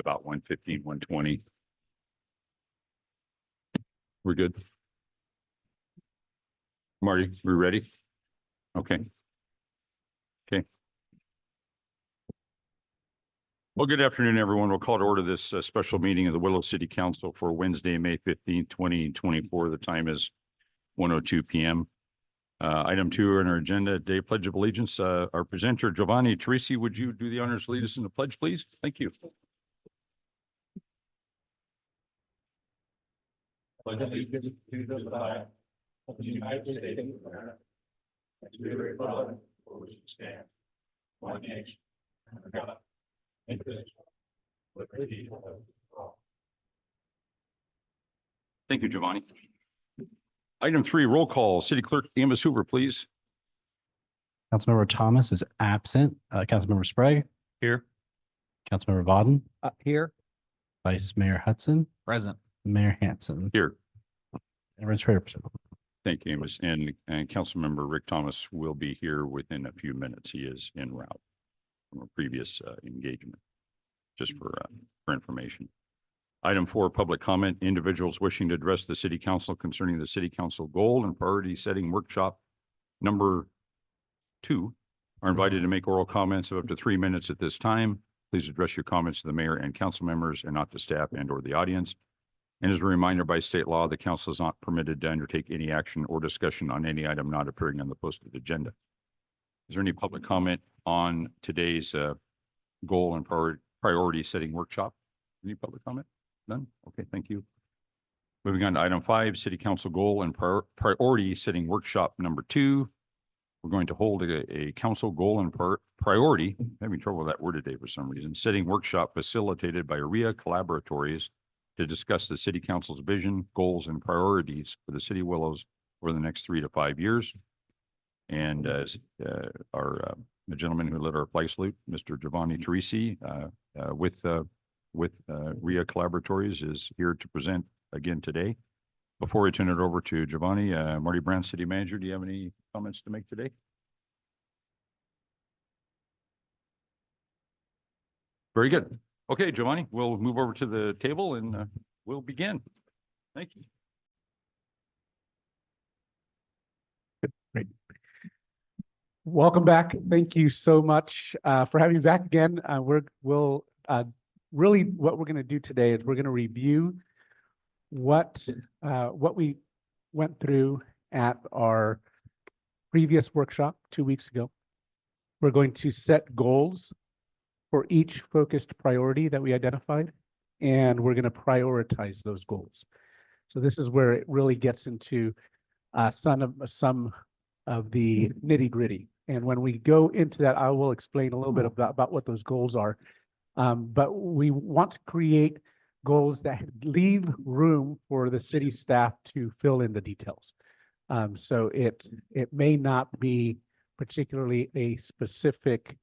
about 1:15, 1:20. We're good. Marty, we ready? Okay. Okay. Well, good afternoon, everyone. We'll call to order this special meeting of the Willow City Council for Wednesday, May 15th, 2024. The time is 1:02 p.m. Item 2 on our agenda, Day Pledge of Allegiance. Our presenter, Giovanni Teresi, would you do the honors, lead us in the pledge, please? Thank you. Pledge allegiance to the flag of the United States of America, and to the republic for which it stands, one nation, under God, indivisible, with liberty and justice for all. Thank you, Giovanni. Item 3, roll call. City Clerk Amos Hoover, please. Councilmember Thomas is absent. Councilmember Sprague. Here. Councilmember Vaughn. Here. Vice Mayor Hudson. Present. Mayor Hanson. Here. And Rich Harrison. Thank you, Amos. And Councilmember Rick Thomas will be here within a few minutes. He is en route from a previous engagement, just for information. Item 4, public comment. Individuals wishing to address the City Council concerning the City Council goal and priority setting workshop number 2 are invited to make oral comments of up to 3 minutes at this time. Please address your comments to the mayor and council members and not to staff and or the audience. And as a reminder, by state law, the council is not permitted to undertake any action or discussion on any item not appearing on the posted agenda. Is there any public comment on today's goal and priority setting workshop? Any public comment? None? Okay, thank you. Moving on to item 5, City Council goal and priority setting workshop number 2. We're going to hold a council goal and priority, I'm having trouble with that word today for some reason, setting workshop facilitated by RIA Collaboratories to discuss the City Council's vision, goals, and priorities for the City of Willows over the next 3 to 5 years. And as the gentleman who led our flag salute, Mr. Giovanni Teresi, with RIA Collaboratories, is here to present again today. Before I turn it over to Giovanni, Marty Brown, City Manager, do you have any comments to make today? Very good. Okay, Giovanni, we'll move over to the table and we'll begin. Thank you. Great. Welcome back. Thank you so much for having me back again. Really what we're going to do today is we're going to review what we went through at our previous workshop 2 weeks ago. We're going to set goals for each focused priority that we identified, and we're going to prioritize those goals. So this is where it really gets into some of the nitty-gritty. And when we go into that, I will explain a little bit about what those goals are. But we want to create goals that leave room for the city staff to fill in the details. So it may not be particularly a specific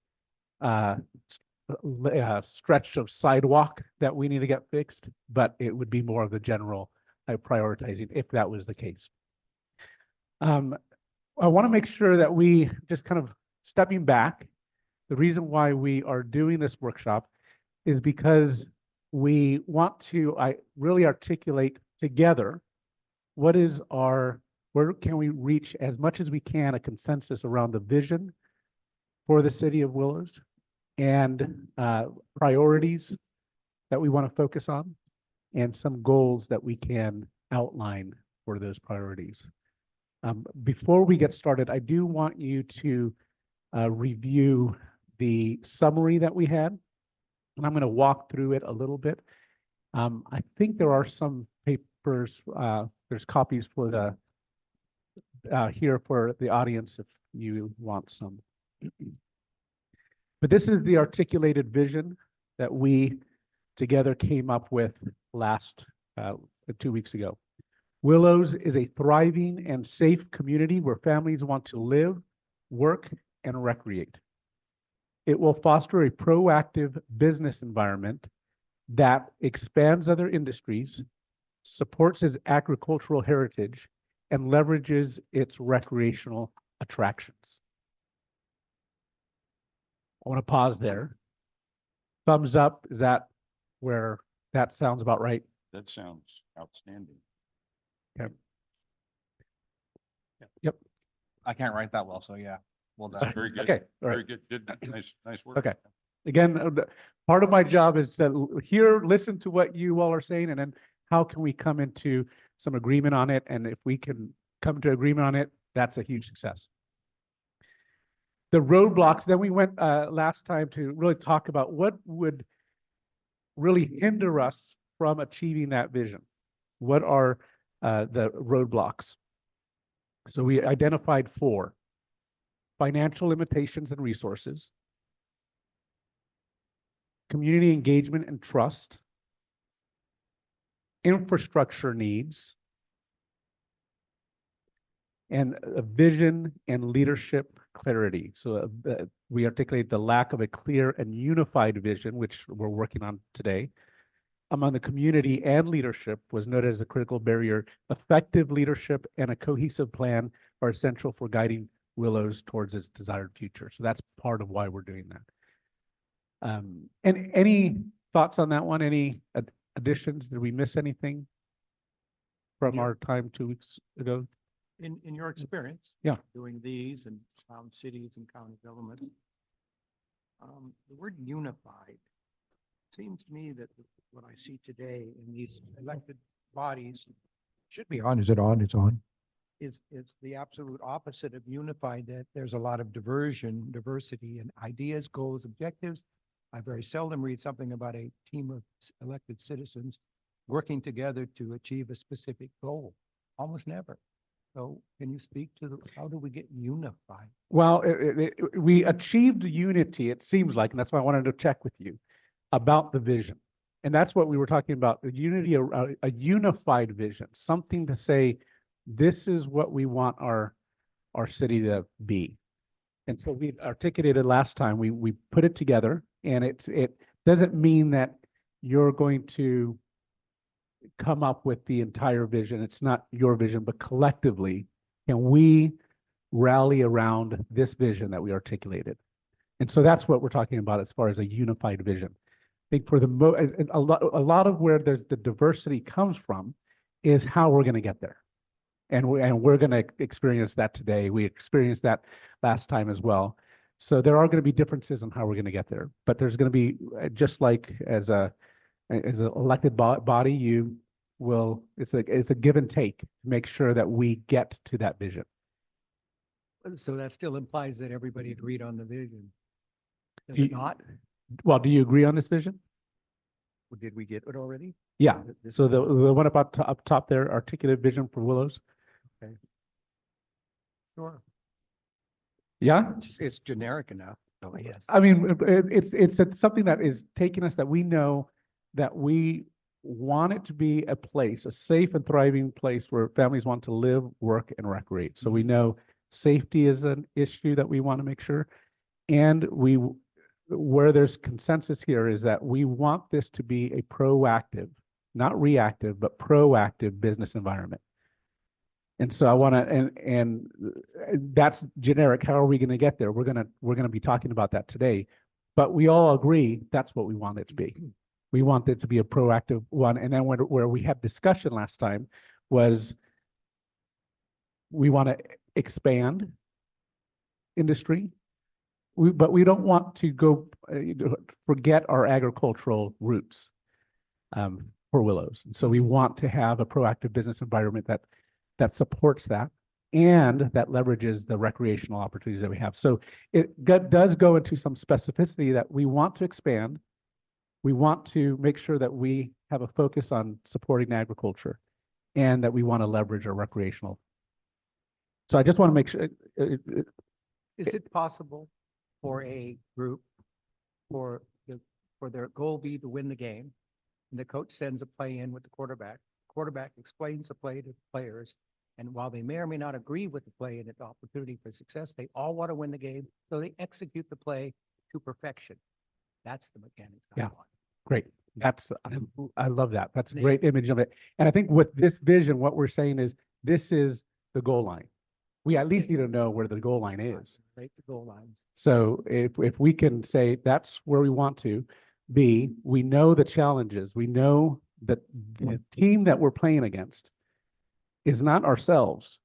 stretch of sidewalk that we need to get fixed, but it would be more of the general prioritizing if that was the case. I want to make sure that we just kind of stepping back. The reason why we are doing this workshop is because we want to really articulate together where can we reach as much as we can a consensus around the vision for the City of Willows and priorities that we want to focus on and some goals that we can outline for those priorities. Before we get started, I do want you to review the summary that we had, and I'm going to walk through it a little bit. I think there are some papers, there's copies for the here for the audience if you want some. But this is the articulated vision that we together came up with last 2 weeks ago. Willows is a thriving and safe community where families want to live, work, and recreate. It will foster a proactive business environment that expands other industries, supports its agricultural heritage, and leverages its recreational attractions. I want to pause there. Thumbs up, is that where that sounds about right? That sounds outstanding. I can't write that well, so yeah, well done. Very good. Okay, all right. Very good. Good. Nice work. Okay. Again, part of my job is to hear, listen to what you all are saying, and then how can we come into some agreement on it? And if we can come to agreement on it, that's a huge success. The roadblocks, then we went last time to really talk about what would really hinder us from achieving that vision. What are the roadblocks? So we identified 4: financial limitations and resources, community engagement and trust, infrastructure needs, and a vision and leadership clarity. So we articulate the lack of a clear and unified vision, which we're working on today, among the community and leadership was noted as a critical barrier. Effective leadership and a cohesive plan are essential for guiding Willows towards its desired future. So that's part of why we're doing that. And any thoughts on that one? Any additions? Did we miss anything from our time 2 weeks ago? In your experience? Yeah. Doing these and cities and county government, the word unified seems to me that what I see today in these elected bodies Should be on. Is it on? It's on. is the absolute opposite of unified, that there's a lot of diversity and ideas, goals, objectives. I very seldom read something about a team of elected citizens working together to achieve a specific goal. Almost never. So can you speak to how do we get unified? Well, we achieved unity, it seems like, and that's why I wanted to check with you about the vision. And that's what we were talking about, the unity, a unified vision, something to say, this is what we want our city to be. And so we articulated last time, we put it together, and it doesn't mean that you're going to come up with the entire vision. It's not your vision, but collectively, can we rally around this vision that we articulated? And so that's what we're talking about as far as a unified vision. I think for a lot of where there's the diversity comes from is how we're going to get there. And we're going to experience that today. We experienced that last time as well. So there are going to be differences in how we're going to get there, but there's going to be, just like as an elected body, it's a give and take to make sure that we get to that vision. So that still implies that everybody agreed on the vision. Does You- it not? Well, do you agree on this vision? Or did we get it already? Yeah. This- So the one up top there, articulate vision for Willows. Sure. Yeah. It's generic enough. Oh, yes. I mean, it's something that is taking us, that we know that we want it to be a place, a safe and thriving place where families want to live, work, and recreate. So we know safety is an issue that we want to make sure. And where there's consensus here is that we want this to be a proactive, not reactive, but proactive business environment. And so I want to, and that's generic. How are we going to get there? We're going to be talking about that today, but we all agree that's what we want it to be. We want it to be a proactive one. And then where we had discussion last time was we want to expand industry, but we don't want to go forget our agricultural roots for Willows. And so we want to have a proactive business environment that supports that and that leverages the recreational opportunities that we have. So it does go into some specificity that we want to expand. We want to make sure that we have a focus on supporting agriculture and that we want to leverage our recreational. So I just want to make sure. Is it possible for a group, for their goal be to win the game, and the coach sends a play in with the quarterback explains the play to players, and while they may or may not agree with the play and its opportunity for success, they all want to win the game, so they execute the play to perfection. That's the mechanics. I Yeah. want. Great. I love that. That's a great image of it. And I think with this vision, what we're saying is this is the goal line. We at least need to know where the goal line is. Right, the goal lines. So if we can say that's where we want to, B, we know the challenges. We know that the team that we're playing against is not ourselves.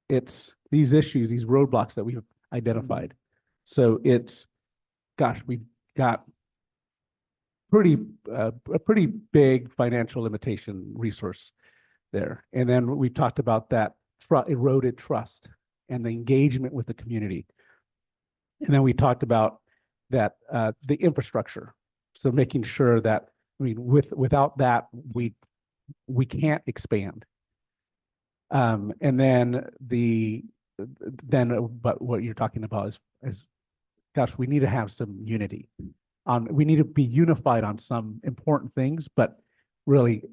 It's these issues, these roadblocks that we've identified. So it's, gosh, we've got a pretty big financial limitation resource there. And then we talked about that eroded trust and the engagement with the community. And then we talked about that the infrastructure. So making sure that, I mean, without that, we can't expand. And then but what you're talking about is, gosh, we need to have some unity. We need to be unified on some important things, but really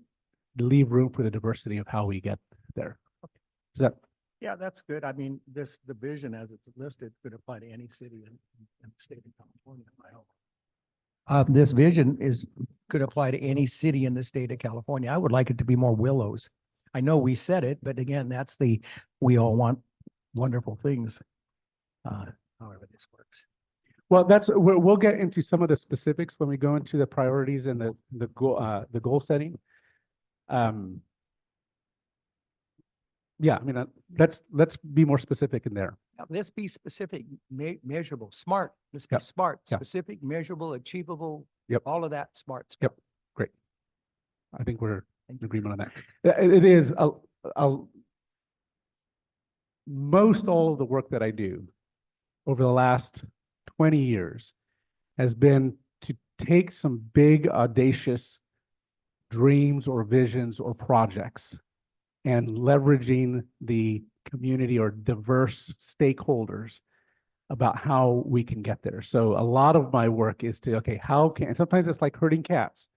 leave room for the diversity of how we get there. Is that, Yeah, that's good. I mean, the vision as it's listed could apply to any city in the state of California, I hope. This vision could apply to any city in the state of California. I would like it to be more Willows. I know we said it, but again, we all want wonderful things. However this works. well, we'll get into some of the specifics when we go into the priorities and the goal setting. Yeah, I mean, let's be more specific in there. Now, let's be specific, measurable, smart. Let's be Yeah. smart, Yeah. specific, measurable, achievable. Yep. All of that smart. Yep. Great. I think we're Thank in you. agreement on that. It is most all of the work that I do over the last 20 years has been to take some big audacious dreams or visions or projects and leveraging the community or diverse stakeholders about how we can get there. So a lot of my work is to, okay, and sometimes it's like herding cats,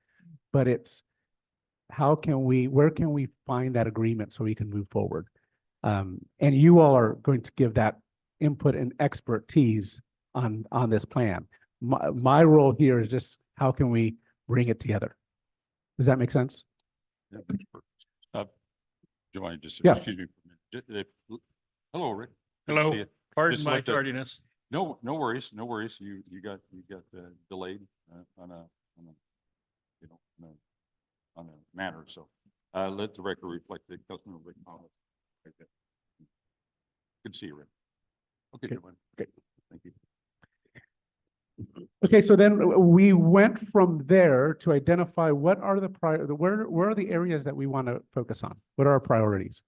but it's where can we find that agreement so we can move forward? And you all are going to give that input and expertise on this plan. My role here is just how can we bring it together? Does that make sense? Yeah, that's perfect. Do you want to just, Yeah. excuse me for a minute? Hello, Rick. Good to Hello. see you. Pardon Just my like to- tardiness. No worries, no worries. You got delayed on a matter. So let the record reflect that Councilmember Rick Thomas. Right there. Good to see you, Rick. Okay, Okay, Joanne. great. Thank you. Okay, so then we went from there to identify what are where are the areas that we want to focus on? What are our priorities?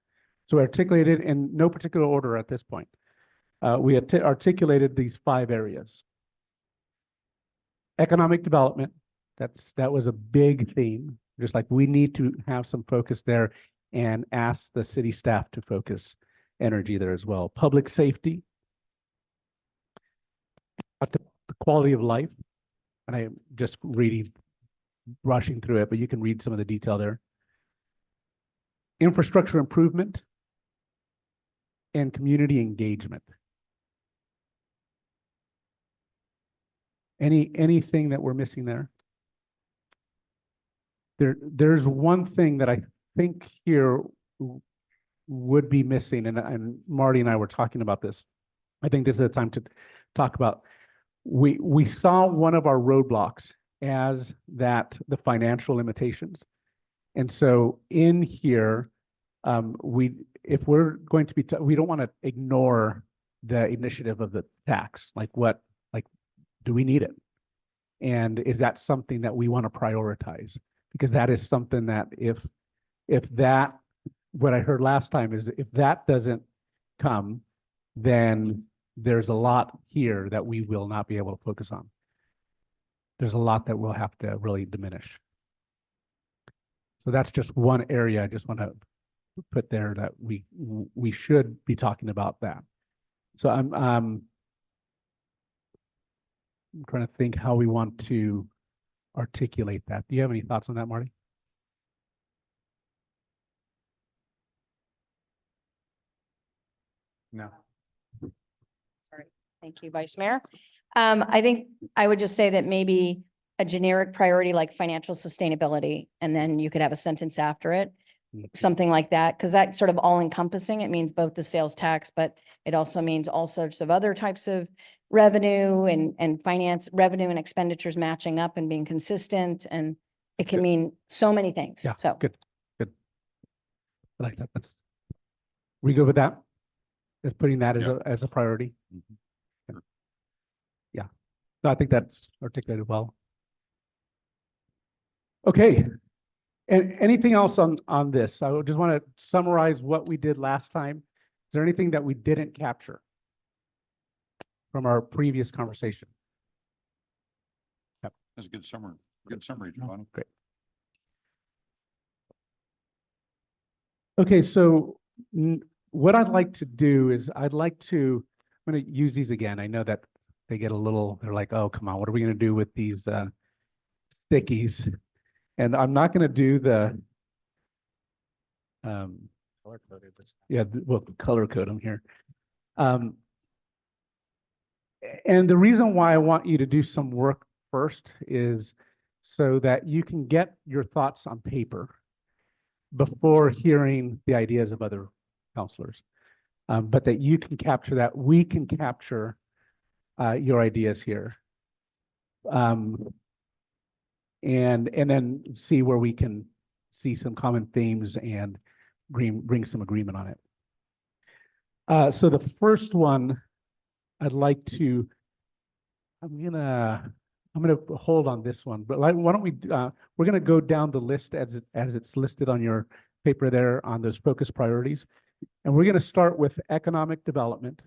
So articulated in no particular order at this point. We articulated these 5 areas. Economic development, that was a big theme. Just like we need to have some focus there and ask the city staff to focus energy there as well. Public safety. The quality of life. And I am just rushing through it, but you can read some of the detail there. Infrastructure improvement and community engagement. Anything that we're missing there? There's one thing that I think here would be missing, and Marty and I were talking about this. I think this is a time to talk about. We saw one of our roadblocks as the financial limitations. And so in here, if we're going to be, we don't want to ignore the initiative of the tax. Do we need it? And is that something that we want to prioritize? Because that is something that what I heard last time is if that doesn't come, then there's a lot here that we will not be able to focus on. There's a lot that we'll have to really diminish. So that's just one area I just want to put there that we should be talking about that. So I'm trying to think how we want to articulate that. Do you have any thoughts on that, Marty? No. Sorry. Thank you, Vice Mayor. I think I would just say that maybe a generic priority like financial sustainability, and then you could have a sentence after it, something like that, because that's sort of all encompassing. It means both the sales tax, but it also means all sorts of other types of revenue and finance, revenue and expenditures matching up and being consistent, and it can Good. mean so many things. Yeah, So good, good. I like that. That's, we go with that? As putting that Yeah. as a priority? Mhm. Sure. Yeah. No, I think that's articulated well. Okay. And anything else on this? I just want to summarize what we did last time. Is there anything that we didn't capture from our previous conversation? That's a good summary. Good summary, Giovanni. Great. Okay, so what I'd like to do is I'm going to use these again. I know that they get a little, they're like, oh, come on, what are we going to do with these stickies? And I'm not going to do the, Color coded this. yeah, well, color code them here. And the reason why I want you to do some work first is so that you can get your thoughts on paper before hearing the ideas of other counselors. But that you can capture that, we can capture your ideas here. And then see where we can see some common themes and bring some agreement on it. So the first one I'd like to, I'm gonna hold on this one, but why don't we, we're gonna go down the list as it's listed on your paper there on those focus priorities. And we're gonna start with economic development.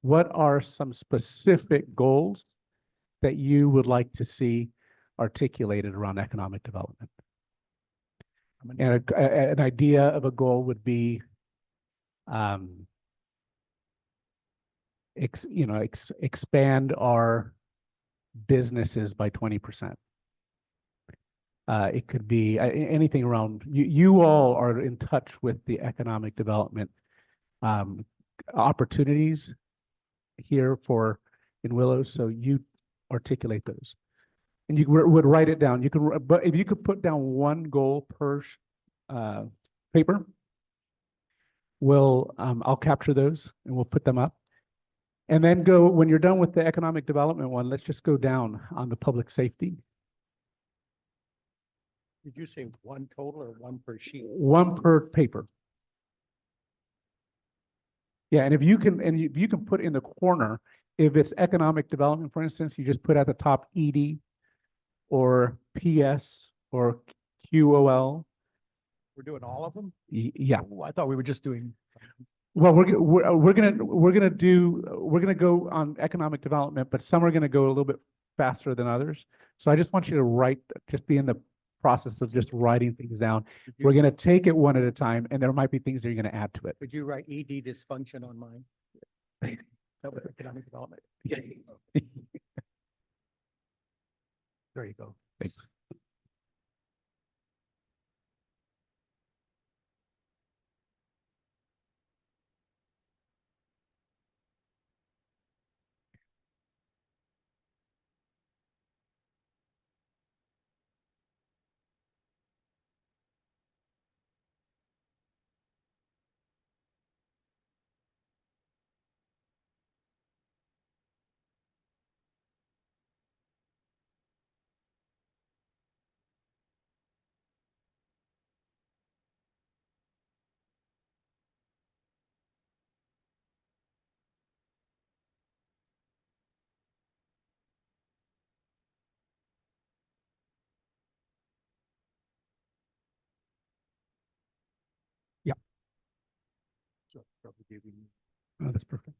What are some specific goals that you would like to see articulated around economic development? And an idea of a goal would be, expand our businesses by 20%. It could be anything around, you all are in touch with the economic development opportunities here in Willows, so you articulate those. And you would write it down. You could, but if you could put down one goal per paper, I'll capture those and we'll put them up. And then when you're done with the economic development one, let's just go down on the public safety. Did you say one total or one per sheet? One per paper. Yeah, and if you can put in the corner, if it's economic development, for instance, you just put at the top ED or PS or QOL. We're doing all of them? Yeah. Oh, I thought we were just doing. Well, we're gonna go on economic development, but some are gonna go a little bit faster than others. So I just want you to just be in the process of just writing things down. We're gonna take it one at a time, and there might be things that you're gonna add to it. Would you write ED dysfunction on mine? That was economic development. There you go. Thanks. Oh, that's perfect.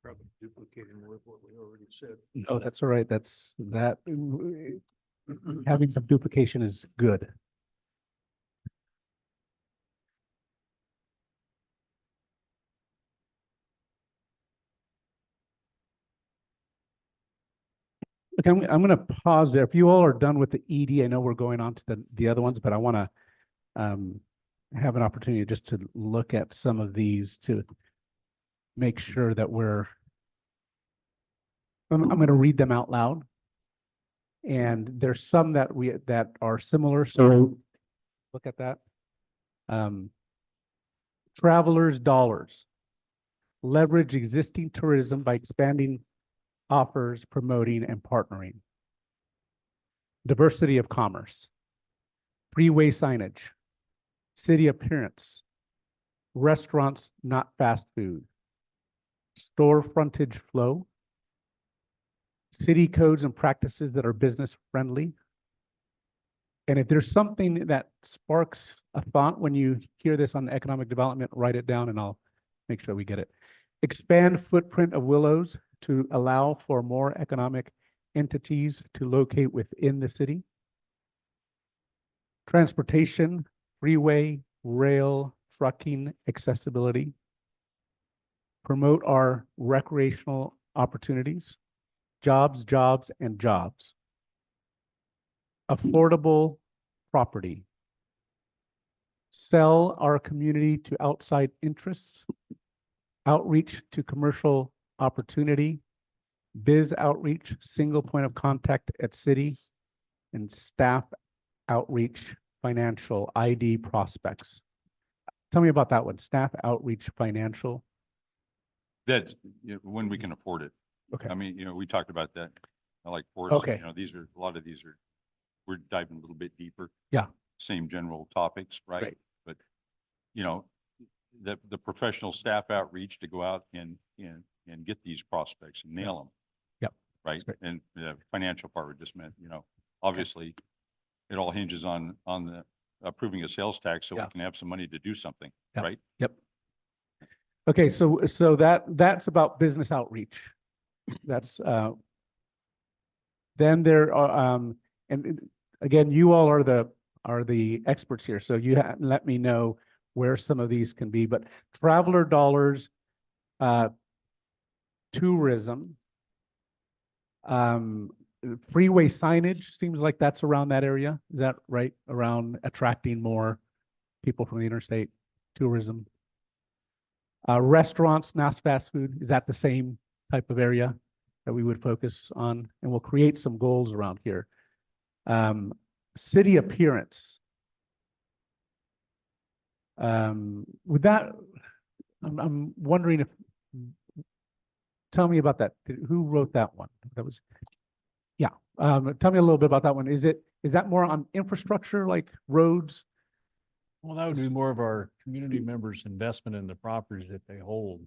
Probably duplicating with what we already said. No, that's all right. That's that. Having some duplication is good. Okay, I'm going to pause there. If you all are done with the ED, I know we're going on to the other ones, but I want to have an opportunity just to look at some of these to make sure that I'm going to read them out loud. And there's some that are similar, so look at that. Travelers' dollars. Leverage existing tourism by expanding offers, promoting, and partnering. Diversity of commerce. Freeway signage. City appearance. Restaurants, not fast food. Store frontage flow. City codes and practices that are business friendly. And if there's something that sparks a thought when you hear this on economic development, write it down and I'll make sure we get it. Expand footprint of Willows to allow for more economic entities to locate within the city. Transportation, freeway, rail, trucking, accessibility. Promote our recreational opportunities, jobs, and jobs. Affordable property. Sell our community to outside interests. Outreach to commercial opportunity. Biz outreach, single point of contact at city. And staff outreach, financial ID prospects. Tell me about that one, staff outreach, financial. That's, when we can afford it. Okay. I mean, we talked about that. I like Forrest, Okay. a lot of these are, we're diving a little bit deeper. Yeah. Same general topics, right? Right. But, the professional staff outreach to go out and get these prospects and nail them. Yep. Right? That's And the financial part we just meant, obviously it all hinges on the approving a sales tax so we Yeah. can have some money to do something, Yep. right? Yep. Okay, so that's about business outreach. That's then there are and again, you all are the experts here, so you let me know where some of these can be. But traveler dollars, tourism, freeway signage seems like that's around that area. Is that right? Around attracting more people from the interstate, tourism. Restaurants, not fast food, is that the same type of area that we would focus on? And we'll create some goals around here. City appearance. With that, I'm wondering if, tell me about that. Who wrote that one? That was, yeah. Tell me a little bit about that one. Is that more on infrastructure like roads? Well, that would be more of our community members' investment in the properties that they hold.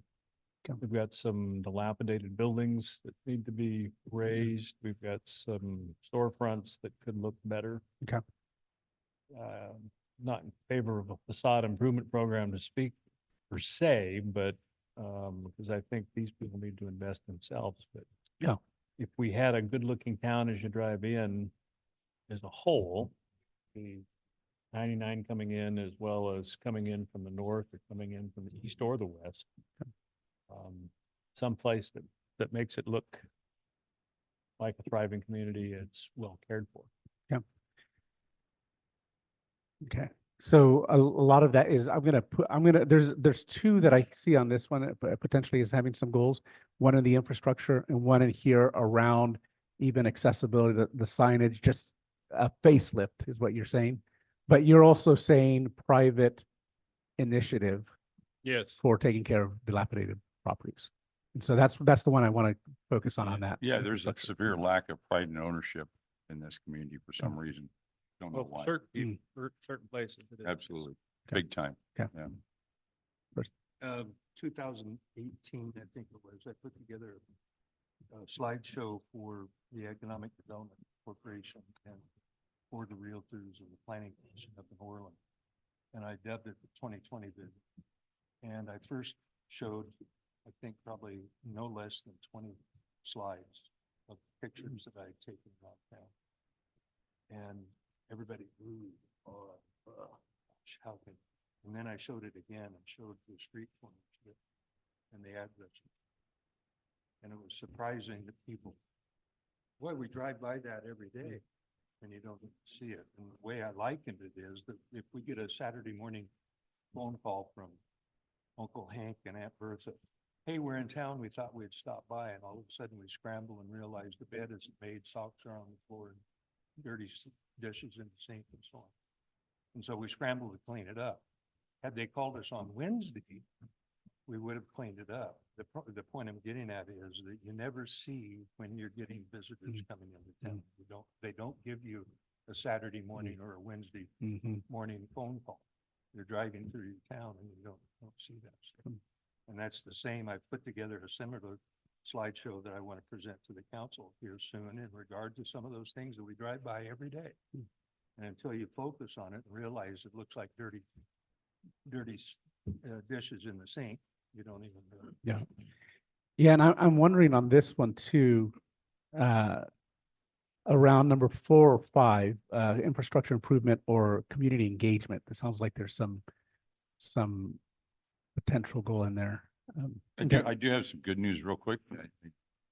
Okay. We've got some dilapidated buildings that need to be raised. We've got some storefronts that could look better. Okay. Not in favor of a facade improvement program to speak per se, but because I think these people need to invest themselves. But Yeah. if we had a good-looking town as you drive in as a whole, the 99 coming in as well as coming in from the north or coming in from the east or the west. Someplace that makes it look like a thriving community, it's well cared for. Yeah. Okay. So a lot of that is, there's two that I see on this one that potentially is having some goals. One in the infrastructure and one in here around even accessibility, the signage, just a facelift is what you're saying. But you're also saying private initiative Yes. for taking care of dilapidated properties. And so that's the one I want to focus on that. Yeah, there's a infrastructure. severe lack of pride and ownership in this community for some reason. Don't know Well, why. certain people, certain places. it is. Absolutely. Okay. Big time. Okay. Yeah. 2018, I think it was, I put together a slideshow for the Economic Development Corporation and for the Realtors and the Planning Commission up in Orland. And I dubbed it the 2020 vision. And I first showed, I think probably no less than 20 slides of pictures that I had taken around town. And everybody grew, gosh, how can, and then I showed it again and showed the street corners and the addresses. And it was surprising that people, boy, we drive by that every day and you don't see it. And the way I likened it is that if we get a Saturday morning phone call from Uncle Hank and Aunt Bertha, hey, we're in town, we thought we'd stop by, and all of a sudden we scramble and realize the bed isn't made, socks are on the floor, and dirty dishes in the sink and so on. And so we scrambled to clean it up. Had they called us on Wednesday, we would have cleaned it up. The point I'm getting at is that you never see when you're getting visitors coming into town. They don't give you a Saturday morning or a Wednesday Mhm. morning phone call. You're driving through your town and you don't see that stuff. And that's the same. I put together a similar slideshow that I want to present to the council here soon in regard to some of those things that we drive by every day. And until you focus on it and realize it looks like dirty dishes in the sink, you don't even know. Yeah. Yeah, and I'm wondering on this one too, around number 4 or 5, infrastructure improvement or community engagement. It sounds like there's some potential goal in there. I do have some good news real quick. I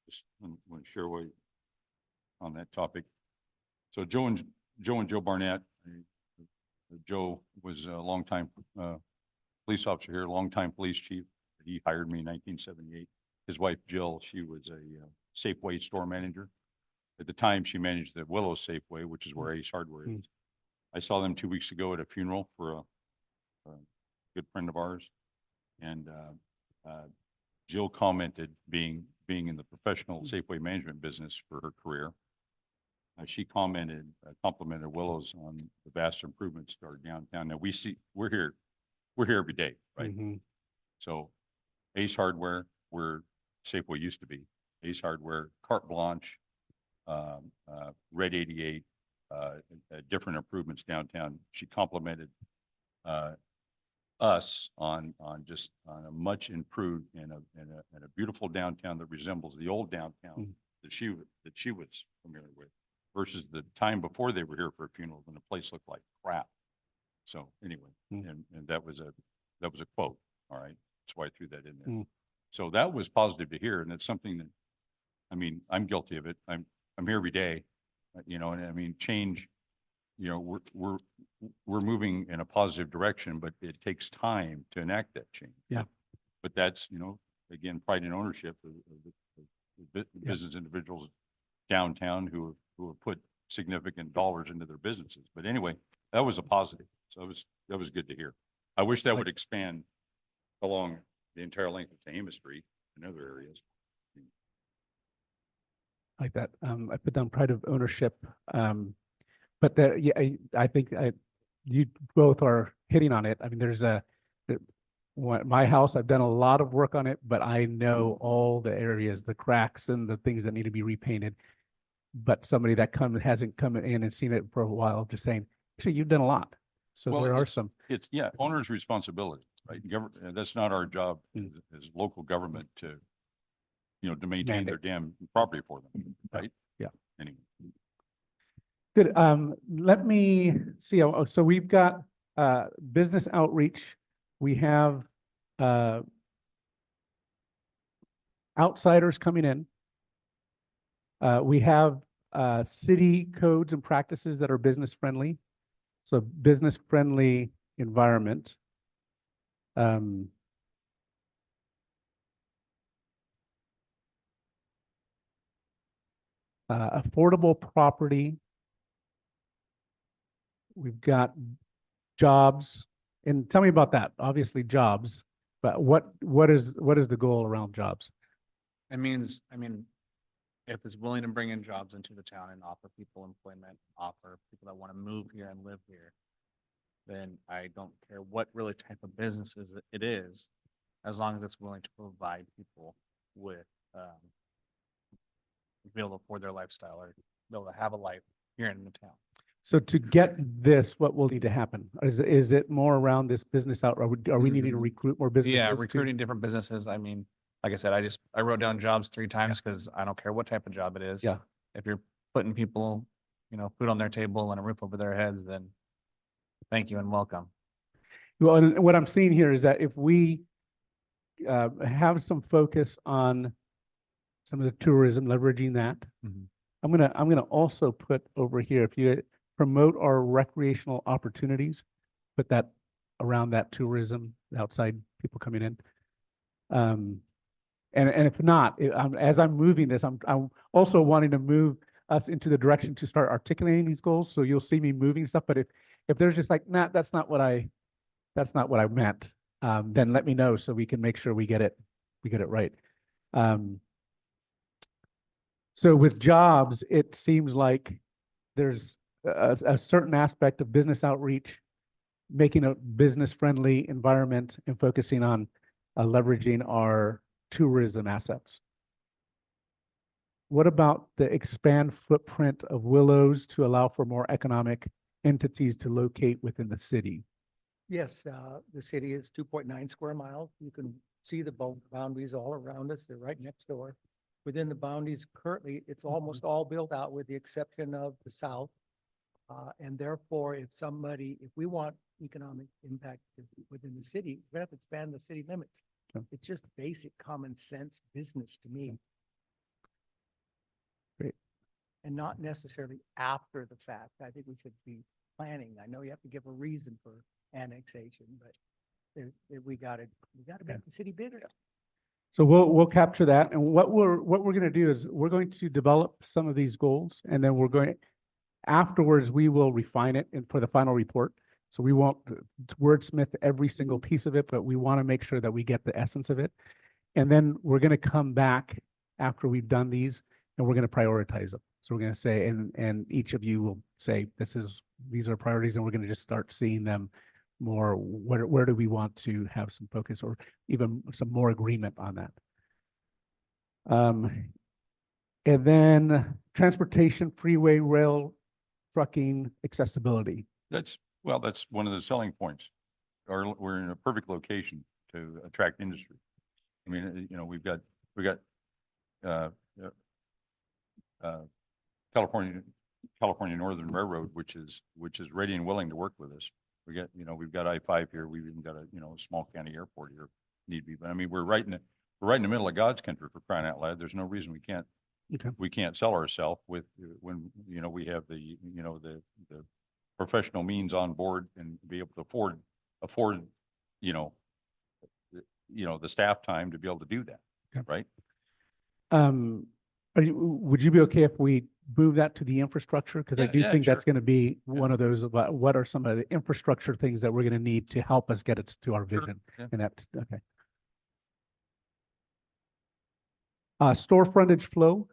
just want to share what on that topic. So Joe and Joe Barnett, Joe was a longtime police officer here, longtime police chief. He hired me in 1978. His wife Jill, she was a Safeway store manager. At the time, she managed the Willows Safeway, which is where Ace Hardware is. I saw them 2 weeks ago at a funeral for a good friend of ours. And Jill commented, being in the professional Safeway management business for her career, she complimented Willows on the vast improvements to our downtown. Now we're here every day, right? Mhm. So Ace Hardware, where Safeway used to be, Ace Hardware, Carte Blanche, Red 88, different improvements downtown. She complimented us on a much improved and a beautiful downtown that resembles the old downtown that she was familiar with, versus the time before they were here for a funeral when the place looked like crap. So anyway, and that was a quote. All right, that's why I threw that in there. So that was positive to hear, and it's something that, I mean, I'm guilty of it. I'm here every day, and I mean, change. We're moving in a positive direction, but it takes time to enact that change. Yeah. But that's, again, pride and ownership of the business individuals downtown who have put significant dollars into their businesses. But anyway, that was a positive. So that was good to hear. I wish that would expand along the entire length of Tehama Street and other areas. Like that. I put down pride of ownership. But there, yeah, I think you both are hitting on it. I mean, my house, I've done a lot of work on it, but I know all the areas, the cracks and the things that need to be repainted. But somebody that hasn't come in and seen it for a while, just saying, actually, you've done a lot. So Well, there are some. It's, owner's responsibility, right? That's not our job as local government to maintain their damn property for them, right? Yeah. Anyway. Good. Let me see. So we've got business outreach. We have outsiders coming in. We have city codes and practices that are business friendly. So business friendly environment. Affordable property. We've got jobs, and tell me about that. Obviously jobs, but what is the goal around jobs? It means, I mean, if it's willing to bring in jobs into the town and offer people employment, offer people that want to move here and live here, then I don't care what really type of businesses it is, as long as it's willing to provide people with, be able to afford their lifestyle or be able to have a life here in the town. So to get this, what will need to happen? Is it more around this business out? Are we needing to Mhm. recruit more businesses? Yeah, to- recruiting different businesses. I mean, like I said, I wrote down jobs 3 times because I don't care what type of job it is. Yeah. If you're putting people, food on their table and a roof over their heads, then thank you and welcome. Well, and what I'm seeing here is that if we have some focus on some of the tourism, leveraging that. Mhm. I'm gonna also put over here, if you promote our recreational opportunities, put that around that tourism, outside people coming in. And if not, as I'm moving this, I'm also wanting to move us into the direction to start articulating these goals. So you'll see me moving stuff, but if there's just like, nah, that's not what I meant, then let me know so we can make sure we get it right. So with jobs, it seems like there's a certain aspect of business outreach, making a business-friendly environment and focusing on leveraging our tourism assets. What about the expand footprint of Willows to allow for more economic entities to locate within the city? Yes, the city is 2.9 square miles. You can see the boundaries all around us. They're right next door. Within the boundaries currently, it's almost all built out with the exception of the south. And therefore, if we want economic impact within the city, we have to expand the city limits. Okay. It's just basic common sense business to me. Great. And not necessarily after the fact. I think we should be planning. I know you have to give a reason for annexation, but we gotta make the city bigger. So we'll capture that. And what we're going to do is we're going to develop some of these goals, and then afterwards, we will refine it for the final report. So we won't wordsmith every single piece of it, but we want to make sure that we get the essence of it. And then we're going to come back after we've done these, and we're going to prioritize them. So we're going to say, and each of you will say, these are priorities, and we're going to just start seeing them more. Where do we want to have some focus or even some more agreement on that? And then transportation, freeway, rail, trucking, accessibility. That's one of the selling points. We're in a perfect location to attract industry. I mean, we've got California Northern Railroad, which is ready and willing to work with us. We've got I-5 here. We've even got a small county airport here, need be. But I mean, we're right in the middle of God's country, for crying out loud. There's no reason we can't sell ourselves when we have the professional means on board and be able to afford the staff time to be able to do that. Okay. Right. Would you be okay if we move that to the infrastructure? Because I do Yeah, think that's sure. going to be one of those about what are some of the infrastructure things that we're going to need to help us get it to our Sure, vision. yeah. And that's okay. Store frontage flow.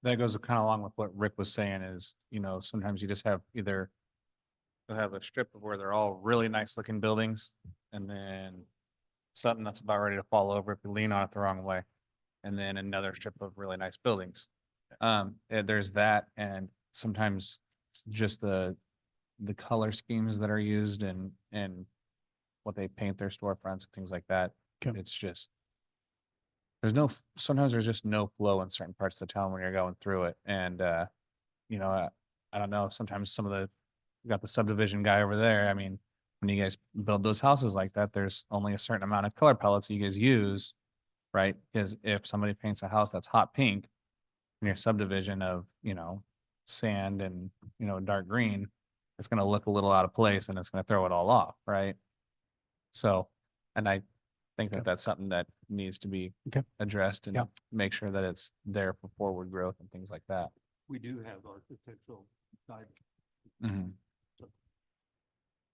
That goes kind of along with what Rick was saying is, sometimes you just have you'll have a strip of where they're all really nice looking buildings and then something that's about ready to fall over if you lean on it the wrong way. And then another strip of really nice buildings. There's that, and sometimes just the color schemes that are used and what they paint their storefronts and things like that. Okay. It's just sometimes there's just no flow in certain parts of the town when you're going through it. And I don't know, sometimes you got the subdivision guy over there. I mean, when you guys build those houses like that, there's only a certain amount of color palettes you guys use, right? Because if somebody paints a house that's hot pink in your subdivision of, sand and, dark green, it's gonna look a little out of place and it's gonna throw it all off, right? So, and I think that Okay. that's something that needs to be Okay. addressed and Yeah. make sure that it's there for forward growth and things like that. We do have architectural guidance.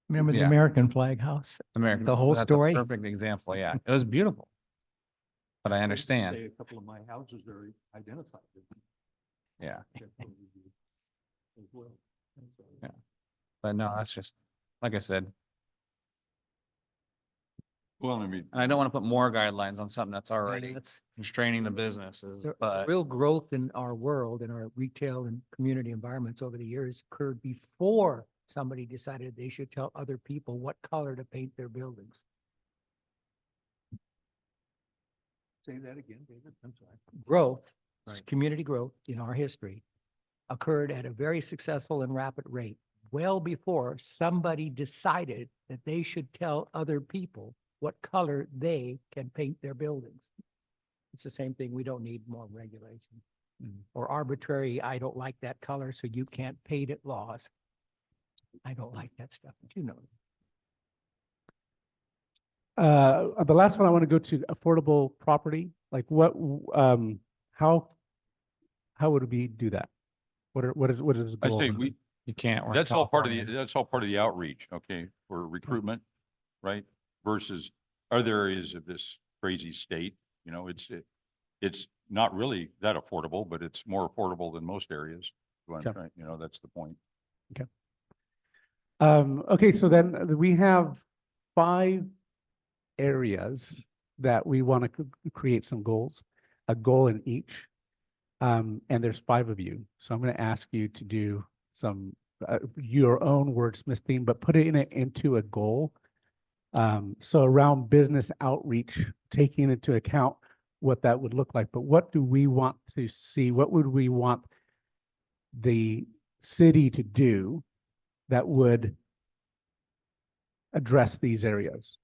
Remember the Yeah. American Flag House? American, The whole that's a story? perfect example, yeah. It was beautiful. But I Say understand, A couple of my houses are identified. as yeah. architectural review as well. So, Yeah. But no, that's just, like I said, Well, I mean, and I don't want to put more guidelines on something that's already That's constraining the businesses, the but real growth in our world, in our retail and community environments over the years occurred before somebody decided they should tell other people what color to paint their buildings. say that again, David, I'm sorry. Growth, Right. community growth in our history occurred at a very successful and rapid rate, well before somebody decided that they should tell other people what color they can paint their buildings. It's the same thing. We don't need more regulation or arbitrary, I don't like that color, so you can't paint it laws. I don't like that stuff, but you know. The last one I want to go to affordable property, like how would we do that? What is the I goal? say we, you can't. we're in that's all part of the, California. that's all part of the outreach, okay, for recruitment, right? Versus other areas of this crazy state, you know, it's not really that affordable, but it's more affordable than most areas. What I'm Okay. trying, you know, that's the point. Okay, so then we have 5 areas that we want to create some goals, a goal in each. And there's 5 of you. So I'm going to ask you to do some, your own wordsmithing, but put it into a goal. So around business outreach, taking into account what that would look like, but what do we want to see? What would we want the city to do that would address these areas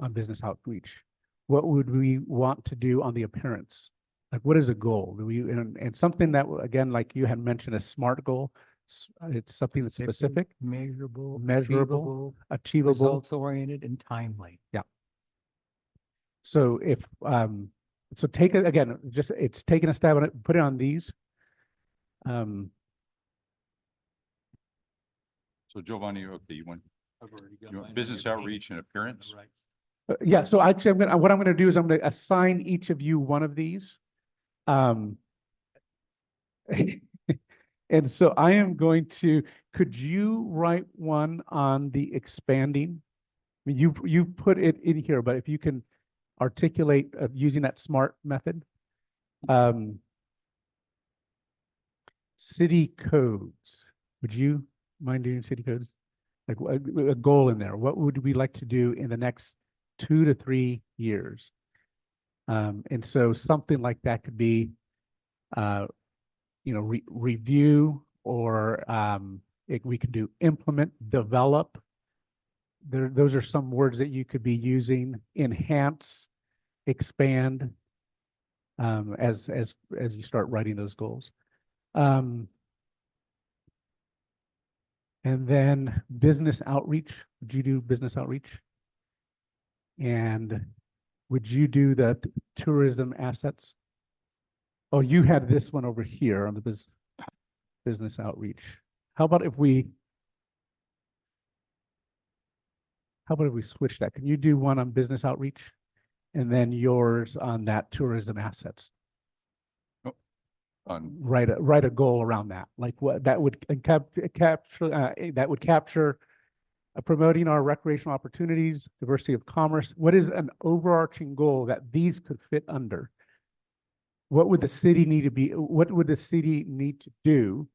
on business outreach? What would we want to do on the appearance? Like, what is a goal? Do we, and something that, again, like you had mentioned, a SMART goal, it's something that's specific, Measurable, measurable, achievable, achievable. results oriented and timely. So if, so take it, again, just, it's taking a stab at it, put it on these. So Giovanni, okay, you want, I've already got you mine want on business there, David. outreach and appearance? Right. Yeah, so actually, what I'm gonna do is I'm gonna assign each of you one of these. And so I am going to, could you write one on the expanding? I mean, you put it in here, but if you can articulate using that SMART method. City codes, would you mind doing city codes? Like a goal in there, what would we like to do in the next 2 to 3 years? And so something like that could be, you know, review or we could do implement, develop. Those are some words that you could be using. Enhance, expand, as you start writing those goals. And then business outreach. Would you do business outreach? And would you do the tourism assets? Oh, you had this one over here on the business outreach. How about if we switch that? Can you do one on business outreach? And then yours on that tourism assets? On, Write a goal around that, like what that would capture promoting our recreational opportunities, diversity of commerce. What is an overarching goal that these could fit under? What would the city need to be? What would the city need to do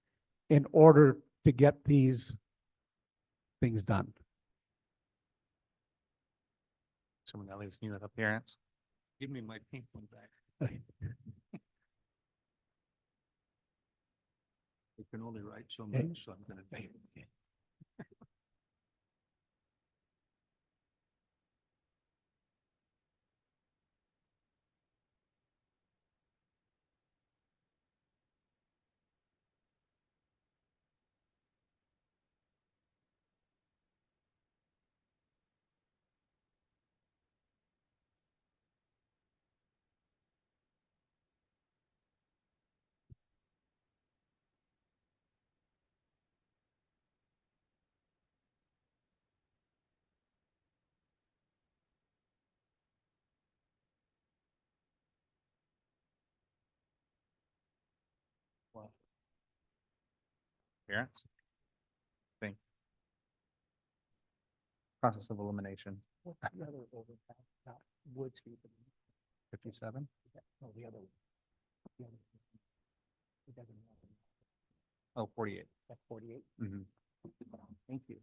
in order to get these things done? Someone that leaves me with appearance. Give me my pink one back. Okay. I can only write so Okay. much, so I'm gonna do it. Appearance. Think. Process of elimination. What's the other overpass, not Wood Street, but 57. no, the other one. The other one. It doesn't matter. Oh, 48. That's 48. Mhm. Thank you.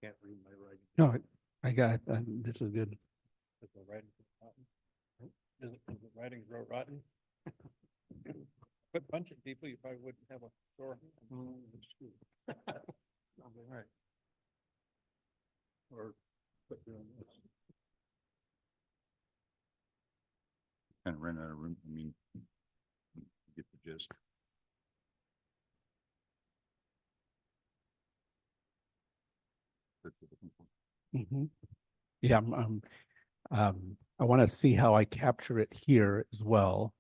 Can't read my writing. No, I got, this is good. Is the writing rotten? Is the writing rotten? Quit punching people, you probably wouldn't have a sore hand. All right. Or put doing this. Kind of ran out of room. I mean, you get the gist. That's what we're looking for. Mhm. Yeah, I want to see how I capture it here as well.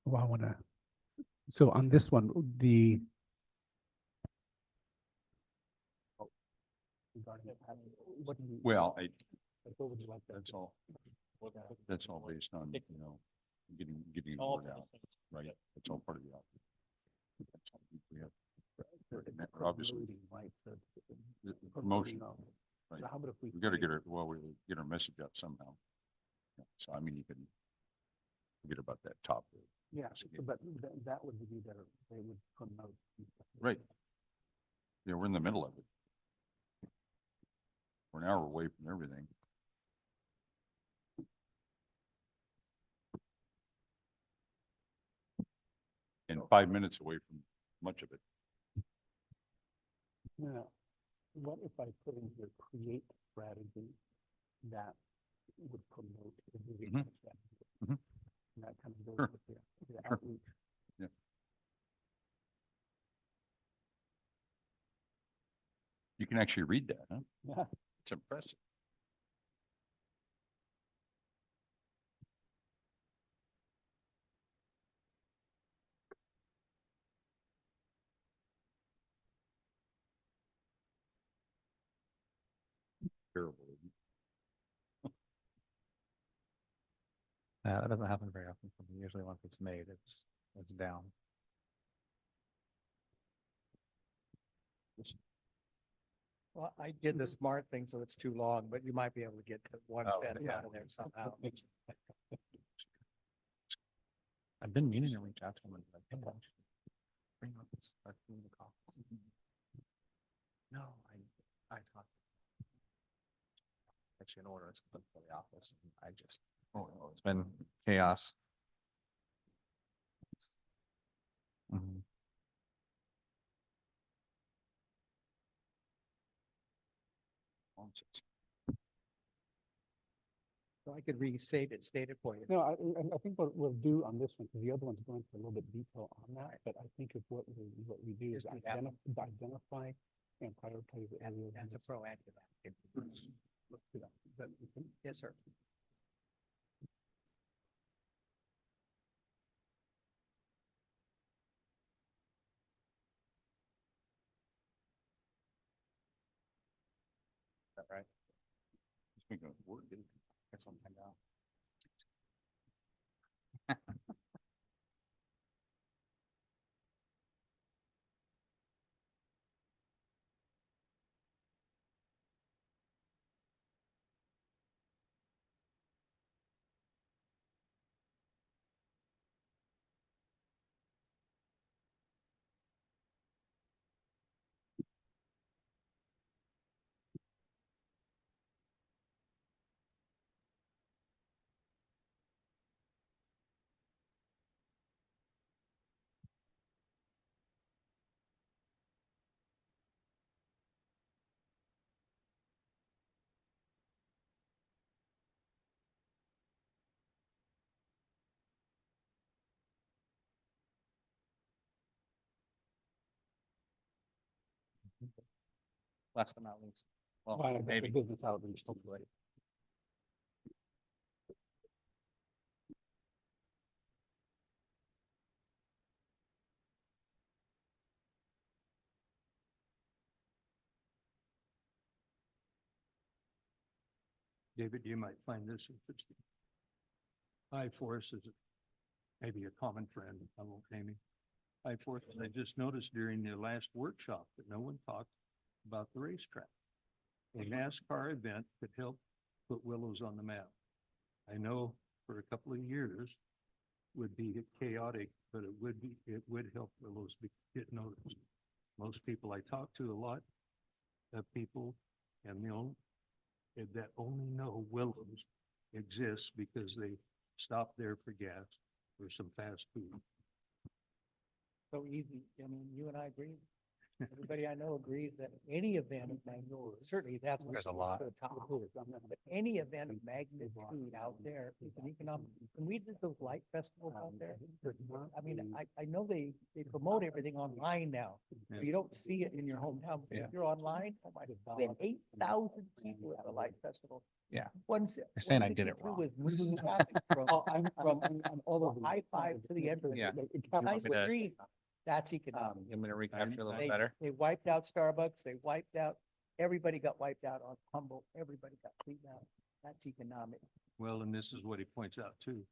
Well, I want to, so on this one, the. Well, What would you like that's all. That's all based on, you know, getting the All word for the out, same. right? That's all part of the outfit. That's all we have. Obviously, the promotion, right? How about if we? We gotta get our, well, we get our message out somehow. Yeah, so I mean, you can forget about that top. Yeah, but that would be better. They would promote. Right. Yeah, we're in the middle of it. We're an hour away from everything. And 5 minutes away from much of it. Now, what if I put in here, create strategy that would promote the movie Mhm. strategy? Mhm. And that kind of goes Sure. with the Sure. outreach. You can actually read that, huh? Yeah. It's impressive. Terrible. isn't it? Yeah, that doesn't happen very often for me. Usually once it's made, it's down. Well, I did the smart thing, so it's too long, but you might be able to get to one Oh, sentence yeah. out of there somehow. I've been meaning to reach out to him and like, hey, why don't you bring up this, start doing the caucus. No, I talked. Actually, in order, it's for the office. And I just, it's been chaos. Mhm. So I could restate it, state it for you. No, I think what we'll do on this one, because the other one's going into a little bit detail on that, but I think if what we do is Just do that one. identify and prioritize the areas. That's a proactive activity. Let's do that. Is that okay? Yes, sir. right? Speaking of work, Or something now. Last but not least. Well, Well, the maybe. Business outreach, hopefully. David, you might find this interesting. I-Force is maybe a common friend, I won't name him. I-Force, I just noticed during the last workshop that no one talked about the racetrack. A NASCAR event could help put Willows on the map. I know for a couple of years would be chaotic, but it would help Willows get noticed. Most people I talk to, a lot of people and that only know Willows exists because they stop there for gas or some fast food. So easy. I mean, you and I agree. Everybody I know agrees that any event of magnitude, certainly that's. There's a lot. to the top. But any event of magnitude out there is an economic, when we did those light festivals out there, I mean, I know they promote everything online now. So you don't see it in your hometown. But Yeah. If you're online, oh my, we had 8,000 people at the light festival. Yeah. One. You're saying I did it wrong. Was moving traffic from all of high five to the entrance. Yeah. Nice me to- street. That's economic. You want me to recapture a little They- better? They wiped out Starbucks, they wiped out, everybody got wiped out on Humboldt, everybody got cleaned out. That's economic. Well, and this is what he points out too.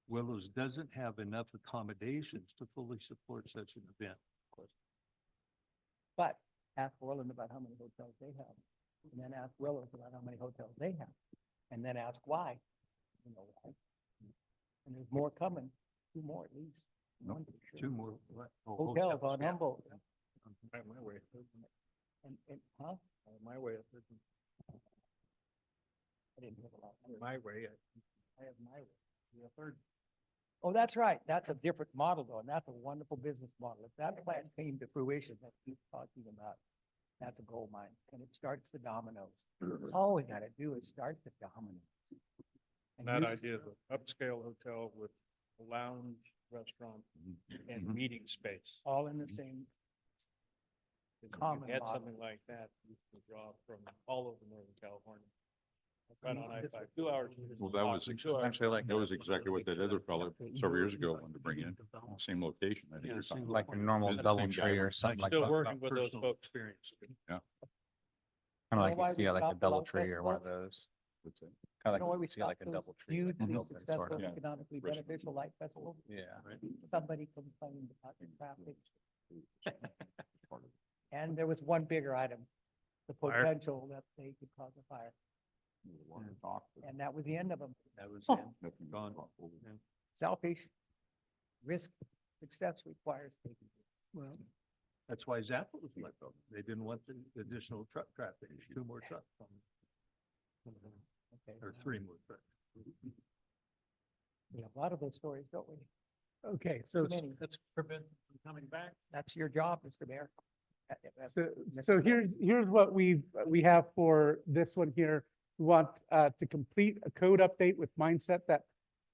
Willows doesn't have enough accommodations to fully support such an event. But ask Orland about how many hotels they have. And then ask Willows about how many hotels they have. And then ask why. You know why. And there's more coming, 2 more at least. Nope, One for sure. 2 more. what? Oh, Hotels on yeah. Humboldt. Right my way. And, huh? My way. I didn't hear the last word. My way. I have my way. You're a third. Oh, that's right. That's a different model though, and that's a wonderful business model. If that plan came to fruition that he's talking about, that's a gold mine, and it starts the dominoes. All we gotta do is start the dominoes. And That use- idea of an upscale hotel with a lounge, restaurant and Mhm. meeting space. All in the same, If you common had model. something like that, you could draw from all over Northern California. Right on This- I-5, 2 hours. Well, that was Actually, like, that was exactly what that other fellow several years ago wanted to bring in, same location. I think Yeah, you're same talking like about. a normal Business double same guy. tree or I'm something like still that. working with those Personal folks. experience. Kind of know like why you see we like a stopped the double light tree or one of festivals? those. What's that? Kind you know why of we like, see like stopped a those double tree. hugely Mhm. Sort successful, of. Yeah. economically Restaurant. beneficial light festival? Yeah. Somebody complained about the traffic. Part of it. And there was one bigger item, the Fire. potential that they could cause a fire. The water dock, but And that was the end of them. That was Oh. it. nothing Gone. brought forward. Yeah. Selfish. Risk, success requires taking. Well, that's why Zappa was let go. They didn't want the additional truck traffic, 2 more trucks on. Okay. Or 3 more trucks. We have a lot of those stories, don't we? Okay, so, Too many. Let's prevent from coming back. That's your job, Mr. Mayor. so here's what we have for this one here. We want to complete a code update with mindset that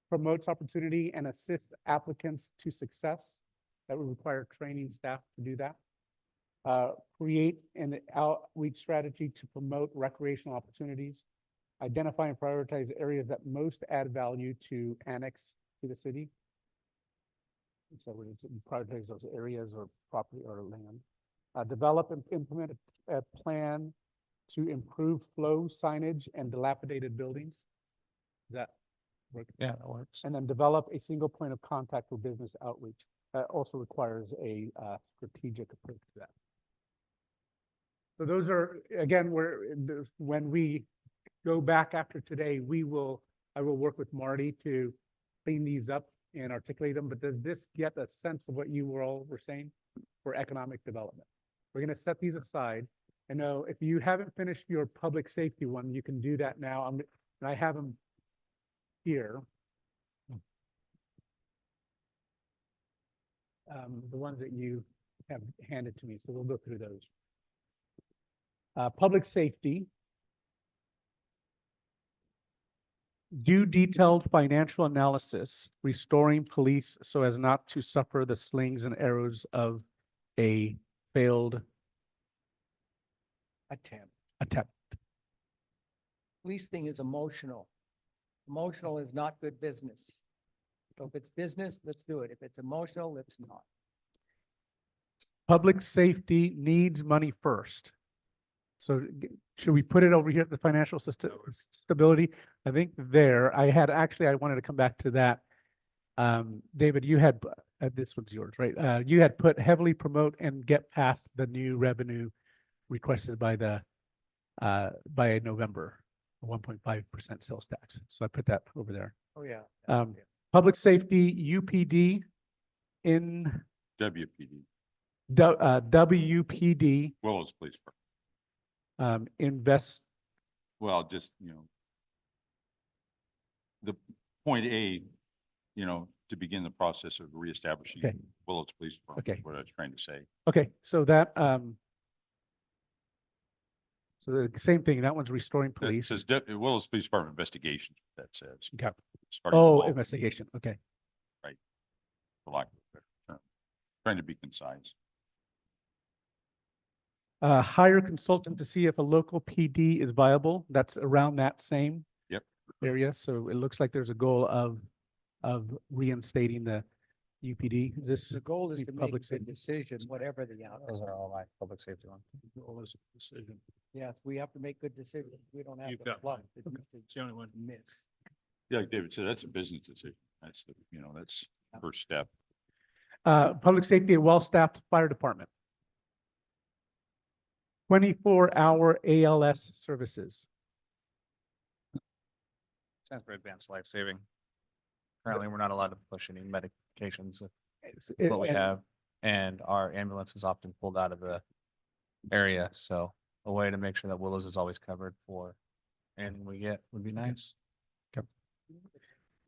promotes opportunity and assists applicants to success. That would require training staff to do that. Create an outreach strategy to promote recreational opportunities. Identify and prioritize areas that most add value to annex to the city. So we need to prioritize those areas or property or land. Develop and implement a plan to improve flow signage and dilapidated buildings. Does that work? Yeah, that works. And then develop a single point of contact for business outreach. That also requires a strategic approach to that. So those are, again, when we go back after today, I will work with Marty to clean these up and articulate them, but does this get a sense of what you all were saying for economic development? We're gonna set these aside. I know if you haven't finished your public safety one, you can do that now. And I have them here. The ones that you have handed to me, so we'll go through those. Public safety. Do detailed financial analysis, restoring police so as not to suffer the slings and arrows of a failed attempt. Police thing is emotional. Emotional is not good business. So if it's business, let's do it. If it's emotional, let's not. Public safety needs money first. So should we put it over here at the financial system stability? I think there, I wanted to come back to that. David, you had, this one's yours, right? You had put heavily promote and get past the new revenue requested by by November, 1.5% sales tax. So I put that over there. Oh, yeah. Public safety, UPD in WPD, WPD, Willows Police Department. invest, Well, just, the point A, to begin the process of reestablishing Okay. Willows Police Department, Okay. is what I was trying to say. okay, so that, so the same thing, that one's restoring It police. says Willows Police Department investigations, that says. Okay. Starting Oh, below, investigation, okay. for lack of a better term. Trying to be concise. Hire consultant to see if a local PD is viable. That's around that same Yep. area. So it looks like there's a goal of reinstating the UPD. Is this The goal is the to make public a safety? good decision, whatever the Those outcome. are all my public safety ones. Decision. Yes, we have to make good decisions. We don't have You've to got fluff. It's the only one. Miss. Yeah, like David said, that's a business decision. That's that's the first step. Public safety, a well-staffed fire department. 24-hour ALS services. Sounds very advanced life saving. Currently, we're not allowed to push any medications, It's- what we and- have, and our ambulance is often pulled out of the area, so a way to make sure that Willows is always covered for anything we get would be nice.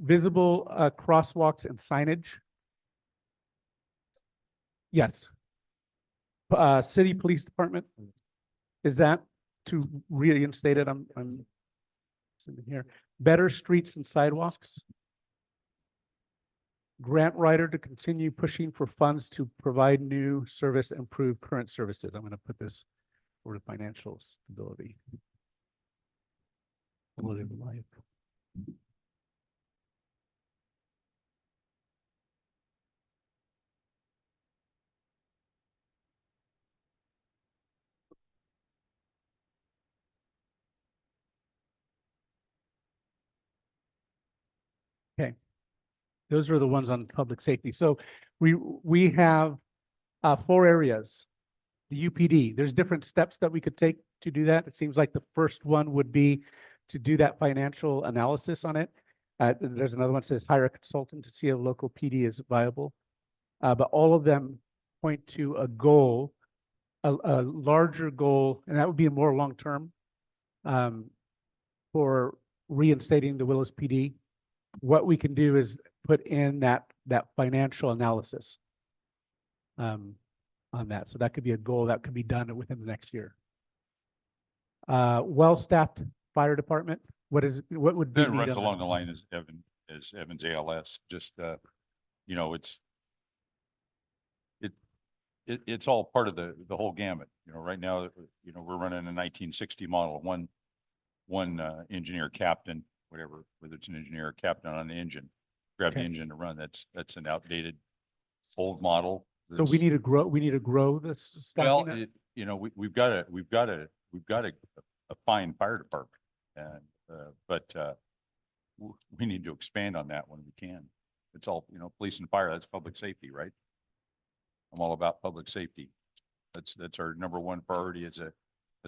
Visible crosswalks and signage. Yes. City Police Department. Is that to reinstate it? I'm sitting here. Better streets and sidewalks. Grant writer to continue pushing for funds to provide new service, improve current services. I'm going to put this for the financial stability. Quality of life. Okay. Those are the ones on public safety. So we have 4 areas. The UPD, there's different steps that we could take to do that. It seems like the first one would be to do that financial analysis on it. There's another one that says hire a consultant to see if local PD is viable. But all of them point to a goal, a larger goal, and that would be a more long-term for reinstating the Willows PD. What we can do is put in that financial analysis on that. So that could be a goal that could be done within the next year. Well-staffed fire department, what would be? That need runs on that? along the line as Evans ALS, just, it's all part of the whole gamut, right now, we're running a 1960 model, one engineer captain, whatever, whether it's an engineer or captain on the engine, grab the Okay. engine to run, that's an outdated old model. So we need to grow this Well, staffing. we've got a a fine fire department. And, we need to expand on that when we can. It's all, police and fire, that's public safety, right? I'm all about public safety. That's our number one priority as a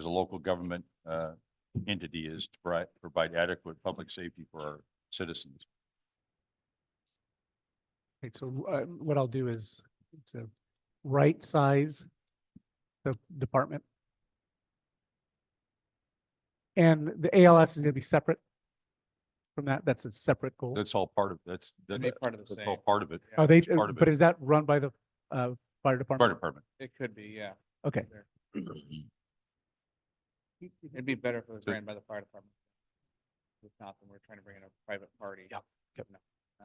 local government, entity, is to provide adequate public safety for our citizens. Okay, so what I'll do is, it's a right size the department. And the ALS is gonna be separate from that. That's a separate goal. That's all part of, that's Be part of the that's all same. part of it. Are they, part of but it. is that run by the fire Fire department? department. It could be, yeah. Okay, It'd be better if it was So- ran by the fire department. If not, then we're trying to bring in a private party. Yep, yep. No.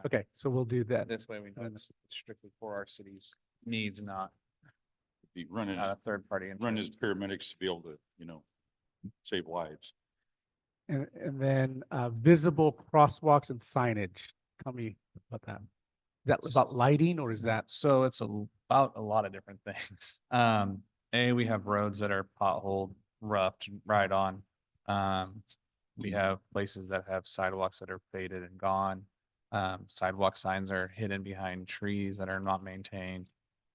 okay, so we'll do that. This way we know it's strictly for our city's needs, not Be running, a third party. run as interest. paramedics to be able to, save lives. And then visible crosswalks and signage. Tell me about that. Is that about lighting or is that? So it's about a lot of different things. We have roads that are potholed, rough to ride on. We have places that have sidewalks that are faded and gone. Sidewalk signs are hidden behind trees that are not maintained.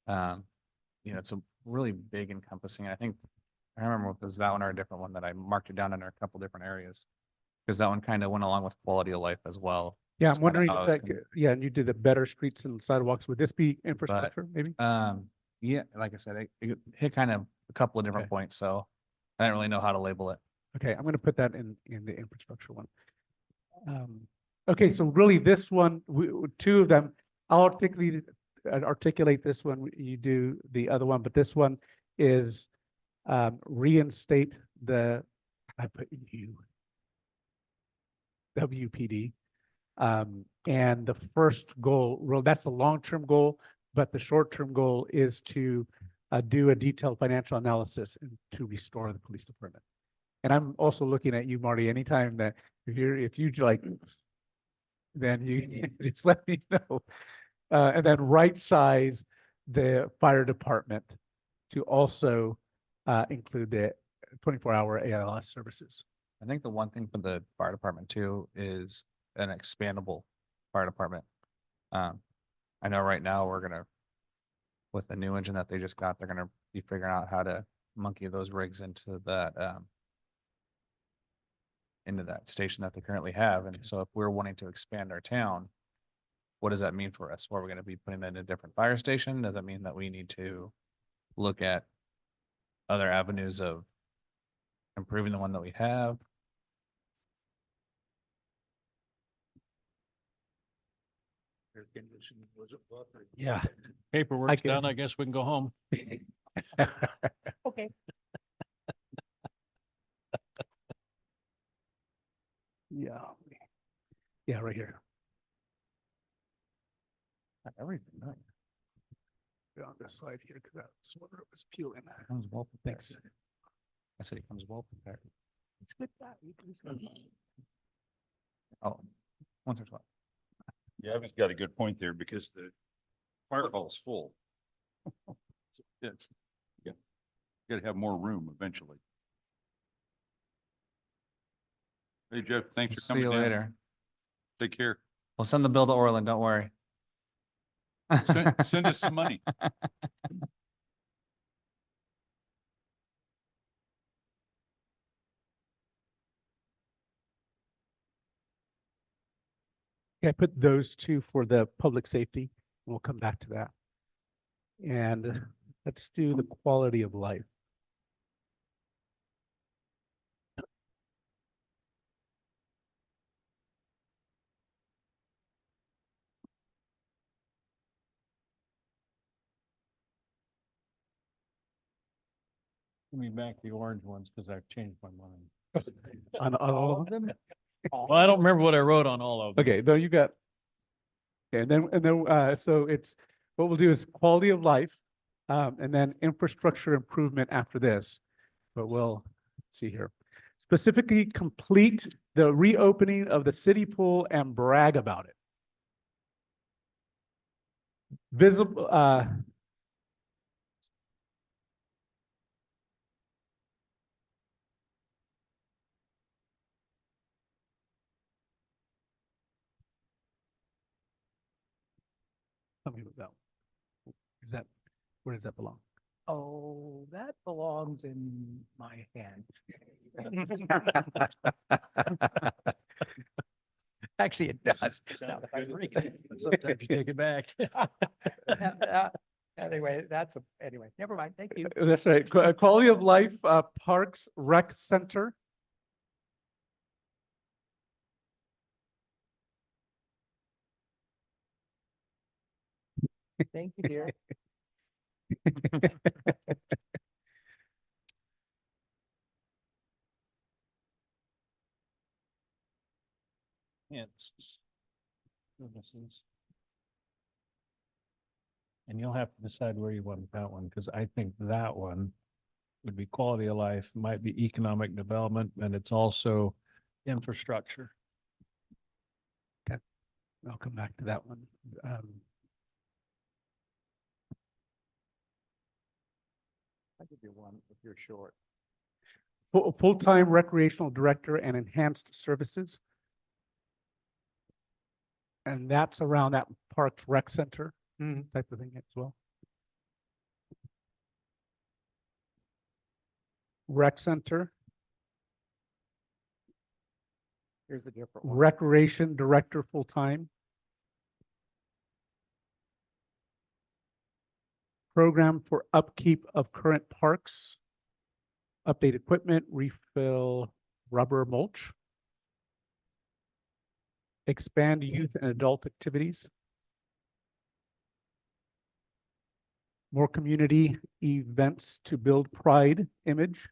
It's a really big encompassing. I think, I don't remember if it was that one or a different one that I marked it down under a couple different areas. Because that one kind of went along with quality of life as well. Yeah, That's I'm kinda wondering how if I was that, gonna- yeah, and you did the better streets and sidewalks. Would this be infrastructure maybe? Yeah, like I said, it hit kind of a couple of different Okay. points, so I didn't really know how to label it. Okay, I'm gonna put that in the infrastructure one. Okay, so really this one, two of them, I'll articulate this one, you do the other one, but this one is reinstate I put you. WPD. And the first goal, well, that's a long-term goal, but the short-term goal is to do a detailed financial analysis and to restore the police department. And I'm also looking at you, Marty, anytime that if you like, then you just let me know. And then right size the fire department to also include the 24-hour ALS services. I think the one thing for the fire department too is an expandable fire department. I know right now with the new engine that they just got, they're gonna be figuring out how to monkey those rigs into that station that they currently have. And so if we're wanting to expand our town, what does that mean for us? Are we gonna be putting that in a different fire station? Does that mean that we need to look at other avenues of improving the one that we have? Air conditioning wasn't buffering. Yeah. Paperwork's can- done, I guess we can go home. Okay. Yeah. Yeah, right here. Everything, nice. On this slide here, because that's what it was peeling. Comes well prepared. Thanks. I said he comes well prepared. It's good that. You can just- Oh, once or twice. Yeah, Evan's got a good point there because the fire hall's full. It's, yeah, gotta have more room eventually. Hey Jeff, thanks for See coming you down. later. Take care. We'll send the bill to Orland, don't worry. Send us some money. Yeah, I put those two for the public safety. We'll come back to that. And let's do the quality of life. Give me back the orange ones because I've changed my mind. On all of them? Well, I don't remember what I wrote on all of them. Okay, no, you got. Okay, and then, so it's, what we'll do is quality of life, and then infrastructure improvement after this. But we'll see here. Specifically complete the reopening of the city pool and brag about it. Visible, Tell me about that. Is that, where does that belong? Oh, that belongs in my hand. Actually, it does. Now that I read it. Sometimes you take it back. Anyway, anyway, never mind. Thank you. That's right. Quality of life, Parks Rec Center. Thank you, dear. Yes. Services. And you'll have to decide where you want that one, because I think that one would be quality of life, might be economic development, and it's also infrastructure. I'll come back to that one. I'll give you one if you're short. Full-time recreational director and enhanced services. And that's around that Parks Rec Center type of thing as well. Rec Center, Here's a different one. Recreation Director full-time. Program for upkeep of current parks. Update equipment, refill rubber mulch. Expand youth and adult activities. More community events to build pride image.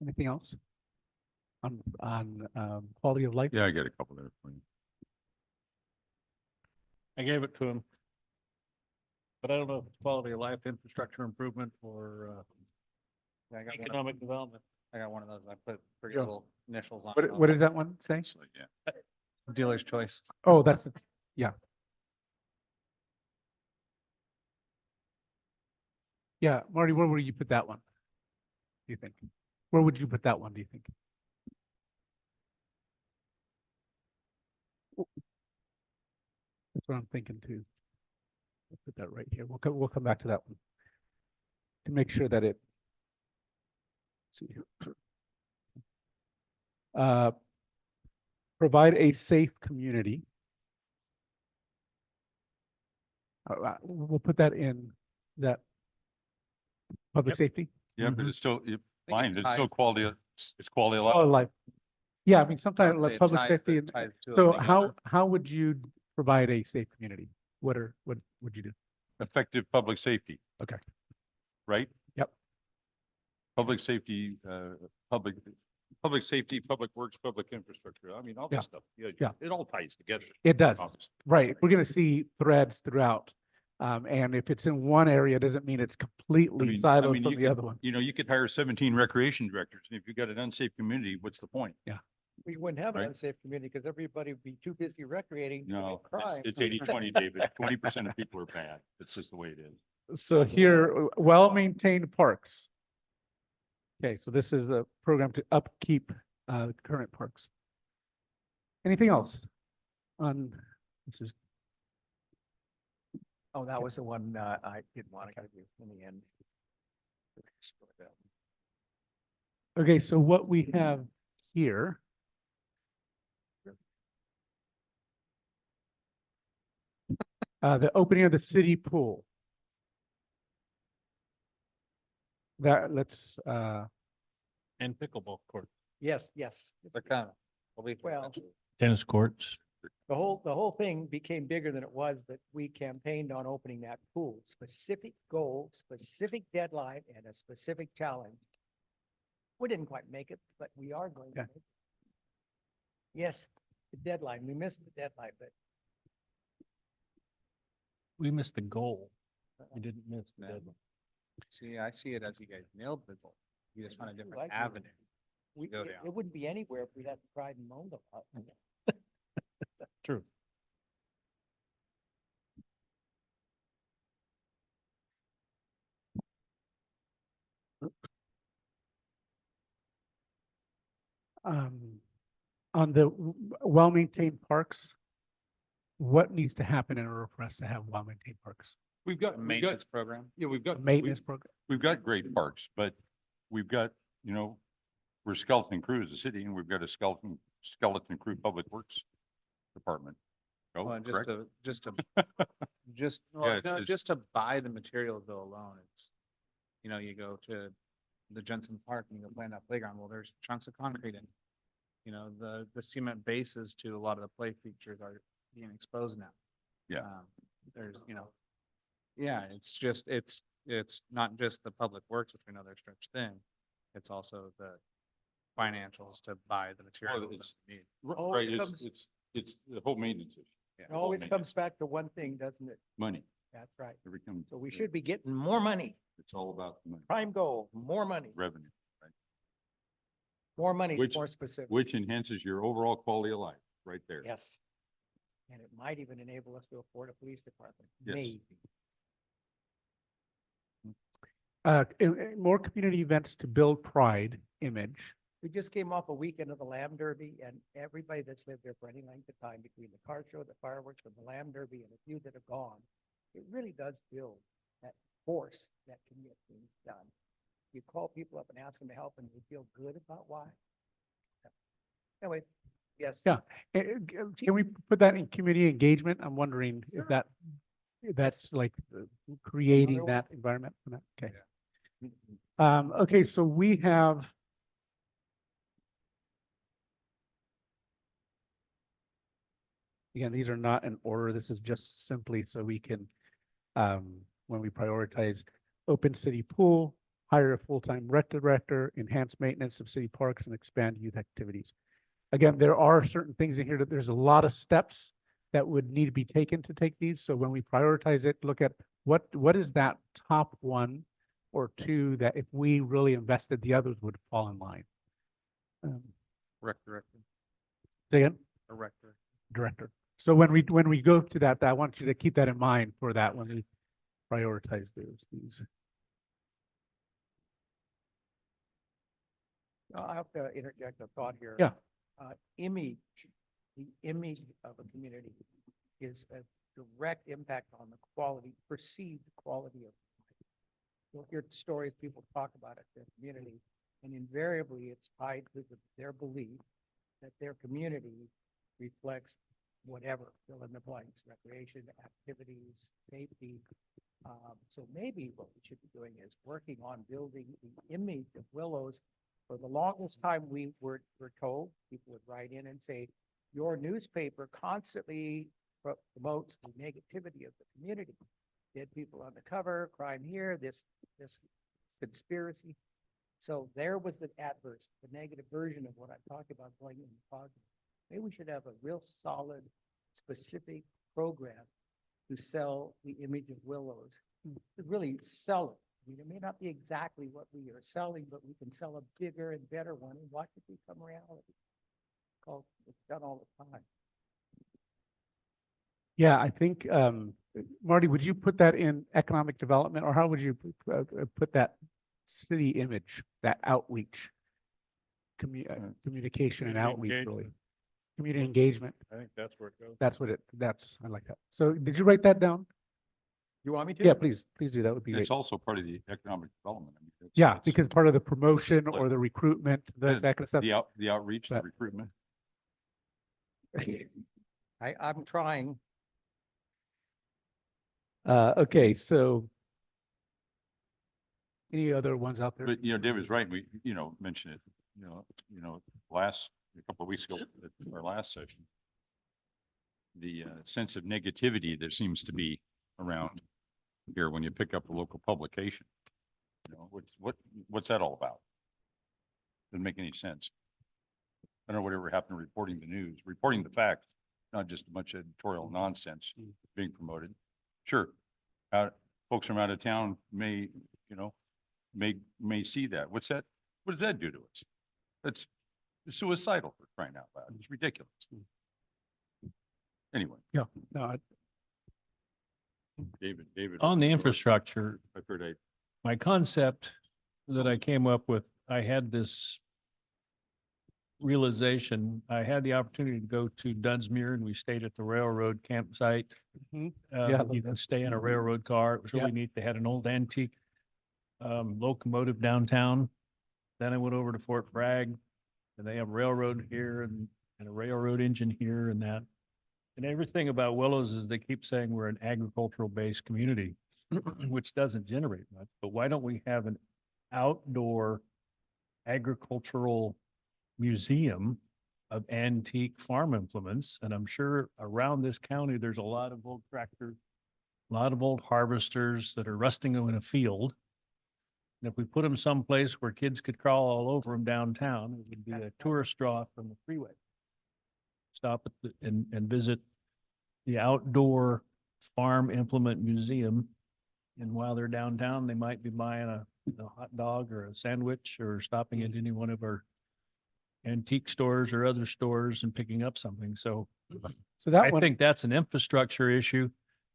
Anything else? On quality of life? Yeah, I got a couple there for you. I gave it to him. But I don't know if it's quality of life, infrastructure improvement, or Yeah, I got one, economic development. I got one of those. I put three Yeah. little initials on. What does that one say? So, yeah. Dealer's choice. Oh, that's, yeah. Yeah, Marty, where would you put that one? Do you think? Where would you put that one, do you think? That's what I'm thinking too. I'll put that right here. We'll come back to that one. To make sure that it. See here. Provide a safe community. We'll put that in, that public Yep. safety? Yeah, but it's still, fine, it's still quality, it's quality of Oh, life. life. Yeah, I mean, I sometimes would like say it public ties safety. the- and- ties two of So them how together. would you provide a safe community? What would you do? Effective public safety. Okay. Right? Yep. Public safety, public safety, public works, public infrastructure. I mean, all Yeah. this stuff. Yeah, Yeah. it all ties together. It does, obviously. right? We're gonna see threads throughout. And if it's in one area, doesn't mean it's completely I siloed mean, from you the could- other one. You know, you could hire 17 recreation directors, and if you've got an unsafe community, what's the point? We wouldn't have an Right. unsafe community because everybody would be too busy recreating to No, commit crime. it's 80-20, David. 20% of people are bad. It's just the way it is. So here, well-maintained parks. Okay, so this is a program to upkeep current parks. Anything else on, this is, Oh, that was the one I didn't want to do in the end. okay, so what we have here. The opening of the city pool. That, let's, And pickleball court. Yes, yes. They're kind of. Well, Tennis courts. the whole thing became bigger than it was, but we campaigned on opening that pool. Specific goal, specific deadline, and a specific challenge. We didn't quite make it, but we are going to Okay. make it. Yes, the deadline, we missed the deadline, but We missed the goal. We didn't miss the Yeah. deadline. See, I see it as you guys nailed the goal. You just found a different Like it. avenue. we, Go it down. it wouldn't be anywhere if we hadn't tried and moaned about it. True. On the well-maintained parks, what needs to happen in order for us to have well-maintained parks? We've got, Maintenance program. yeah, we've got. Maintenance program? We've got great parks, but we've got, you know, we're skeleton crew as a city and we've got a skeleton crew public works department. Oh, Well, and correct? Well, it's no, just- just to buy the materials though alone, it's, you know, you go to the Jensen Park and you go play on that playground, well, there's chunks of concrete in. You know, the cement bases to a lot of the play features are being exposed now. Yeah. There's, you know, yeah, it's just, it's not just the public works, which we know they're stretched thin. It's also the financials to buy the materials that it's- you need. Always Right, comes- it's the whole maintenance issue. Yeah. It always comes back to one thing, doesn't it? Money. That's right. Every time. So we should be getting more money. It's all about the money, Prime goal, more money. revenue, More money is Which- more specific. which enhances your overall quality of life, right there. Yes. And it might even enable us to afford a police department. Yes. Maybe. More community events to build pride image. We just came off a weekend of the Lamb Derby and everybody that's lived there for any length of time between the car show, the fireworks, and the Lamb Derby, and a few that have gone, it really does build that force that can get things done. You call people up and ask them to help and you feel good about why. Anyway, yes. Yeah. Can we put that in community engagement? I'm wondering if that's like creating Another one? that environment for that. Okay. Okay, so we have again, these are not in order. This is just simply so we can, when we prioritize open city pool, hire a full-time rec director, enhance maintenance of city parks, and expand youth activities. Again, there are certain things in here that there's a lot of steps that would need to be taken to take these. So when we prioritize it, look at what is that top one or two that if we really invested, the others would fall in line. Rec director, Say again, or rec director. director. So when we go to that, I want you to keep that in mind for that when we prioritize these. I have to interject a thought here. Yeah. Image, the image of a community is a direct impact on the quality, perceived quality of life. You'll hear stories people talk about at their community, and invariably it's tied to their belief that their community reflects whatever, fill in the blanks, recreation, activities, safety. So maybe what we should be doing is working on building the image of Willows. For the longest time, we were told, people would write in and say, your newspaper constantly promotes the negativity of the community. Dead people on the cover, crime here, this conspiracy. So there was the adverse, the negative version of what I'm talking about going in the positive. Maybe we should have a real solid, specific program to sell the image of Willows, to really sell it. I mean, it may not be exactly what we are selling, but we can sell a bigger and better one and watch it become reality. It's done all the time. Yeah, I think, Marty, would you put that in economic development or how would you put that city image, that outreach? Communication and Community outreach, engagement. really. Community engagement. I think that's where it goes. I like that. So did you write that down? You want me to? Yeah, please do. That would be great. It's also part of the economic development. I mean, Yeah, it's because part of the promotion Like- or the recruitment, Yeah, that kind of stuff. the outreach, the But- recruitment. I'm trying. Okay, so any other ones out there? But, you know, David's right. We, mentioned it, a couple of weeks ago at our last session. The sense of negativity that seems to be around here when you pick up a local publication. What's that all about? Doesn't make any sense. I don't know whatever happened to reporting the news, reporting the facts, not just a bunch of editorial nonsense being promoted. Sure, folks from out of town may see that. What does that do to us? That's suicidal for crying out loud. It's ridiculous. Anyway, Yeah, no, David. On the infrastructure, I've heard my concept that I came up with, I had this realization, I had the opportunity to go to Dunsmuir and we stayed at the railroad campsite. Mhm. Yeah, You can stay in a railroad car. It was really Yeah. neat. They had an old antique locomotive downtown. Then I went over to Fort Bragg and they have railroad here and a railroad engine here and that. And everything about Willows is they keep saying we're an agricultural based community, which doesn't generate much, but why don't we have an outdoor agricultural museum of antique farm implements? And I'm sure around this county, there's a lot of old tractors, a lot of old harvesters that are rusting in a field. And if we put them someplace where kids could crawl all over them downtown, it would be a tourist draw from the freeway. Stop at and visit the outdoor farm implement museum. And while they're downtown, they might be buying a hot dog or a sandwich or stopping at any one of our antique stores or other stores and picking up something. So so that I one, think that's an infrastructure issue.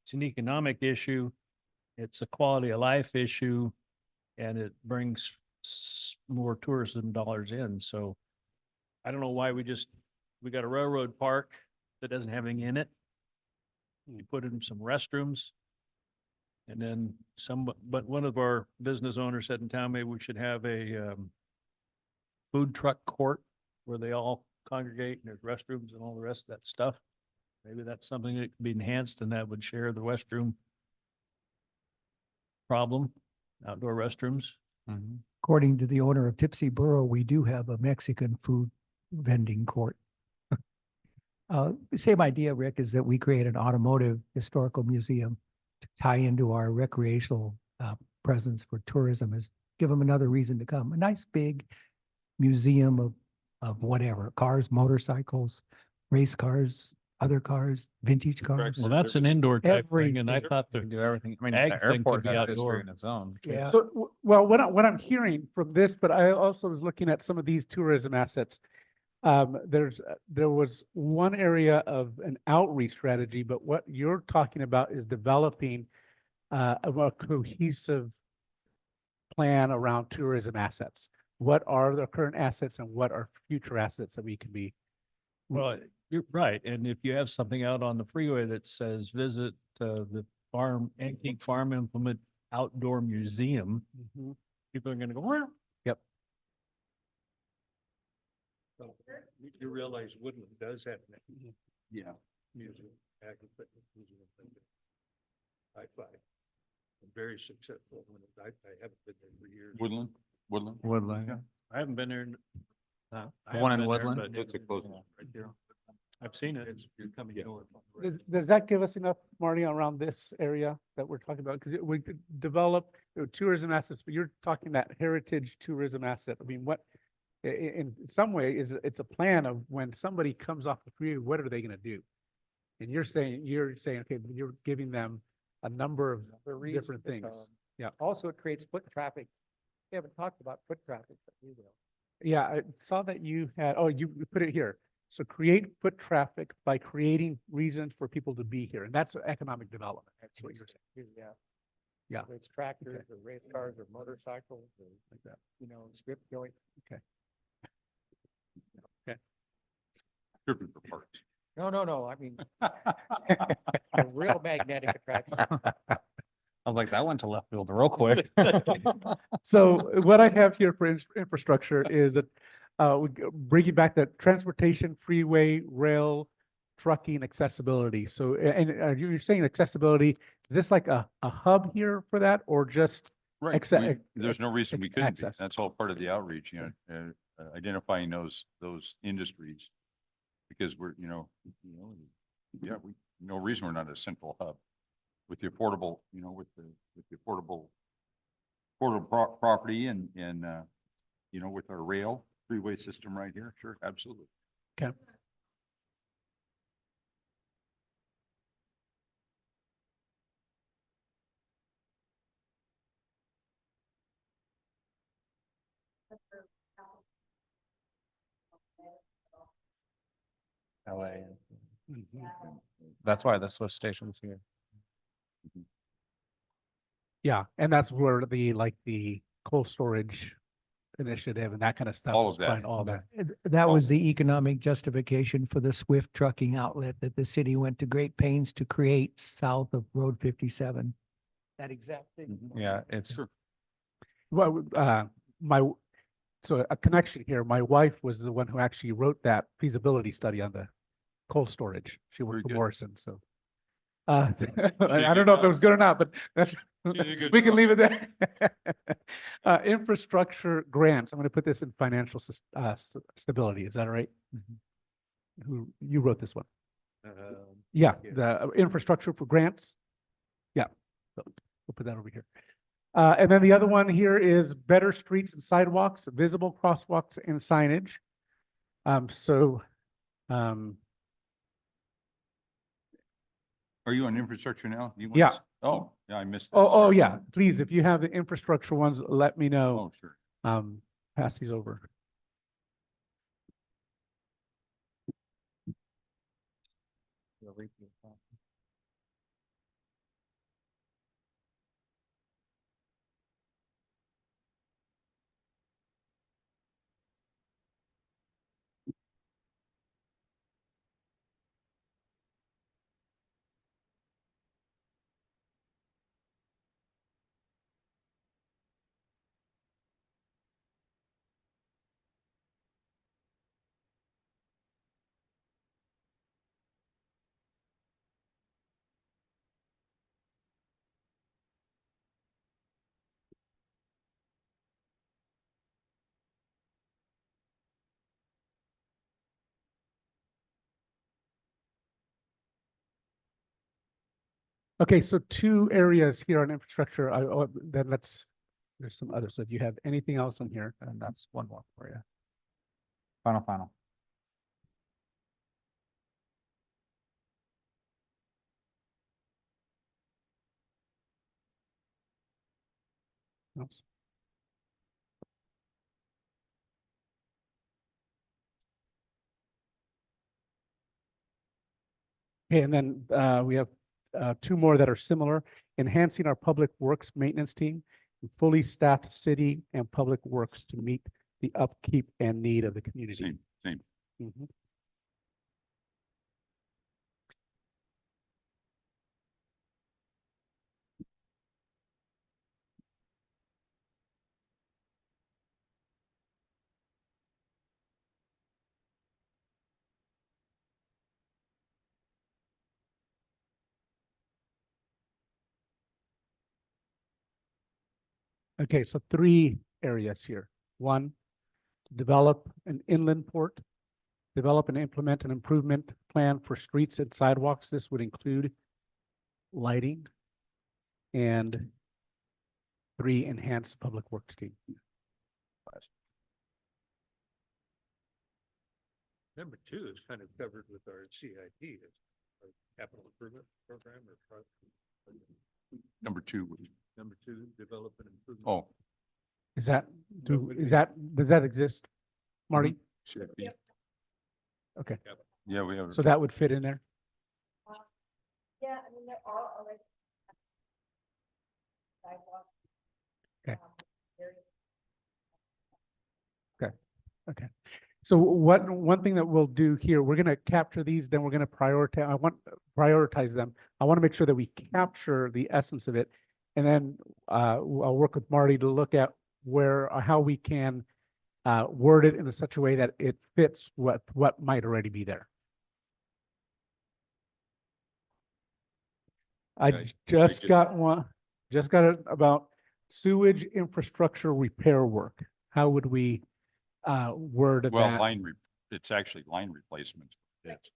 It's an economic issue. It's a quality of life issue. And it brings more tourism dollars in. So I don't know why we got a railroad park that doesn't have anything in it. You put in some restrooms. And then but one of our business owners said in town, maybe we should have a food truck court where they all congregate and there's restrooms and all the rest of that stuff. Maybe that's something that could be enhanced and that would share the restroom problem, outdoor restrooms. According to the owner of Tipsy Burrow, we do have a Mexican food vending court. Same idea, Rick, is that we create an automotive historical museum to tie into our recreational presence for tourism, is give them another reason to come. A nice big museum of whatever, cars, motorcycles, race cars, other cars, vintage cars. Well, that's an indoor type thing and I Everything. thought We the can do everything. I mean, ag the thing airport could be has history outdoor. in its own. Yeah. so, well, what I'm hearing from this, but I also was looking at some of these tourism assets. There was one area of an outreach strategy, but what you're talking about is developing a more cohesive plan around tourism assets. What are the current assets and what are future assets that we can be? Well, you're right. And if you have something out on the freeway that says visit the antique farm implement outdoor museum, people are gonna go, where? Yep. You realize Woodland does have an Yeah. museum, ag equipment museum. I very successful. I haven't been there for years. Woodland? Woodland. Yeah. I haven't been there. The one in Woodland? It's a close one right there. I've seen it. You're coming Yeah. north. on the right. Does that give us enough, Marty, around this area that we're talking about? Because we could develop tourism assets, but you're talking that heritage tourism asset. I mean, what, in some way, it's a plan of when somebody comes off the freeway, what are they gonna do? And you're saying, okay, but you're giving them a number of different things. Yeah. Also, it creates foot traffic. We haven't talked about foot traffic, but we will. Yeah, I saw that you had, oh, you put it here. So create foot traffic by creating reasons for people to be here, and that's economic development. That's what you're saying. Yeah. Yeah. Whether it's tractors or race cars or motorcycles or like that, strip joint. Tripping for parts. No, I mean, a real magnetic attraction. I was like, that went to left field real quick. So what I have here for infrastructure is that bringing back that transportation, freeway, rail, trucking, accessibility. So, and you're saying accessibility, is this like a hub here for that or just? Right. Acce- There's no reason we couldn't be. access. That's all part of the outreach, identifying those industries. Because we're, yeah, no reason we're not a central hub with the affordable, with the affordable property and, with our rail freeway system right here. Sure, absolutely. Okay. LA. That's why the Swift station's here. Yeah, and that's where the cold storage initiative and that kind of stuff. All was of that. behind All that. That was Oh. the economic justification for the Swift trucking outlet that the city went to great pains to create south of Road 57. That exact thing. Yeah, it's, Well, so a connection here, my wife was the one who actually wrote that feasibility study on the cold storage. She Very worked for good. Morrison, so. a I don't good know if it job. was good or not, but that's, She did a good we can job. leave it there. Infrastructure grants, I'm going to put this in financial stability, is that all right? Who, you wrote this one? Yeah, yeah. the infrastructure for grants. Yeah, so we'll put that over here. And then the other one here is better streets and sidewalks, visible crosswalks and signage. Are you on infrastructure now? You want Yeah. to- Oh, yeah, I missed. that. Oh, Sorry. yeah, please, if you have the infrastructure ones, let me know. Oh, sure. Pass these over. Okay, so two areas here on infrastructure, then there's some others. So if you have anything else on here, and that's one more for you. Final. oops. Okay, and then we have two more that are similar, enhancing our public works maintenance team, and fully staffed city and public works to meet the upkeep and need of the community. Same. Mhm. Okay, so three areas here. One, develop an inland port, develop and implement an improvement plan for streets and sidewalks. This would include lighting. And three, enhance public works team. Number two is kind of covered with our CIP, it's our capital improvement program or Number two. was- number two, develop and improvement. Oh. Is that, No, would be- does that exist, Marty? should be. Okay, Yeah, we have. so that would fit in there? Yeah, I mean, there are already. Sidewalks. Okay. Okay. So one thing that we'll do here, we're gonna capture these, then we're gonna prioritize them. I want to make sure that we capture the essence of it. And then I'll work with Marty to look at how we can word it in such a way that it fits what might already be there. I Okay. just good. got it about sewage infrastructure repair work. How would we word Well, that? it's actually line replacement. It's-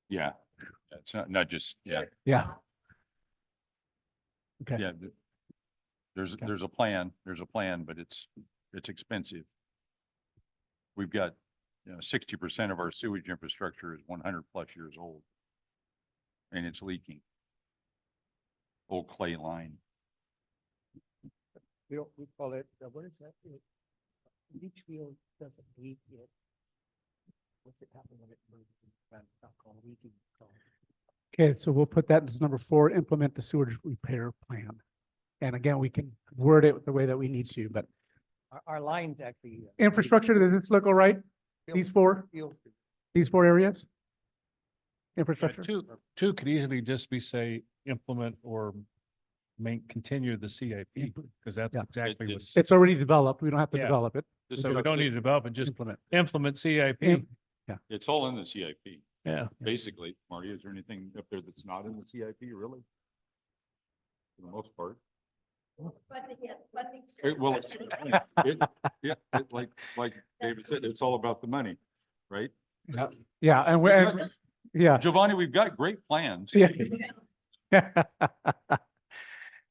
Yeah, it's not just, yeah, Yeah. Okay. yeah. There's a plan, but it's expensive. We've got, 60% of our sewage infrastructure is 100+ years old. And it's leaking. Old clay line. We call it, what is that? Leach field doesn't leak yet. What's it happen when it moves? It's not called leaking. it's called- Okay, so we'll put that as number 4, implement the sewage repair plan. And again, we can word it the way that we need to, but Our lines actually. infrastructure, does this look all right? These four areas? Infrastructure? Two could easily just be say, implement or continue the CIP, because that's Yeah. exactly It- what's. It's already developed. We don't have to Yeah. develop it. So we don't need to develop it, just Implement. implement CIP. Im- It's all in the CIP, Yeah. basically. Marty, is there anything up there that's not in the CIP, really? For the most part. Well, like David said, it's all about the money, right? Yeah, and we're, yeah. Giovanni, we've got great plans. Yeah.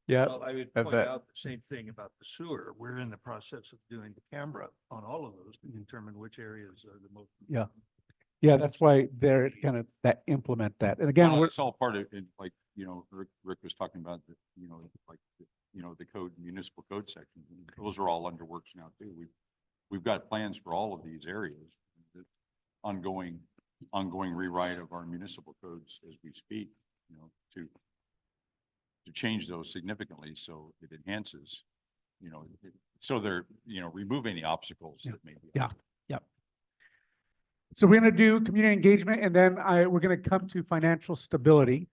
Yeah, Well, I would I point bet. out the same thing about the sewer. We're in the process of doing the camera on all of those to determine which areas are the most. yeah, that's why they're kind of that implement that. And again, Well, we're, it's all part of it, like, Rick was talking about, like, the code, municipal code section. Those are all under works now too. We've got plans for all of these areas. The ongoing rewrite of our municipal codes as we speak, to change those significantly so it enhances, so they're, removing the obstacles that may be. Yeah. so we're gonna do community engagement and then we're gonna come to financial stability.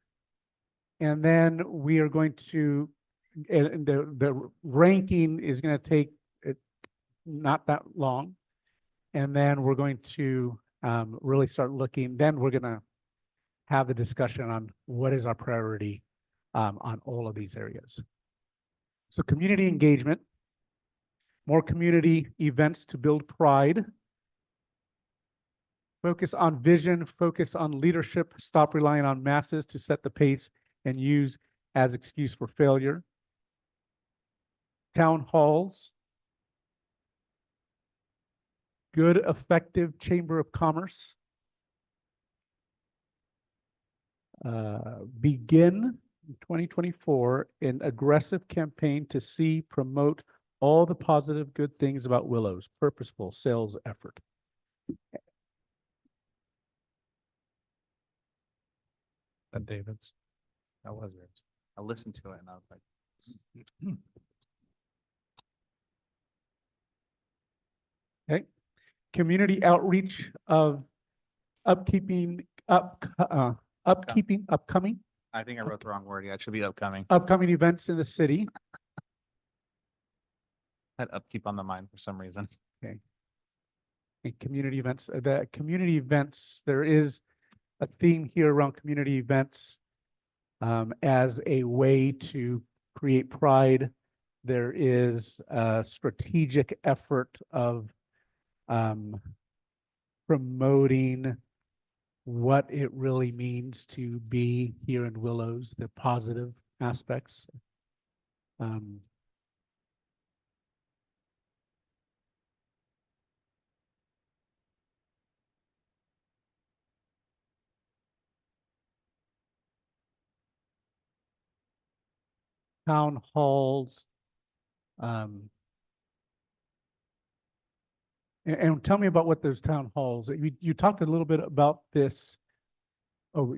And then we are going to, and the ranking is gonna take it not that long. And then we're going to really start looking, then we're gonna have the discussion on what is our priority on all of these areas. So community engagement, more community events to build pride. Focus on vision, focus on leadership, stop relying on masses to set the pace and use as excuse for failure. Town halls. Good, effective chamber of commerce. Begin 2024 an aggressive campaign to see, promote all the positive good things about Willows, purposeful sales effort. That David's. That was yours. I listened to it and I was like. Okay, community outreach of upkeeping, upcoming I think I wrote the wrong word. Yeah, it should be upcoming. events in the city. Had upkeep on the mind for some reason. And community events, the community events, there is a theme here around community events as a way to create pride. There is a strategic effort of promoting what it really means to be here in Willows, the positive aspects. Town halls. And tell me about what those town halls, you talked a little bit about this. Oh,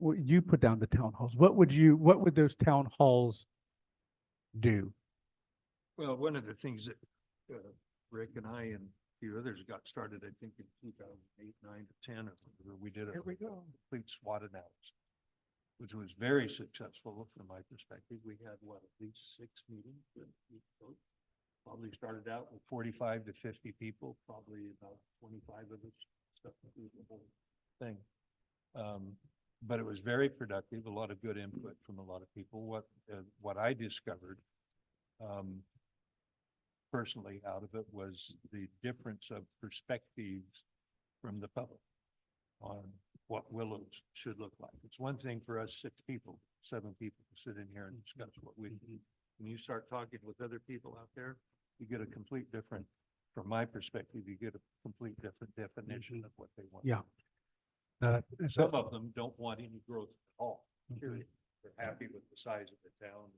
you put down the town halls. What would those town halls do? Well, one of the things that Rick and I and a few others got started, I think in 2008, 9 to 10, or whatever, we did a complete SWOT analysis, which was very successful from my perspective. We had at least 6 meetings with each coach. Probably started out with 45 to 50 people, probably about 25 of us stuck through the whole thing. But it was very productive, a lot of good input from a lot of people. What I discovered personally out of it was the difference of perspectives from the public on what Willows should look like. It's one thing for us 6 people, 7 people to sit in here and discuss what we do. When you start talking with other people out there, you get a complete different, from my perspective, you get a complete different definition of what they want. Yeah. Some of them don't want any growth at all, period. They're happy with the size of the town.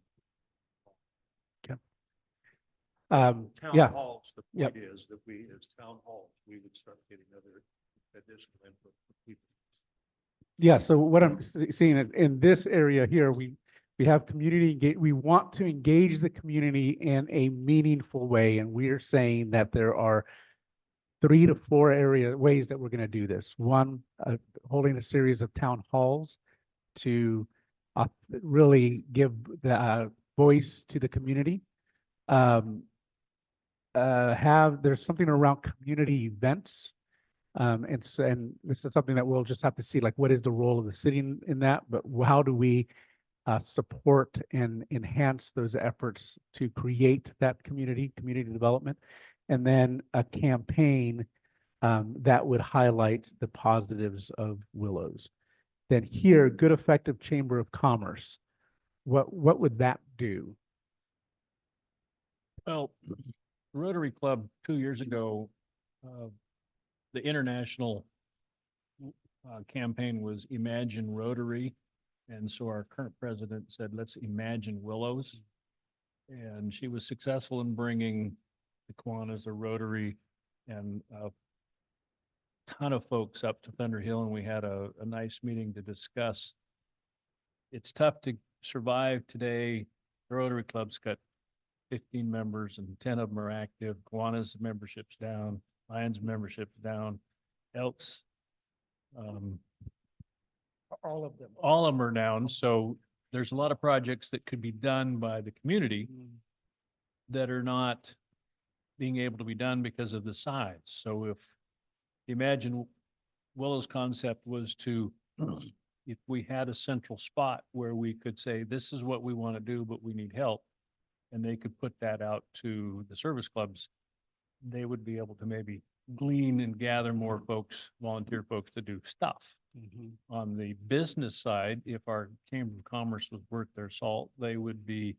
Town Yeah, halls, the Yep. point is that we, as town halls, we would start getting other additional input from people. yeah. So what I'm seeing in this area here, we We have we want to engage the community in a meaningful way, and we are saying that there are 3 to 4 ways that we're going to do this. One, holding a series of town halls to really give the voice to the community. There's something around community events. And this is something that we'll just have to see, like, what is the role of the city in that, but how do we support and enhance those efforts to create that community development? And then a campaign that would highlight the positives of Willows. Then here, good effective Chamber of Commerce. What would that do? Well, Rotary Club 2 years ago, the international campaign was Imagine Rotary. And so our current president said, let's imagine Willows. And she was successful in bringing the Kiwanis, the Rotary, and a ton of folks up to Thunder Hill, and we had a nice meeting to discuss. It's tough to survive today. The Rotary Club's got 15 members and 10 of them are active. Kiwanis membership's down, Lions membership's down, Elks, All of them. all of them are down. So there's a lot of projects that could be done by the community that are not being able to be done because of the size. So if Imagine Willow's concept was to, if we had a central spot where we could say, this is what we want to do, but we need help, and they could put that out to the service clubs, they would be able to maybe glean and gather more folks, volunteer folks to do stuff. On the business side, if our Chamber of Commerce was worth their salt, they would be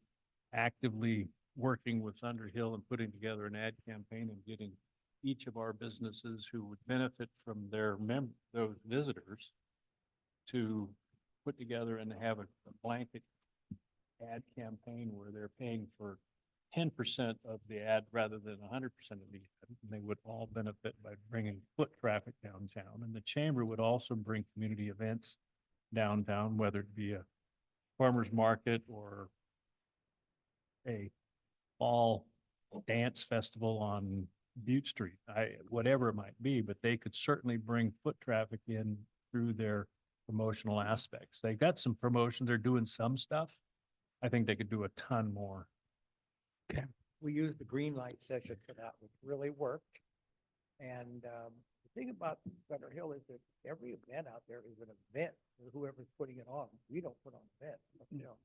actively working with Thunder Hill and putting together an ad campaign and getting each of our businesses who would benefit from those visitors to put together and have a blanket ad campaign where they're paying for 10% of the ad rather than 100% of the ad. And they would all benefit by bringing foot traffic downtown. And the chamber would also bring community events downtown, whether it be a farmer's market or a fall dance festival on Butte Street, whatever it might be, but they could certainly bring foot traffic in through their promotional aspects. They got some promotion, they're doing some stuff. I think they could do a ton more. We used the green light session for that, which really worked. And the thing about Thunder Hill is that every event out there is an event for whoever's putting it on. We don't put on events, you know.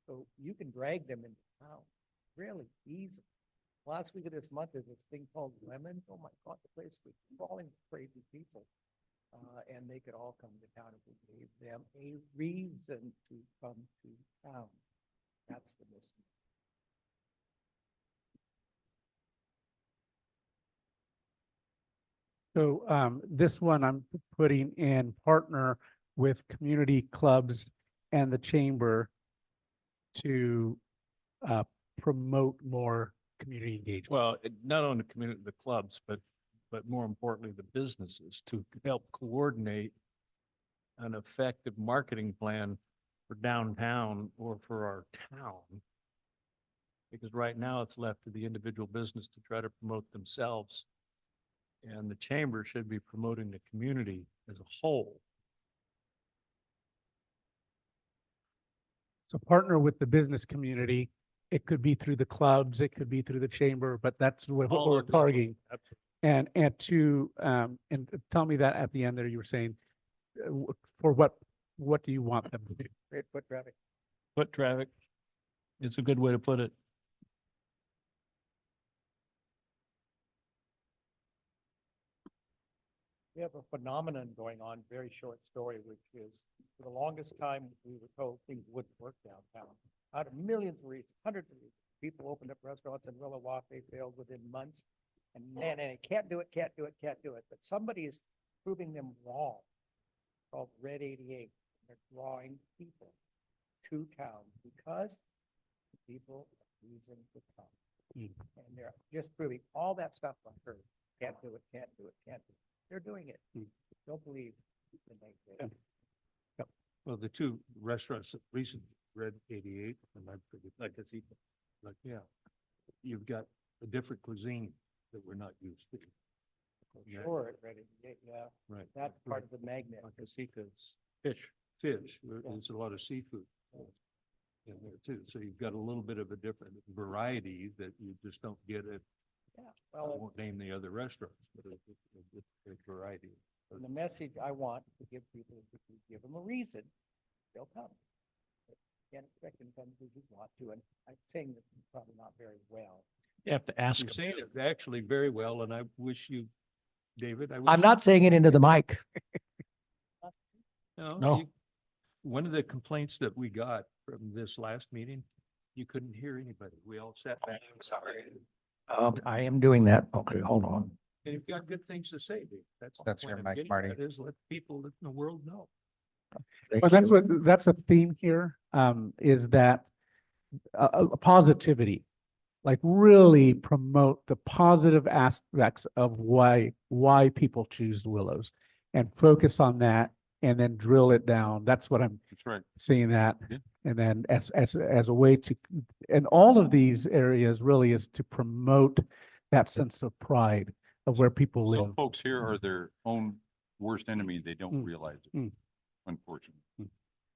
So you can drag them into town really easy. Last week of this month is this thing called Lemons. Oh my God, the place was crawling with crazy people. And they could all come to town if we gave them a reason to come to town. That's the missing. So this one I'm putting in partner with community clubs and the chamber to promote more community engagement. Well, not only the clubs, but more importantly, the businesses to help coordinate an effective marketing plan for downtown or for our town. Because right now it's left to the individual business to try to promote themselves. And the chamber should be promoting the community as a whole. So partner with the business community. It could be through the clubs, it could be through the chamber, but that's what All we're of them. targeting. Absolutely. And tell me that at the end there, you were saying, for what do you want them to do? Great foot traffic. Foot traffic. It's a good way to put it. We have a phenomenon going on, very short story, which is for the longest time, we were told things wouldn't work downtown. Out of millions of reasons, hundreds of reasons, people opened up restaurants in Willowa, they failed within months. And man, and can't do it. But somebody is proving them wrong. It's called Red 88. They're drawing people to town because the people are using the town. And they're just proving all that stuff I heard. Can't do it. They're doing it. Don't believe the negative. Well, the two restaurants that recently Red 88, and I forget. Like a seafood. Like, yeah, you've got a different cuisine that we're not used to. Yeah, Sure, ready, yeah, right. that's part of the magnet. Like a seafood's fish, there's a lot of seafood in there too. So you've got a little bit of a different variety that you just don't get at, Yeah, I well, won't name the other restaurants, but it's a variety. and the message I want to give people is if you give them a reason, they'll come. But you can't expect them to come because you want to, and I'm saying this probably not very well. You have to ask You're them. saying it actually very well, and I wish you, David, I wish. I'm not saying it into the mic. No. One of the complaints that we got from this last meeting, you couldn't hear anybody. We all sat back. Sorry. I am doing that. Okay, hold on. And you've got good things to say, Dave. That's. the That's point your I'm mic, getting Marty. at, is let people in the world know. Well, that's a theme here, is that positivity. Like really promote the positive aspects of why people choose Willows and focus on that and then drill it down. That's what I'm That's right. seeing that. Yeah. And then as a way to, and all of these areas really is to promote that sense of pride of where people live. Some folks here are their own worst enemy. They don't Mm. realize it, Mm. unfortunately.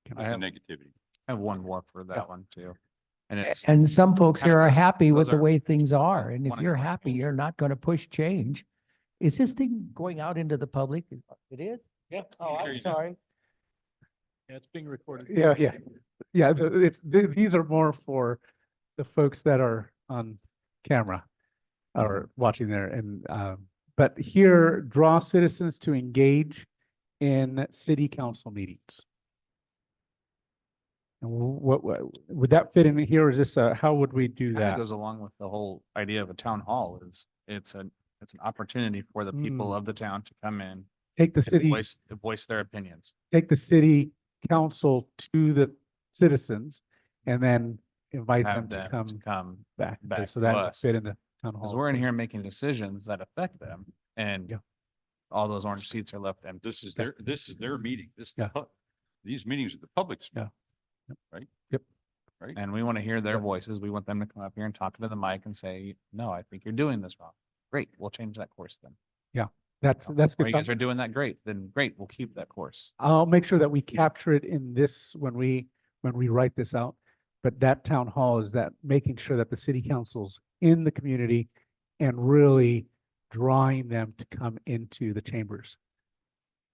Can I The have- negativity. I have one more for that one too. And it's, And some folks kind here of are those- happy with those the are way things are, and if one of you're the happy, questions. you're not gonna push change. Is this thing going out into the public? It is? Yeah. Oh, I'm sorry. Yeah, it's being recorded. Yeah, yeah. Yeah, these are more for the folks that are on camera or watching there and, but here draw citizens to engage in city council meetings. And what would that fit in here? Or is this, how would we do kind of that? goes along with the whole idea of a town hall is it's an opportunity for the people of the town to come in Take the and city, voice their opinions. take the city council to the citizens and then invite them Have to them come come, back. Okay, back so to that would us. fit in the town because hall. we're in here making decisions that affect them and Yeah. all those orange seats are left empty. This is their meeting. Yeah. These meetings are the public's. Yeah. And we want to hear their Yeah. voices. We want them to come up here and talk to the mic and say, no, I think you're doing this wrong. Great, we'll change that course then. That's Or good. you guys are doing that great, then great, we'll keep that course. I'll make sure that we capture it in this when we write this out. But that town hall is that making sure that the city council's in the community and really drawing them to come into the chambers.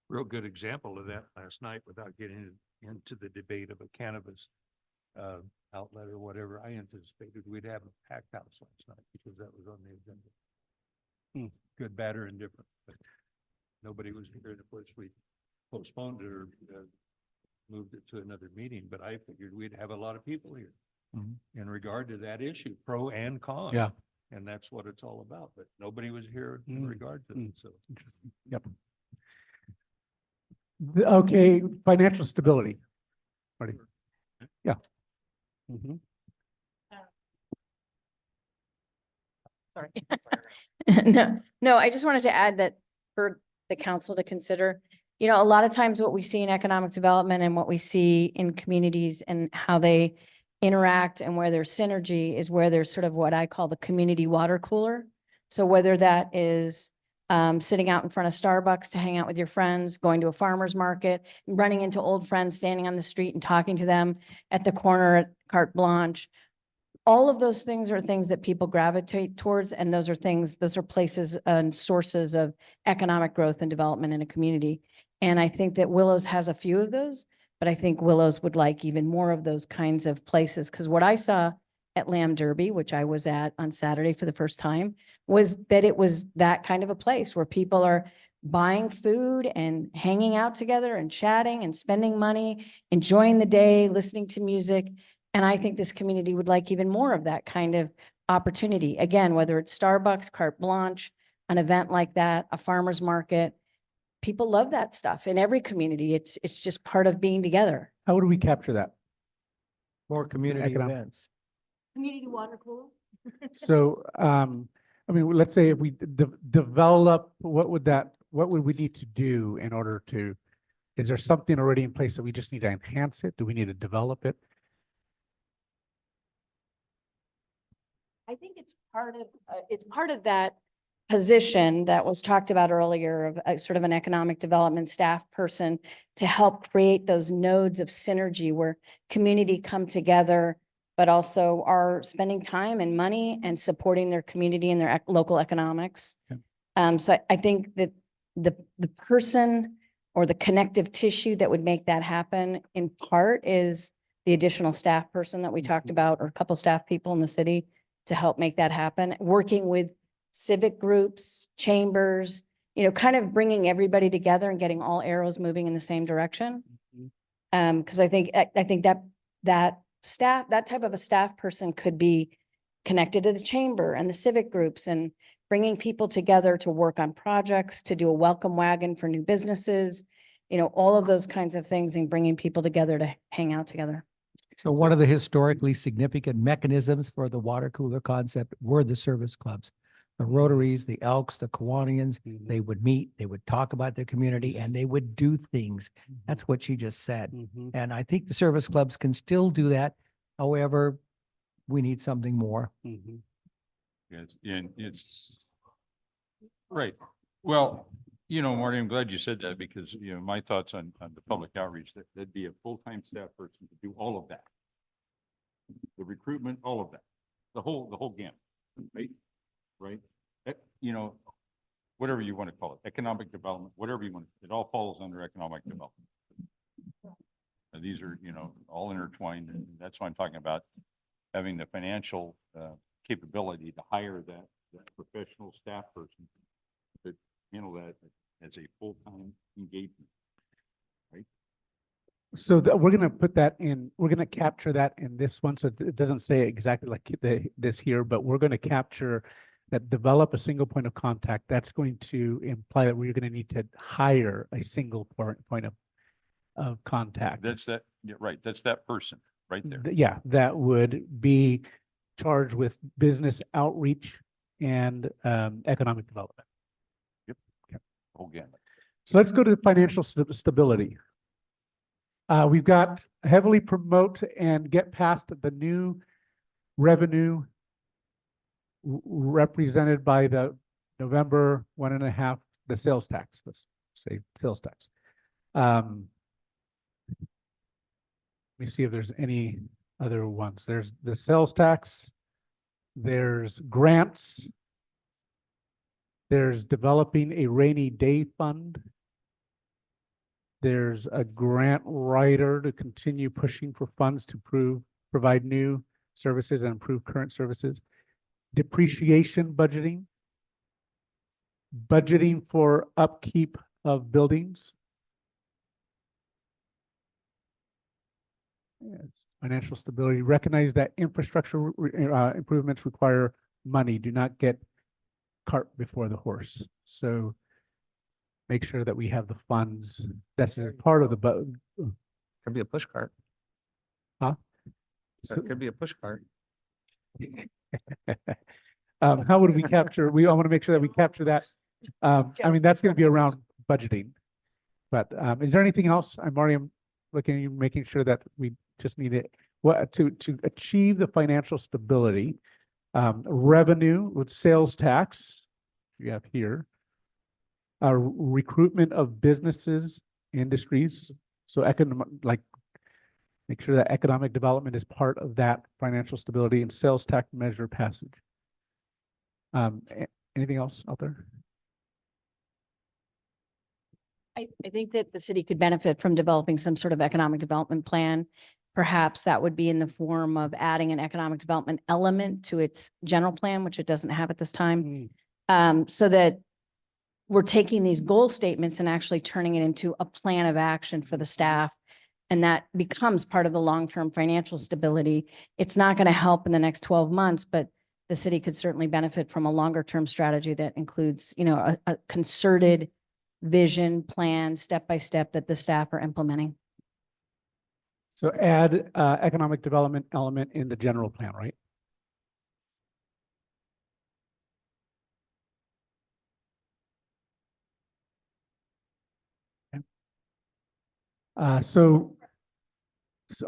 Real good example of that last night without getting into the debate of a cannabis outlet or whatever. I anticipated we'd have a packed house last night because that was on the agenda. Good, bad, or indifferent, but nobody was here. And of course, we postponed it or moved it to another meeting, but I figured we'd have a lot of people here Mhm. in regard to that issue, pro and con. Yeah. And that's what it's all about, but nobody was here in Mm. regard to Mm. it, so. Interesting. Yep. Okay, financial stability. Marty? Yeah. Mhm. Sorry. No, I just wanted to add that for the council to consider, you know, a lot of times what we see in economic development and what we see in communities and how they interact and where there's synergy is where there's sort of what I call the community water cooler. So whether that is sitting out in front of Starbucks to hang out with your friends, going to a farmer's market, running into old friends, standing on the street and talking to them at the corner at Carte Blanche. All of those things are things that people gravitate towards, and those are places and sources of economic growth and development in a community. And I think that Willows has a few of those, but I think Willows would like even more of those kinds of places. Because what I saw at Lamb Derby, which I was at on Saturday for the first time, was that it was that kind of a place where people are buying food and hanging out together and chatting and spending money, enjoying the day, listening to music. And I think this community would like even more of that kind of opportunity. Again, whether it's Starbucks, Carte Blanche, an event like that, a farmer's market. People love that stuff in every community. It's just part of being together. How would we capture that? More community Economic. events. Community water cooler. So, I mean, let's say if we develop, what would we need to do in order to, is there something already in place that we just need to enhance it? Do we need to develop it? I think it's part of that position that was talked about earlier of a sort of an economic development staff person to help create those nodes of synergy where community come together, but also are spending time and money and supporting their community and their local economics. So I think that the person or the connective tissue that would make that happen in part is the additional staff person that we talked about, or a couple staff people in the city to help make that happen, working with civic groups, chambers, kind of bringing everybody together and getting all arrows moving in the same direction. Because I think that staff, that type of a staff person could be connected to the chamber and the civic groups and bringing people together to work on projects, to do a welcome wagon for new businesses, all of those kinds of things, and bringing people together to hang out together. So one of the historically significant mechanisms for the water cooler concept were the service clubs. The Rotaries, the Elks, the Kiwanians, they would meet, they would talk about their community, and they would do things. That's what she just said. And I think the service clubs can still do that. However, we need something more. Yes, and it's, right. Well, Marty, I'm glad you said that because, my thoughts on the public outreach, that'd be a full-time staff person to do all of that. The recruitment, all of that, the whole gamut, right? Right? Whatever you want to call it, economic development, whatever you want, it all falls under economic development. These are, all intertwined, and that's why I'm talking about having the financial capability to hire that professional staff person to handle that as a full-time engagement. So we're going to put that in, we're going to capture that in this one. So it doesn't say exactly like this here, but we're going to capture that, develop a single point of contact. That's going to imply that we're going to need to hire a single point of contact. That's that, yeah, right. That's that person right there. Yeah, that would be charged with business outreach and economic development. Whole gamut. So let's go to financial stability. We've got heavily promote and get past the new revenue represented by the November 1.5, the sales tax, let's say sales tax. Let me see if there's any other ones. There's the sales tax, there's grants, there's developing a rainy day fund. There's a grant writer to continue pushing for funds to provide new services and improve current services. Depreciation budgeting. Budgeting for upkeep of buildings. Yes. Financial stability. Recognize that infrastructure improvements require money. Do not get cart before the horse. So make sure that we have the funds. That's a part of the Could be a push cart. Huh? That could be a push cart. How would we capture? I want to make sure that we capture that. I mean, that's going to be around budgeting. But is there anything else? I'm looking at you, making sure that we just need it. To achieve the financial stability, revenue with sales tax, you have here. Recruitment of businesses, industries. So make sure that economic development is part of that financial stability, and sales tax measure passage. Anything else out there? I think that the city could benefit from developing some sort of economic development plan. Perhaps that would be in the form of adding an economic development element to its general plan, which it doesn't have at this time. So that we're taking these goal statements and actually turning it into a plan of action for the staff. And that becomes part of the long-term financial stability. It's not going to help in the next 12 months, but the city could certainly benefit from a longer-term strategy that includes, a concerted vision plan, step-by-step, that the staff are implementing. So add economic development element in the general plan, right?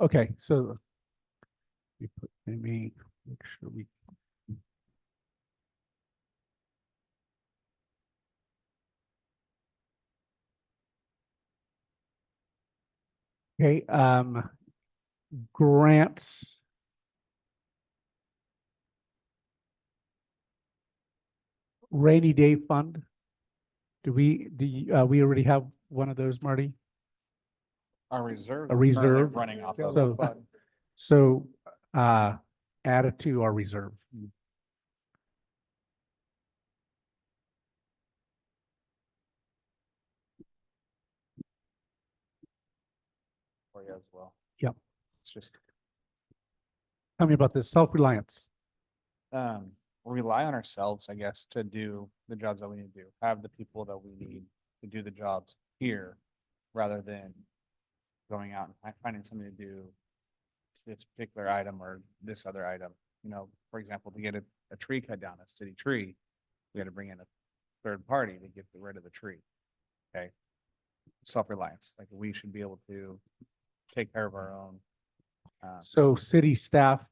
Okay, so let me make sure we Okay, grants. Rainy day fund. We already have one of those, Marty? Our reserve. A we're currently reserve? Running off Fill of. So- that fund. So, add it to our reserve. For you as well. Yep. It's just, Tell me about this, self-reliance. rely on ourselves, I guess, to do the jobs that we need to do, have the people that we need to do the jobs here, rather than going out and finding somebody to do this particular item or this other item. You know, for example, to get a tree cut down, a city tree, we had to bring in a third party to get rid of the tree. Okay. Self-reliance, like we should be able to take care of our own. So city staff,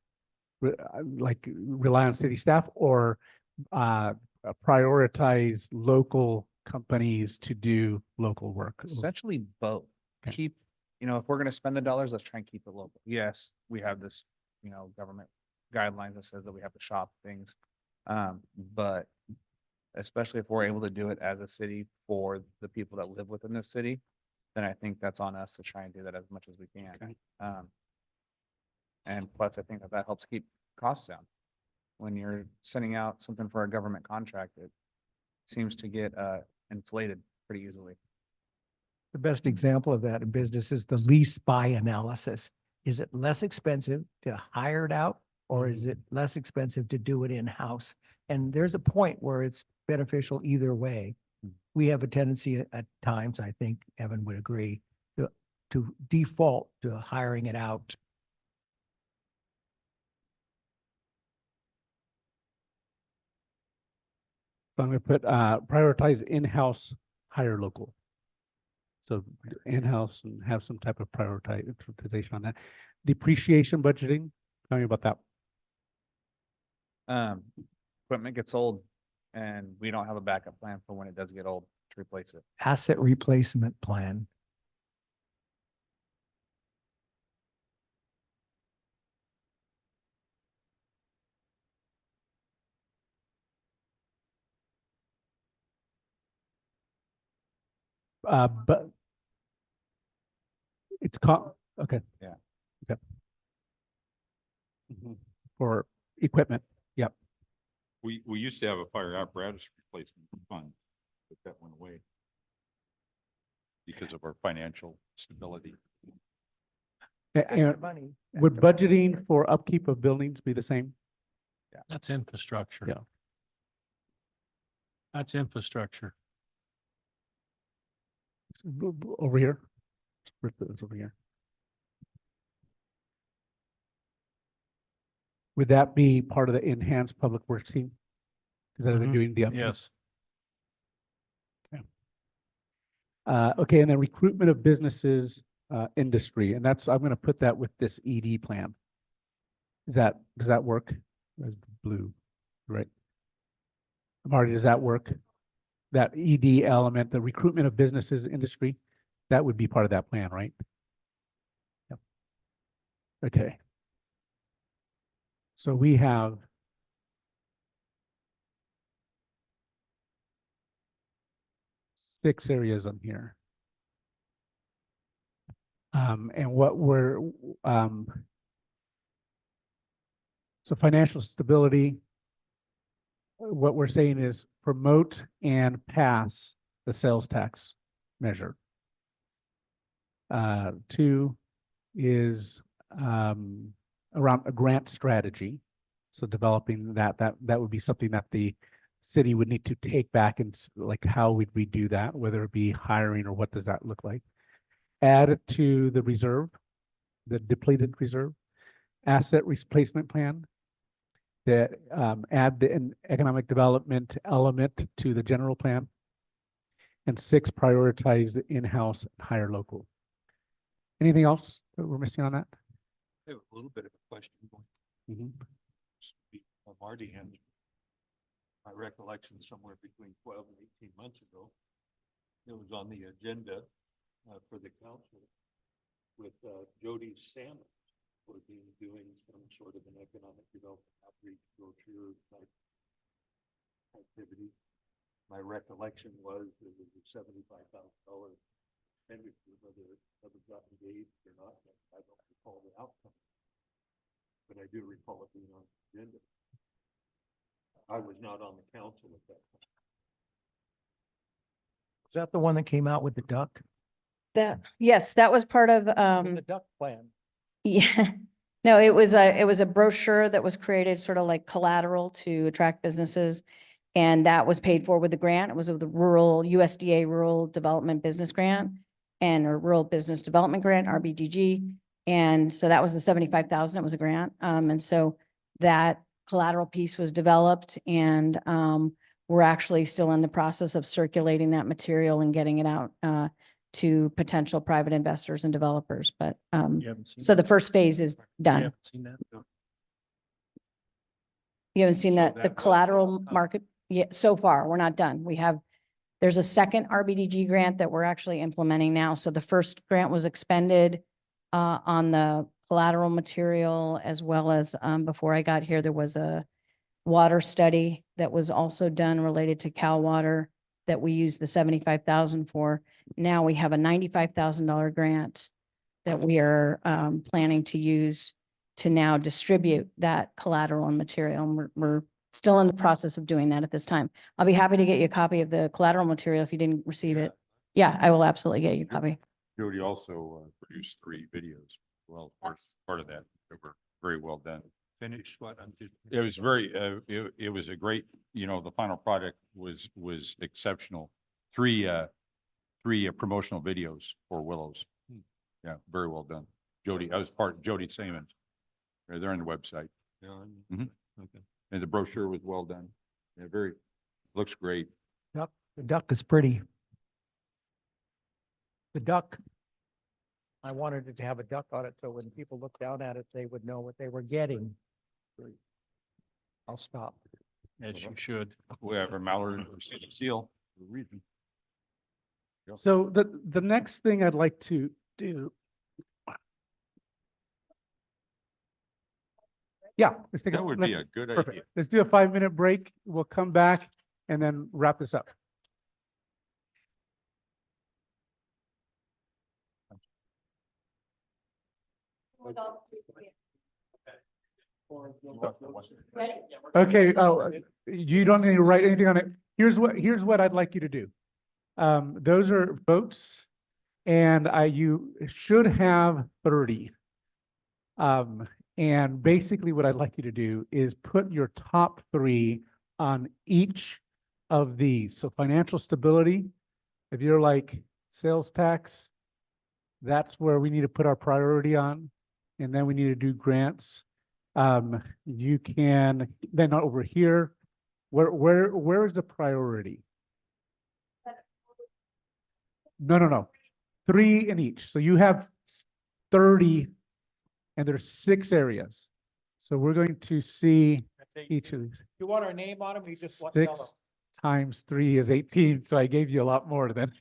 rely on city staff or prioritize local companies to do local work. Essentially both. Okay. Keep, you know, if we're gonna spend the dollars, let's try and keep it local. Yes, we have this, government guidelines that says that we have to shop things. But especially if we're able to do it as a city for the people that live within the city, then I think that's on us to try and do that as much as we can. Okay. And plus, I think that helps keep costs down. When you're sending out something for a government contract, it seems to get inflated pretty easily. The best example of that in business is the lease buy analysis. Is it less expensive to hire it out or is it less expensive to do it in-house? And there's a point where it's beneficial either way. We have a tendency at times, I think Evan would agree, to default to hiring it out. So I'm gonna put, prioritize in-house, hire local. So in-house and have some type of prioritization on that. Depreciation budgeting, tell me about that. Equipment gets old and we don't have a backup plan for when it does get old to replace it. Asset replacement plan. But it's okay. Yeah. Okay. For equipment, yep. We used to have a fire apparatus replacement fund, but that went away because of our financial stability. And Money. would budgeting for upkeep of buildings be the same? That's infrastructure. Yeah. That's infrastructure. Over here? Over here. Would that be part of the enhanced public works team? Is that they're Mhm. doing the upkeep? Yes. Okay, and then recruitment of businesses, industry, and that's, I'm gonna put that with this ED plan. Does that work? That's blue, right? Marty, does that work? That ED element, the recruitment of businesses, industry, that would be part of that plan, right? Yep. Okay. So we have six areas on here. And what we're, so financial stability, what we're saying is promote and pass the sales tax measure. Two is, around a grant strategy. So developing that would be something that the city would need to take back and like, how would we do that? Whether it be hiring or what does that look like? Add it to the reserve, the depleted reserve, asset replacement plan. That add the economic development element to the general plan. And six, prioritize the in-house and hire local. Anything else that we're missing on that? I have a little bit of a question going. Marty and my recollection somewhere between 12 and 18 months ago, it was on the agenda for the council with Jody Salmon for doing some sort of an economic development outreach brochure type activity. My recollection was it was a $75,000 expenditure, whether it ever got engaged or not, I don't recall the outcome. But I do recall it being on the agenda. I was not on the council at that time. Is that the one that came out with the duck? That, yes, that was part of, The duck plan. yeah. No, it was a brochure that was created sort of like collateral to attract businesses. And that was paid for with the grant. It was with the USDA Rural Development Business Grant and a Rural Business Development Grant, RBDG. And so that was the 75,000. It was a grant. And so that collateral piece was developed and, we're actually still in the process of circulating that material and getting it out, to potential private investors and developers. But, You haven't seen so the that? first phase is You done. haven't seen that? You haven't seen So that, the that was collateral outcome. market? Yeah, so far, we're not done. There's a second RBDG grant that we're actually implementing now. So the first grant was expended on the collateral material as well as, before I got here, there was a water study that was also done related to Cal Water that we used the 75,000 for. Now we have a $95,000 grant that we are planning to use to now distribute that collateral and material. And we're still in the process of doing that at this time. I'll be happy to get you a copy of the collateral material if you didn't receive it. Yeah, I will absolutely get you a copy. Jody also produced 3 videos. Well, part of that were very well done. Finished what? I'm just. It was very, it was a great, the final product was exceptional. 3 promotional videos for Willows. Yeah, very well done. Jody, I was Jody Samons. They're on the website. Mhm. Okay. And the brochure was well done. Yeah, looks great. The duck is pretty. The duck. I wanted it to have a duck on it, so when people look down at it, they would know what they were getting. I'll stop. As you should. We have our Mallard seal for a reason. So the next thing I'd like to do. Yeah, let's take That would be let's- a good idea. perfect. Let's do a 5-minute break. We'll come back and then wrap this up. Okay, you don't need to write anything on it. Here's what I'd like you to do. Those are votes and you should have 30. And basically what I'd like you to do is put your top 3 on each of these. So financial stability, if you're like sales tax, that's where we need to put our priority on. And then we need to do grants. You can, then over here, where is the priority? No. 3 in each. So you have 30 and there's 6 areas. So we're going to see each of these. You want our name on them? You just want 6 times 3 is 18, so I gave you a lot more than.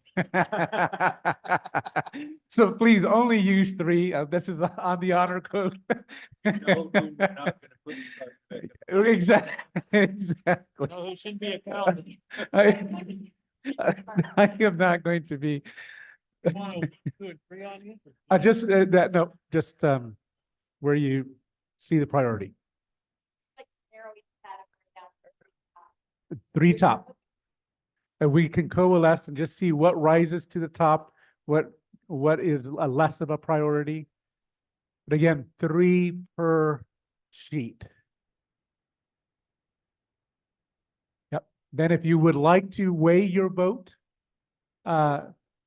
So please only use 3. This is on the honor code. Exactly, exactly. No, it shouldn't be a calendar. I am not going to be, Come on, 2 or 3 on you. I just, just where you see the priority. 3 top. And we can coalesce and just see what rises to the top, what is a less of a priority. But again, 3 per sheet. Yep. Then if you would like to weigh your vote,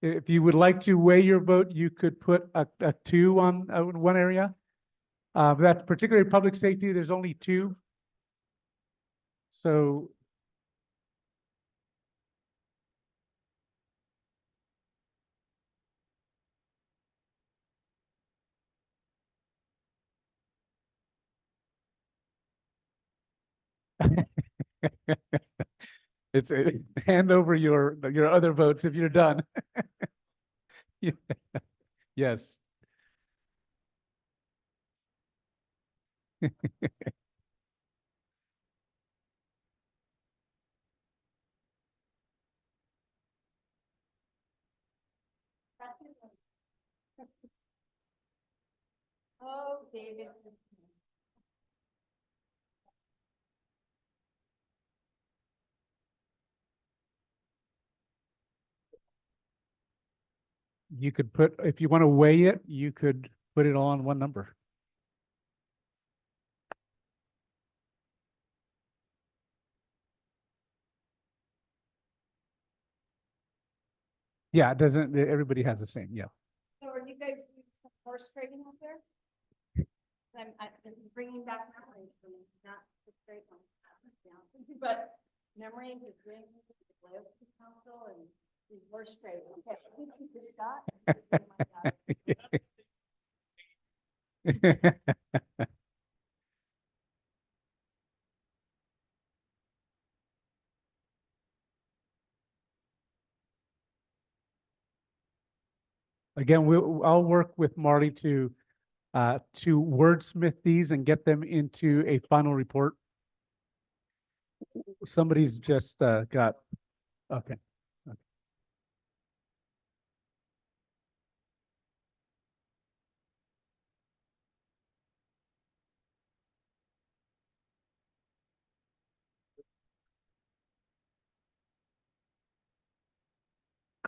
you could put a 2 on one area. That's particularly public safety. There's only 2. So it's hand over your other votes if you're done. Yeah. Yes. Oh, David. You could put, if you want to weigh it, you could put it all on one number. Yeah, it doesn't, everybody has the same, yeah. So are you guys horse trading out there? I'm bringing back memories from not the straight one, but memories of doing this with the Loyalty Council and the horse trading. Okay, I think you just got. Again, I'll work with Marty to wordsmith these and get them into a final report. Somebody's just got, okay.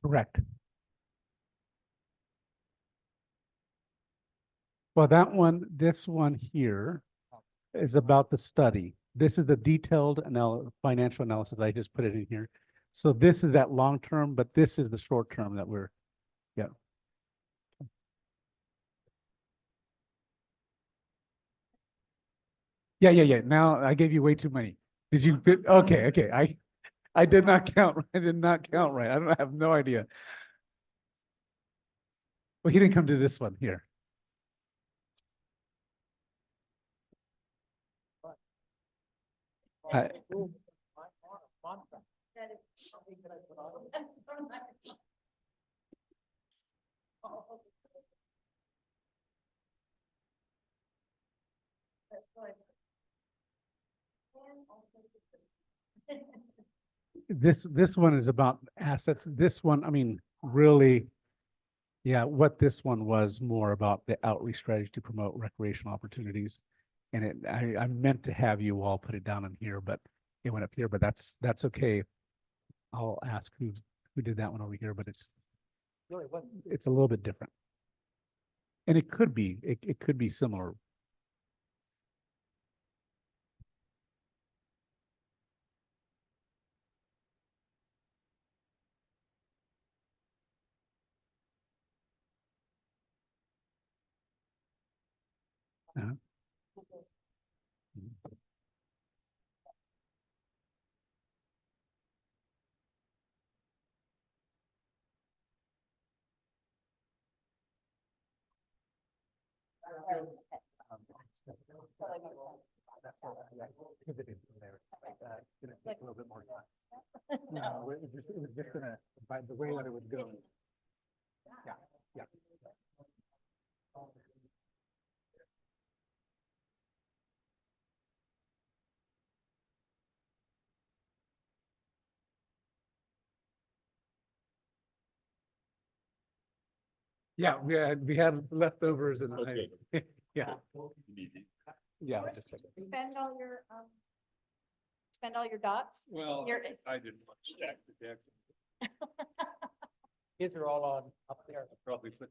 Correct. Well, that one, this one here is about the study. This is the detailed financial analysis. I just put it in here. So this is that long term, but this is the short term that we're, yeah. Yeah. Now I gave you way too many. Did you, okay. I did not count. I did not count right. I have no idea. Well, he didn't come to this one here. I- This one is about assets. This one, I mean, really, yeah, what this one was more about the outreach strategy to promote recreational opportunities. And I meant to have you all put it down in here, but it went up here, but that's okay. I'll ask who did that one over here, but it's a little bit different. And it could be similar. Uh-huh. A little bit more time. No, it was just gonna, by the way that it would go. Yeah. Yeah, we had leftovers and Okay. yeah. Yeah, just. Spend all your dots. Well, You're- I didn't want to stack the deck. Kids are all on up there. I probably put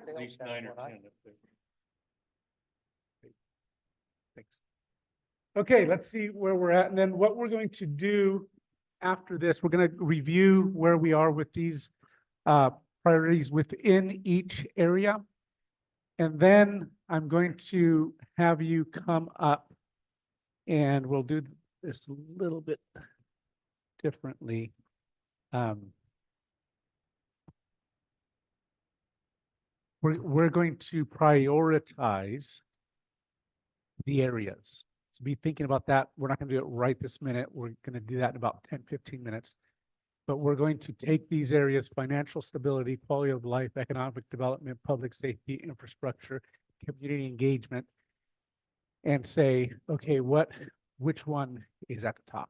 at least 9 or 10 up there. Thanks. Okay, let's see where we're at. And then what we're going to do after this, we're going to review where we are with these priorities within each area. And then I'm going to have you come up and we'll do this a little bit differently. We're going to prioritize the areas. So be thinking about that. We're not going to do it right this minute. We're going to do that in about 10, 15 minutes. But we're going to take these areas: financial stability, quality of life, economic development, public safety, infrastructure, community engagement, and say, okay, which one is at the top?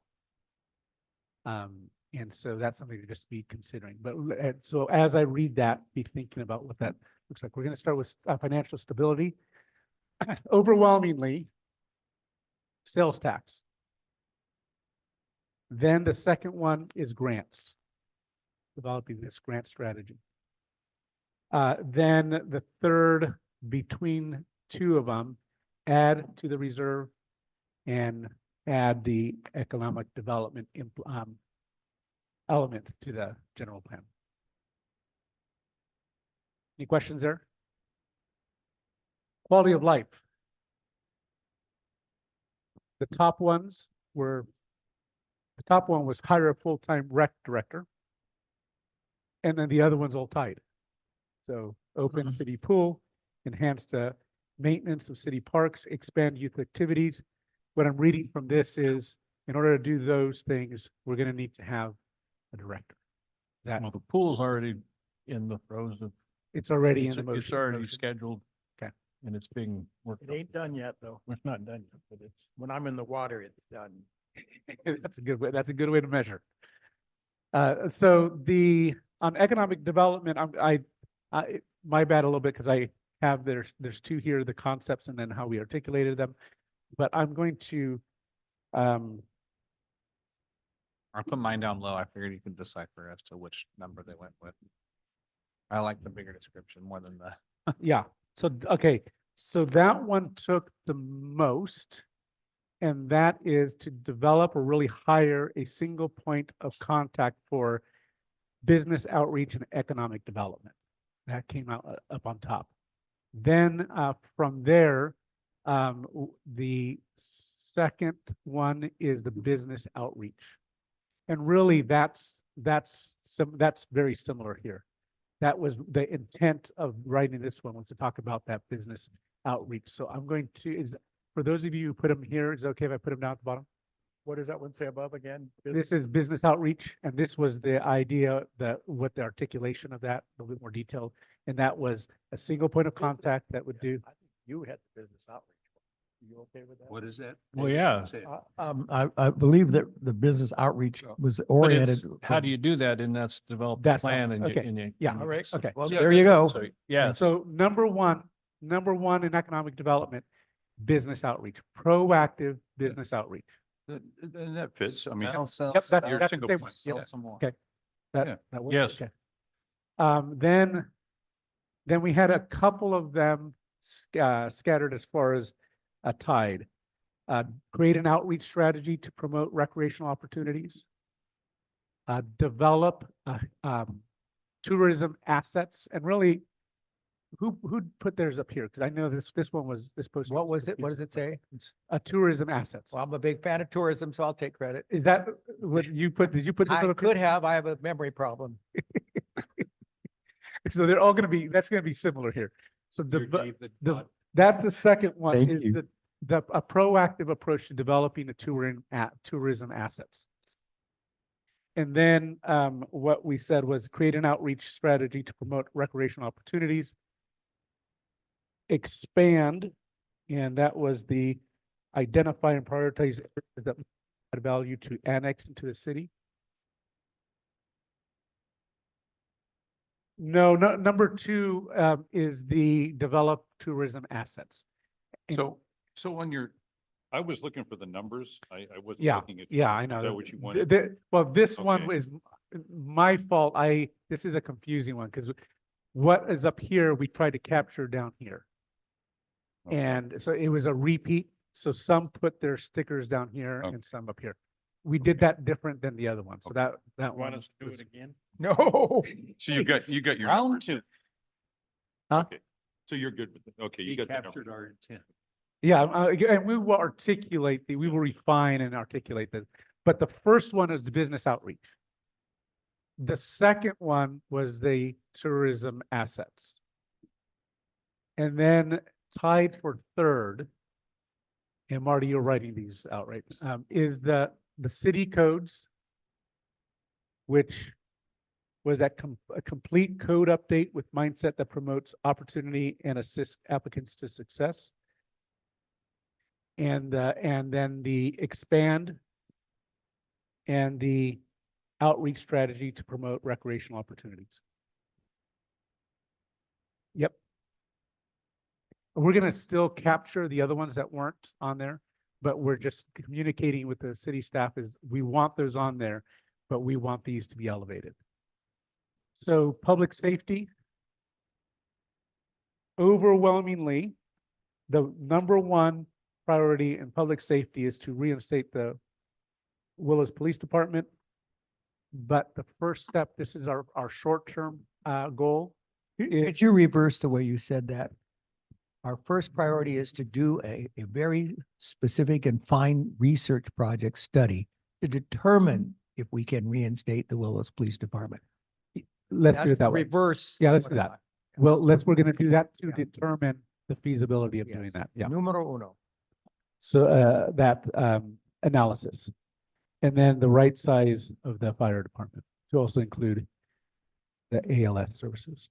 And so that's something to just be considering. But so as I read that, be thinking about what that looks like. We're going to start with financial stability. Overwhelmingly, sales tax. Then the second one is grants, developing this grant strategy. Then the third, between two of them, add to the reserve and add the economic development element to the general plan. Any questions there? Quality of life. The top one was hire a full-time rec director. And then the other one's all tied. So open city pool, enhance the maintenance of city parks, expand youth activities. What I'm reading from this is, in order to do those things, we're going to need to have a director. That Well, the pool's already in the throes of, it's already in it's the motion. it's already scheduled. Okay. And it's being worked It on. ain't done yet, though. It's not done yet, but it's. When I'm in the water, it's done. That's a good way. That's a good way to measure. So on economic development, my bad a little bit because I have there's two here, the concepts and then how we articulated them. But I'm going to I put mine down low. I figured you could decipher as to which number they went with. I like the bigger description more than the. yeah. So okay. So that one took the most, and that is to develop or really hire a single point of contact for business outreach and economic development. That came out up on top. Then from there, the second one is the business outreach. And really that's very similar here. That was the intent of writing this one, was to talk about that business outreach. So I'm going to, for those of you who put them here, is it okay if I put them down at the bottom? What does that one say above again? This is business outreach, and this was the idea what the articulation of that, a little bit more detailed. And that was a single point of contact that would do. I think you had the business outreach. You okay with that? What is that? Well, yeah. Say it. I believe that the business outreach was But oriented. it's, how do you do that? And that's develop the That's not- plan and you, okay. and you. Yeah. and you- All right. Okay. Well, Yeah. there you go. So, yeah, So number one in economic development, business outreach, proactive business outreach. And that fits. I mean, Yep, that's the same one. Sell Yep. some more. Okay. Yeah. That works? Yes. Okay. Then we had a couple of them scattered as far as tied. Create an outreach strategy to promote recreational opportunities. Develop tourism assets, and really, who put theirs up here? Because I know this one was this post. What was it? What does it say? Tourism assets. Well, I'm a big fan of tourism, so I'll take credit. Is that what you put? Did you put this I little? could have, I have a memory problem. So they're all going to be. That's going to be similar here. So You gave the dot. that's the second one. Thank Is you. a proactive approach to developing the tourism assets. And then what we said was create an outreach strategy to promote recreational opportunities. Expand, and that was the identify and prioritize areas that add value to annex into the city. No, number two is the develop tourism assets. And- so on your, I was looking for the numbers. I wasn't Yeah, looking at. yeah, I know. Is that what you wanted? Well, this one Okay. is my fault. This is a confusing one because what is up here, we tried to capture down here. Okay. And so it was a repeat. So some put their stickers down here Okay. and some up here. We did that different than the other one. So that Want one. us to do was- it again? No. So you got your. Round numbers. two. Huh? Okay. So you're good with it. Okay, you He got the captured numbers. our intent. Yeah, and we will we will refine and articulate this. But the first one is the business outreach. The second one was the tourism assets. And then tied for third, and Marty, you're writing these out, right? Is the city codes, which was that a complete code update with mindset that promotes opportunity and assists applicants to success. and then the expand and the outreach strategy to promote recreational opportunities. Yep. We're gonna still capture the other ones that weren't on there, but we're just communicating with the city staff is we want those on there, but we want these to be elevated. So public safety. Overwhelmingly, the number one priority in public safety is to reinstate the Willows Police Department. But the first step, this is our short-term goal. Could you reverse the way you said that? Our first priority is to do a very specific and fine research project study to determine if we can reinstate the Willows Police Department. Let's do it That's that way. Reverse. Yeah, let's what do I that. thought. Well, we're gonna do that to Yeah. determine the feasibility of doing Yes. that. Yeah. Numero uno. So that analysis. And then the right size of the fire department to also include the ALS services.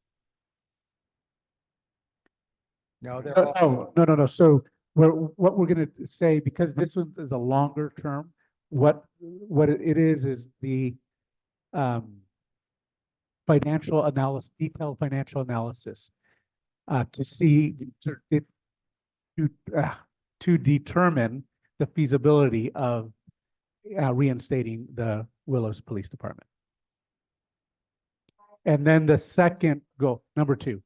No, they're No, all. no. So what we're gonna say, because this one is a longer term, what it is the financial analysis, detailed financial analysis to see to determine the feasibility of reinstating the Willows Police Department. And then the second goal, number 2,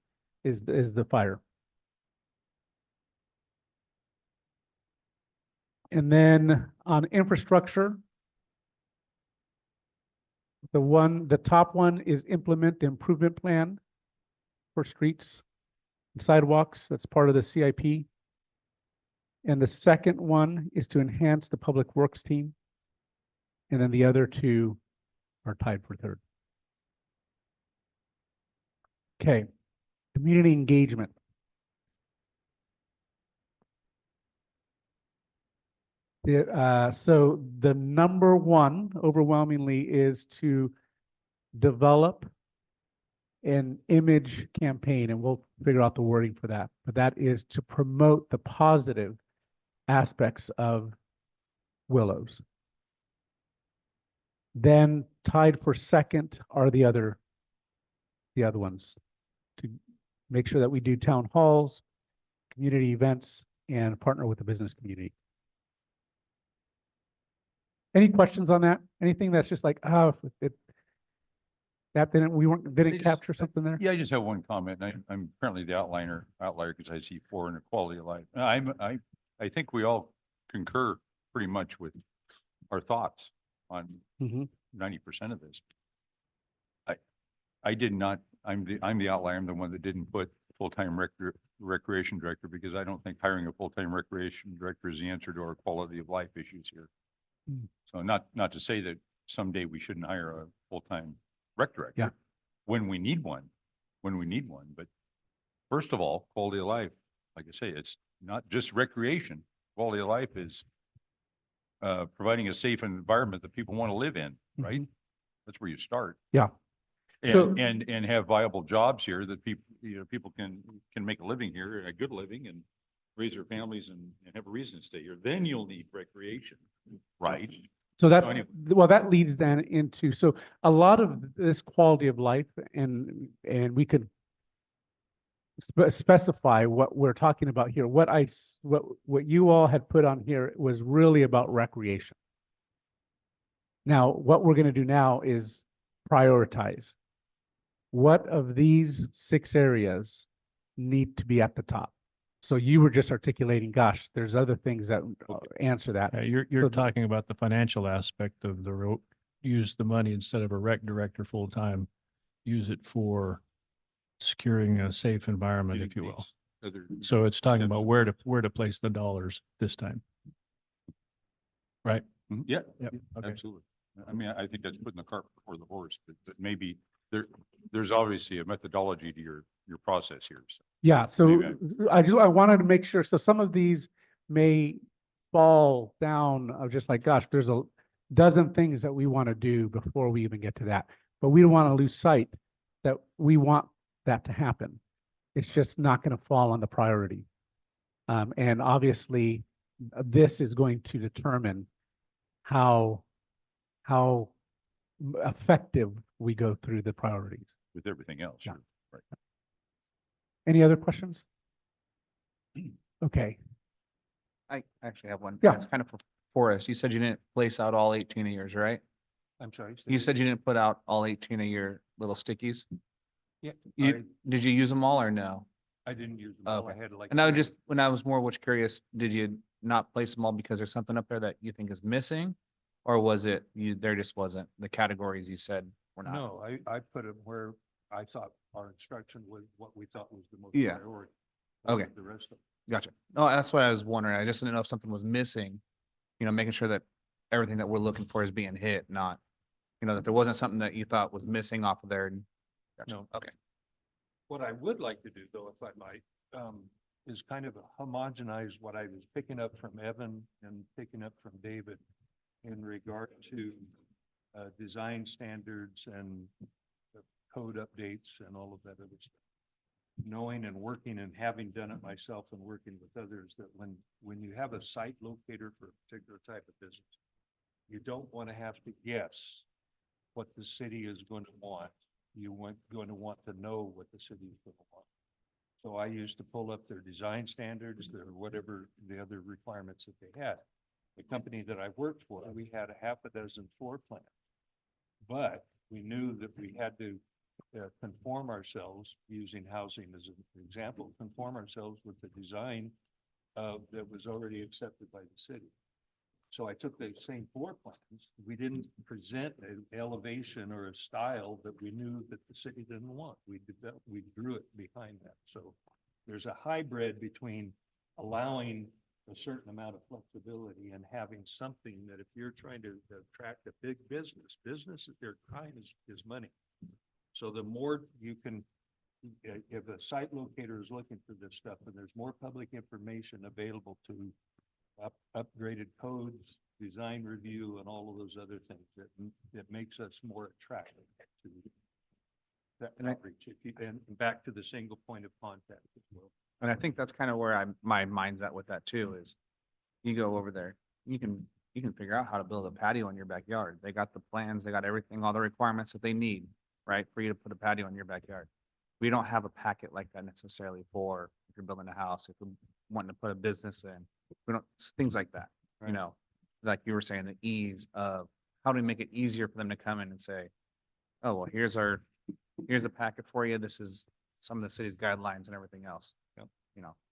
is the fire. And then on infrastructure, the top one is implement the improvement plan for streets and sidewalks. That's part of the CIP. And the second one is to enhance the public works team. And then the other 2 are tied for third. Okay, community engagement. So the number 1 overwhelmingly is to develop an image campaign, and we'll figure out the wording for that. But that is to promote the positive aspects of Willows. Then tied for second are the other ones, to make sure that we do town halls, community events, and partner with the business community. Any questions on that? Anything that's just like, oh, didn't just- capture something there? Yeah, I just have one comment. I'm apparently the outlier because I see 4 in the quality of life. I think we all concur pretty much with our thoughts on Mhm. 90% of this. I did not, I'm the outlier. I'm the one that didn't put full-time recreation director because I don't think hiring a full-time recreation director is the answer to our quality of life issues here. Mm. So not to say that someday we shouldn't hire a full-time rec director. Yeah. When we need one, but first of all, quality of life, like I say, it's not just recreation. Quality of life is providing a safe environment that people want to live in, right? Mhm. That's where you start. Yeah. So- And have viable jobs here that people can make a living here, a good living, and raise their families and have a reason to stay here. Then you'll need recreation, right? So that, So anyway. well, that leads then into, so a lot of this quality of life, and we could specify what we're talking about here. What you all had put on here was really about recreation. Now, what we're going to do now is prioritize. What of these 6 areas need to be at the top? So you were just articulating, gosh, there's other things that answer that. Yeah, you're So- talking about the financial aspect of use the money instead of a rec director full-time, use it for securing a safe environment, if you will. So it's talking about where to place the dollars this time. Right? Yeah, Yep. Okay. absolutely. I mean, I think that's putting the cart before the horse, but maybe there's obviously a methodology to your process here. So. Yeah, so Maybe I wanted to make sure, so some of these may fall down of just like, gosh, there's a dozen things that we want to do before we even get to that. But we don't want to lose sight that we want that to happen. It's just not going to fall on the priority. And obviously, this is going to determine how effective we go through the priorities. With everything else. Yeah. Right. Any other questions? Okay, I actually have one. Yeah. It's kind of for us. You said you didn't place out all 18 of yours, right? I'm sorry. say You that said you didn't put out all 18 of your little stickies. Yeah, You, did you use them all or no? I didn't use them all. I Okay. had like. And I would three. just, when I was more which curious, did you not place them all because there's something up there that you think is missing? Or was it, there just wasn't, the categories you said were not? No, I put them where I thought our instruction was what we thought was the most Yeah. priority. Okay. The rest of them. Gotcha. No, that's what I was wondering. I just didn't know if something was missing, making sure that everything that we're looking for is being hit, not, that there wasn't something that you thought was missing off of there. Gotcha. No. Okay. What I would like to do, though, if I might, is kind of homogenize what I was picking up from Evan and picking up from David in regard to design standards and the code updates and all of that other stuff. Knowing and working and having done it myself and working with others, that when you have a site locator for a particular type of business, you don't want to have to guess what the city is going to want. Going to want to know what the city is going to want. So I used to pull up their design standards, their whatever the other requirements that they had. The company that I worked for, we had a half a dozen floor plans. But we knew that we had to conform ourselves, using housing as an example, conform ourselves with the design that was already accepted by the city. So I took the same floor plans. We didn't present an elevation or a style that we knew that the city didn't want. We drew it behind that. So there's a hybrid between allowing a certain amount of flexibility and having something that if you're trying to attract a big business at their time is money. So the more you can, if a site locator is looking for this stuff and there's more public information available to upgraded codes, design review, and all of those other things, that makes us more attractive to that outreach. And back to the single point of contact as well. And I think that's kind of where my mind's at with that too, is you go over there, you can figure out how to build a patio in your backyard. They got the plans, they got everything, all the requirements that they need, right, for you to put a patio in your backyard. We don't have a packet like that necessarily for if you're building a house, if you're wanting to put a business in. We don't, things like that, Right. like you were saying, the ease of how do we make it easier for them to come in and say, oh, well, here's a packet for you. This is some of the city's guidelines and everything else. Yep.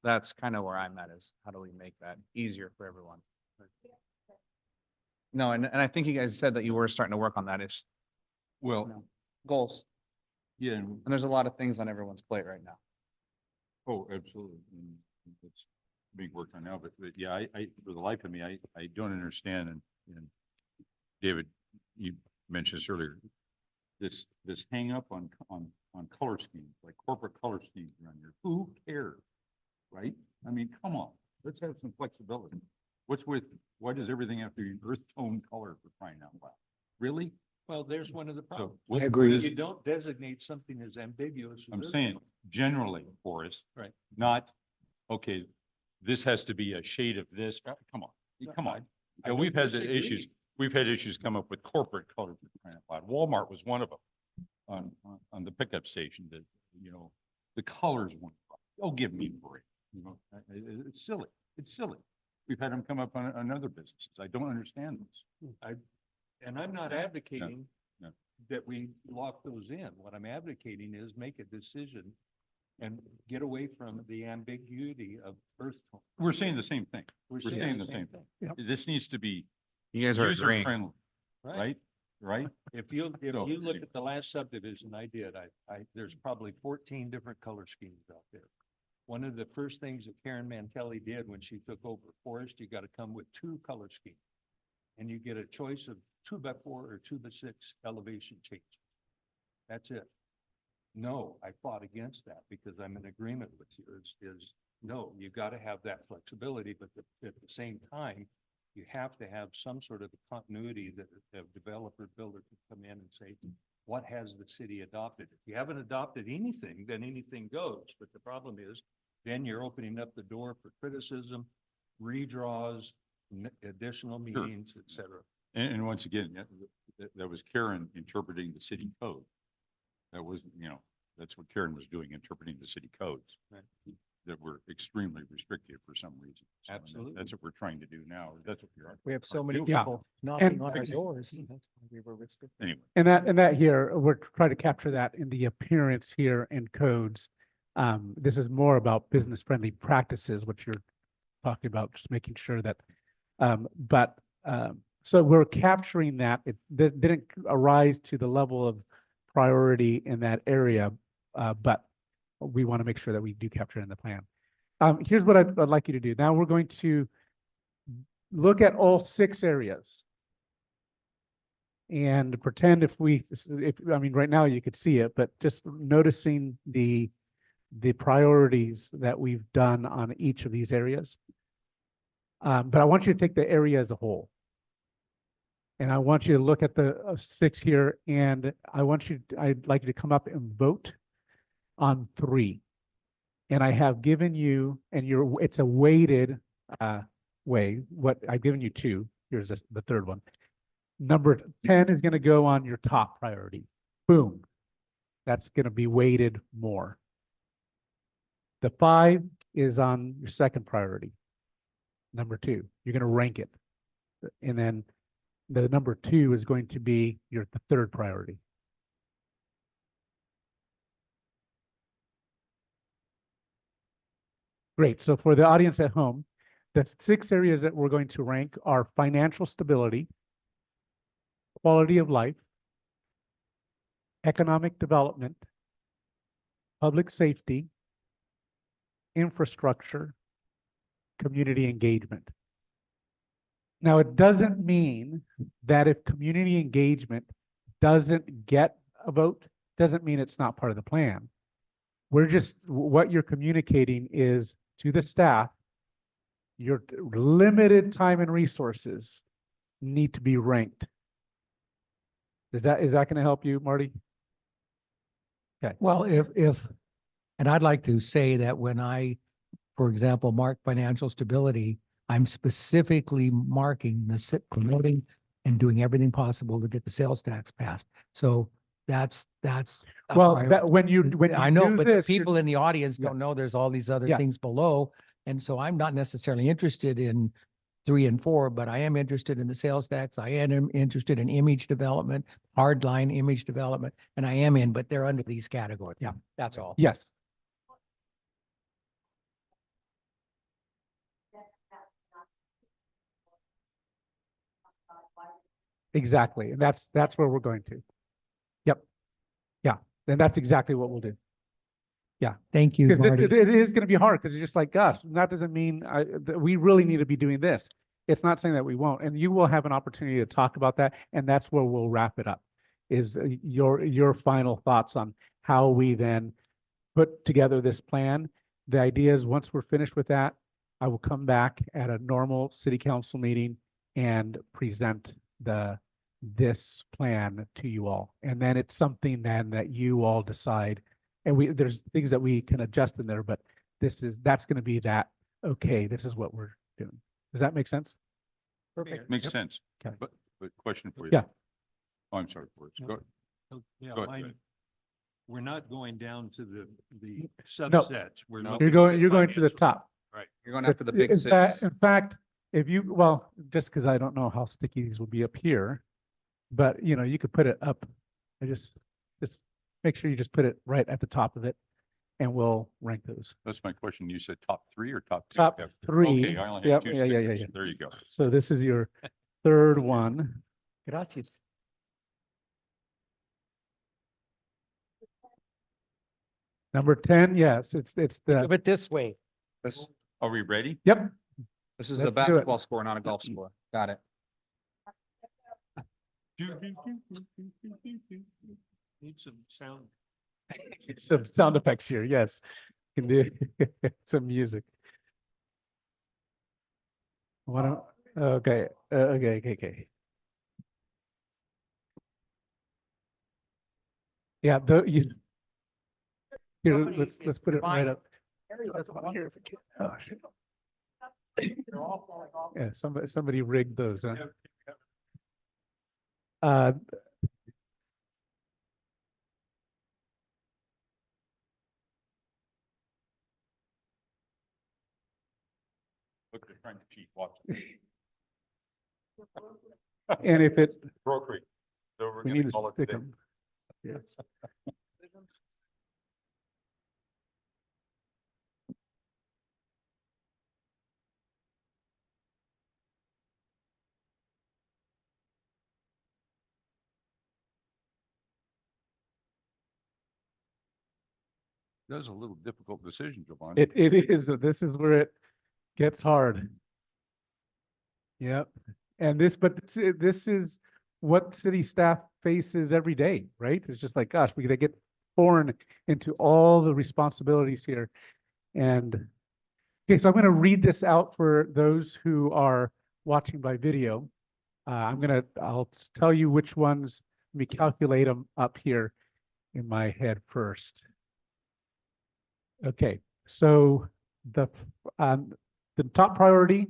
That's kind of where I'm at, is how do we make that easier for everyone? No, and I think you guys said that you were starting to work on that is Well, goals. yeah, And there's a lot of things on everyone's plate right now. oh, absolutely. And it's being worked on now, but yeah, I, for the life of me, I don't understand. And David, you mentioned this earlier, this hang up on color schemes, like corporate color schemes around here. Who cares? Right? I mean, come on, let's have some flexibility. Why does everything have to be earth tone color for crying out loud? Really? Well, there's one of the problems. I agree. You don't designate something as ambiguous. as I'm this saying one. generally, Forrest. Right. Not, okay, this has to be a shade of this. Come on, come on. I Yeah, we've don't had the issues. disagree. We've had issues come up with corporate colors for crying out loud. Walmart was one of them on the pickup station that, the colors weren't right. Oh, give me a break. It's silly. It's silly. We've had them come up on other businesses. I don't understand this. And I'm not advocating no. that we lock those in. What I'm advocating is make a decision and get away from the ambiguity of earth tone. We're saying the same thing. We're saying the same thing. thing. This needs to be You guys are user agreeing. friendly, right? Right? If you So- look at the last subdivision I did, there's probably 14 different color schemes out there. One of the first things that Karen Mantelli did when she took over Forest, you got to come with 2 color schemes. And you get a choice of 2x4 or 2x6 elevation changes. That's it. No, I fought against that because I'm in agreement with you. No, you got to have that flexibility, but at the same time, you have to have some sort of continuity that a developer builder can come in and say, what has the city adopted? If you haven't adopted anything, then anything goes. But the problem is, then you're opening up the door for criticism redraws, additional meetings, et cetera. And once again, that was Karen interpreting the city code. That was, that's what Karen was doing, interpreting the city codes that were extremely restrictive for some reason. So, and Absolutely. That's what we're trying to do now. That's what we are. We have so many Yeah. people knocking And- on our doors. That's why we were restricted. Anyway, And that here, we're trying to capture that in the appearance here in codes. This is more about business friendly practices, what you're talking about, just making sure that, so we're capturing that. It didn't arise to the level of priority in that area, but we want to make sure that we do capture it in the plan. Here's what I'd like you to do. Now we're going to look at all 6 areas. And pretend I mean, right now you could see it, but just noticing the priorities that we've done on each of these areas. But I want you to take the area as a whole. And I want you to look at the 6 here, and I'd like you to come up and vote on 3. And I have given you, and it's a weighted way. What I've given you 2. Here's the third one. Number 10 is going to go on your top priority. Boom. That's going to be weighted more. The 5 is on your second priority. Number 2, you're going to rank it. And then the number 2 is going to be the third priority. Great. So for the audience at home, the 6 areas that we're going to rank are financial stability, quality of life, economic development, public safety, infrastructure, community engagement. Now, it doesn't mean that if community engagement doesn't get a vote, doesn't mean it's not part of the plan. What you're communicating is to the staff, your limited time and resources need to be ranked. Is that going to help you, Marty? Okay. Well, and I'd like to say that when I, for example, mark financial stability, I'm specifically marking promoting and doing everything possible to get the sales tax passed. So that's. a Well, priority. when you I know, do but the this, you're- people in the audience Yeah. don't know there's all these other Yeah. things below. And so I'm not necessarily interested in 3 and 4, but I am interested in the sales tax. I am interested in image development, hardline image development, and I am but they're under these categories. Yeah. That's all. Yes. Exactly. And that's where we're going to. Yep. Yeah. And that's exactly what we'll do. Thank you, Because Marty. it is going to be hard because you're just like, gosh, that doesn't mean that we really need to be doing this. It's not saying that we won't. And you will have an opportunity to talk about that. And that's where we'll wrap it up, is your final thoughts on how we then put together this plan. The idea is once we're finished with that, I will come back at a normal city council meeting and present this plan to you all. And then it's something then that you all decide. And there's things that we can adjust in there, but that's going to be that, okay, this is what we're doing. Does that make sense? Perfect. makes sense. Okay. But question for you. Yeah. Oh, I'm sorry, Forrest. No. Go ahead. Oh, yeah, Go ahead. we're not going down to the No. subsets. We're No. looking You're at going to the financial. top. You're going after the big In fact- 6. In fact, just because I don't know how sticky these will be up here, but you could put it up. I just make sure you just put it right at the top of it, and we'll rank those. That's my question. You said top 3 or top 2? Top Yeah. 3. Okay, I only Yep, had 2 yeah. stickers. There you go. So this is your third one. Gracias. Number 10, yes, it's the, Move it this way. This, Are we ready? yep, this is Let's a do it. basketball score, not a golf score. Got it. Need some sound. some sound effects here, yes. Can do some music. Why don't, okay. Yeah, here, Nobody let's is put it right fine. up. Oh, shit. Yeah, somebody rigged those, huh? Uh, Look, they're trying to cheat, watch. and if it, Brokerage. So we're we gonna need to call it stick today. them. Yeah. That was a little difficult decision, Giovanni. It is, this is where it gets hard. Yep. And this is what city staff faces every day, right? It's just like, gosh, we gotta get foreign into all the responsibilities here. And, okay, so I'm gonna read this out for those who are watching by video. I'll tell you which ones, let me calculate them up here in my head first. Okay, so the top priority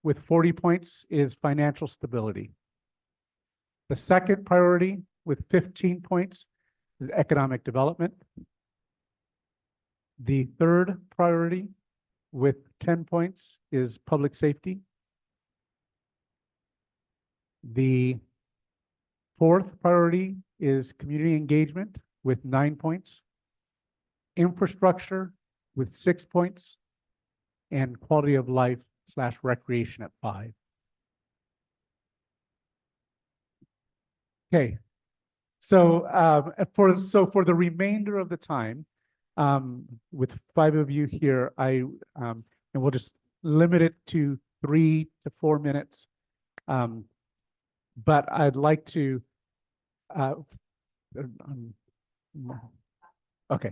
with 40 points is financial stability. The second priority with 15 points is economic development. The third priority with 10 points is public safety. The fourth priority is community engagement with 9 points. Infrastructure with 6 points, and quality of life / recreation at 5. Okay, so for the remainder of the time, with 5 of you here, and we'll just limit it to 3 to 4 minutes. But I'd like to, okay.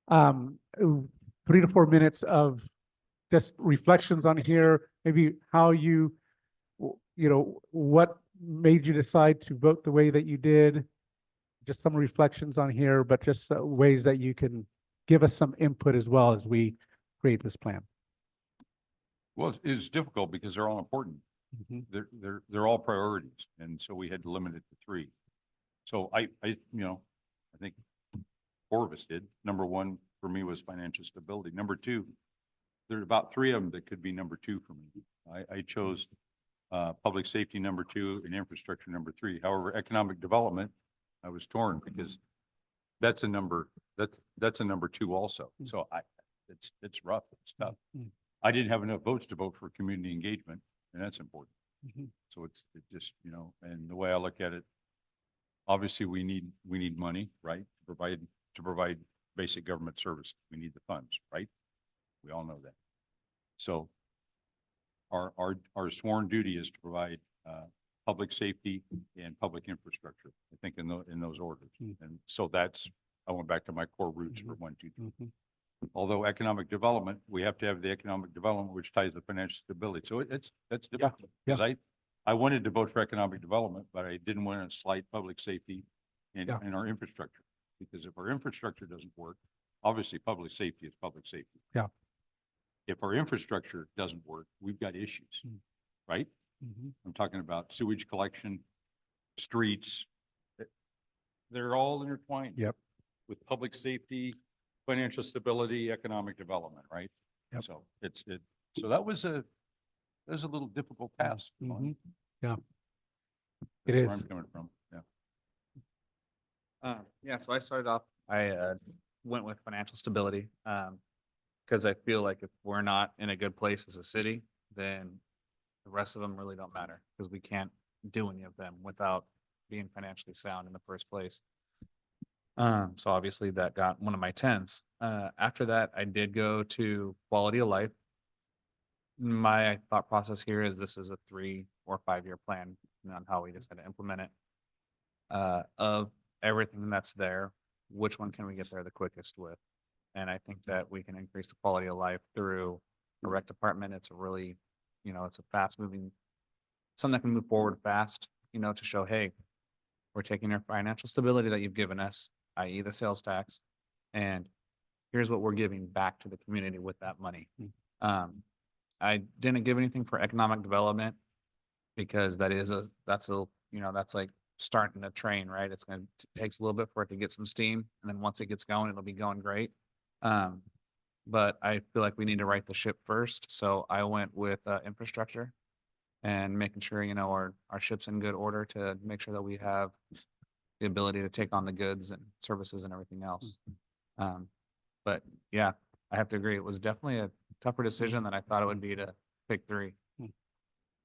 3 to 4 minutes of just reflections on here, maybe how you know, what made you decide to vote the way that you did, just some reflections on here, but just ways that you can give us some input as well as we create this plan. Well, it's difficult because they're all important. They're all priorities. And so we had to limit it to 3. So I think 4 of us did. Number 1 for me was financial stability. Number 2, there's about 3 of them that could be number 2 for me. I chose public safety number 2 and infrastructure number 3. However, economic development, I was torn because that's a number 2 also. So it's rough, it's tough. I didn't have enough votes to vote for community engagement, and that's important. So it just, and the way I look at it, obviously we need money, right? To provide basic government service. We need the funds, right? We all know that. So our sworn duty is to provide public safety and public infrastructure, I think in those orders. And so I went back to my core roots for 1, 2, 3. Although economic development, we have to have the economic development, which ties to financial stability. So that's difficult. Because I wanted to vote for economic development, but I didn't want to slight public safety and our infrastructure. Because if our infrastructure doesn't work, obviously public safety is public safety. Yeah. If our infrastructure doesn't work, we've got issues, right? I'm talking about sewage collection, streets. They're all intertwined. Yep. With public safety, financial stability, economic development, right? Yep. So so that was a little difficult task. Yeah. It That's where is. I'm coming from, yeah. Yeah, so I started off, I went with financial stability, because I feel like if we're not in a good place as a city, then the rest of them really don't matter, because we can't do any of them without being financially sound in the first place. So obviously that got one of my 10s. After that, I did go to quality of life. My thought process here is this is a 3 or 5 year plan on how we just had to implement it. Of everything that's there, which one can we get there the quickest with? And I think that we can increase the quality of life through the rec department. It's a really, it's a fast moving, something that can move forward fast, to show, hey, we're taking our financial stability that you've given us, i.e. the sales tax, and here's what we're giving back to the community with that money. I didn't give anything for economic development because that's like starting a train, right? Takes a little bit for it to get some steam, and then once it gets going, it'll be going great. But I feel like we need to right the ship first, so I went with infrastructure and making sure, our ship's in good order to make sure that we have the ability to take on the goods and services and everything else. But yeah, I have to agree, it was definitely a tougher decision than I thought it would be to pick three.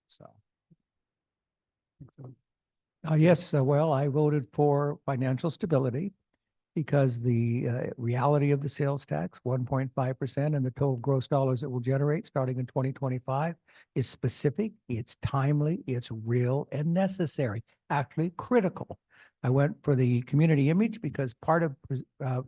So. Yes, well, I voted for financial stability because the reality of the sales tax, 1.5%, and the total gross dollars it will generate starting in 2025 is specific, it's timely, it's real and necessary, actually critical. I went for the community image because part of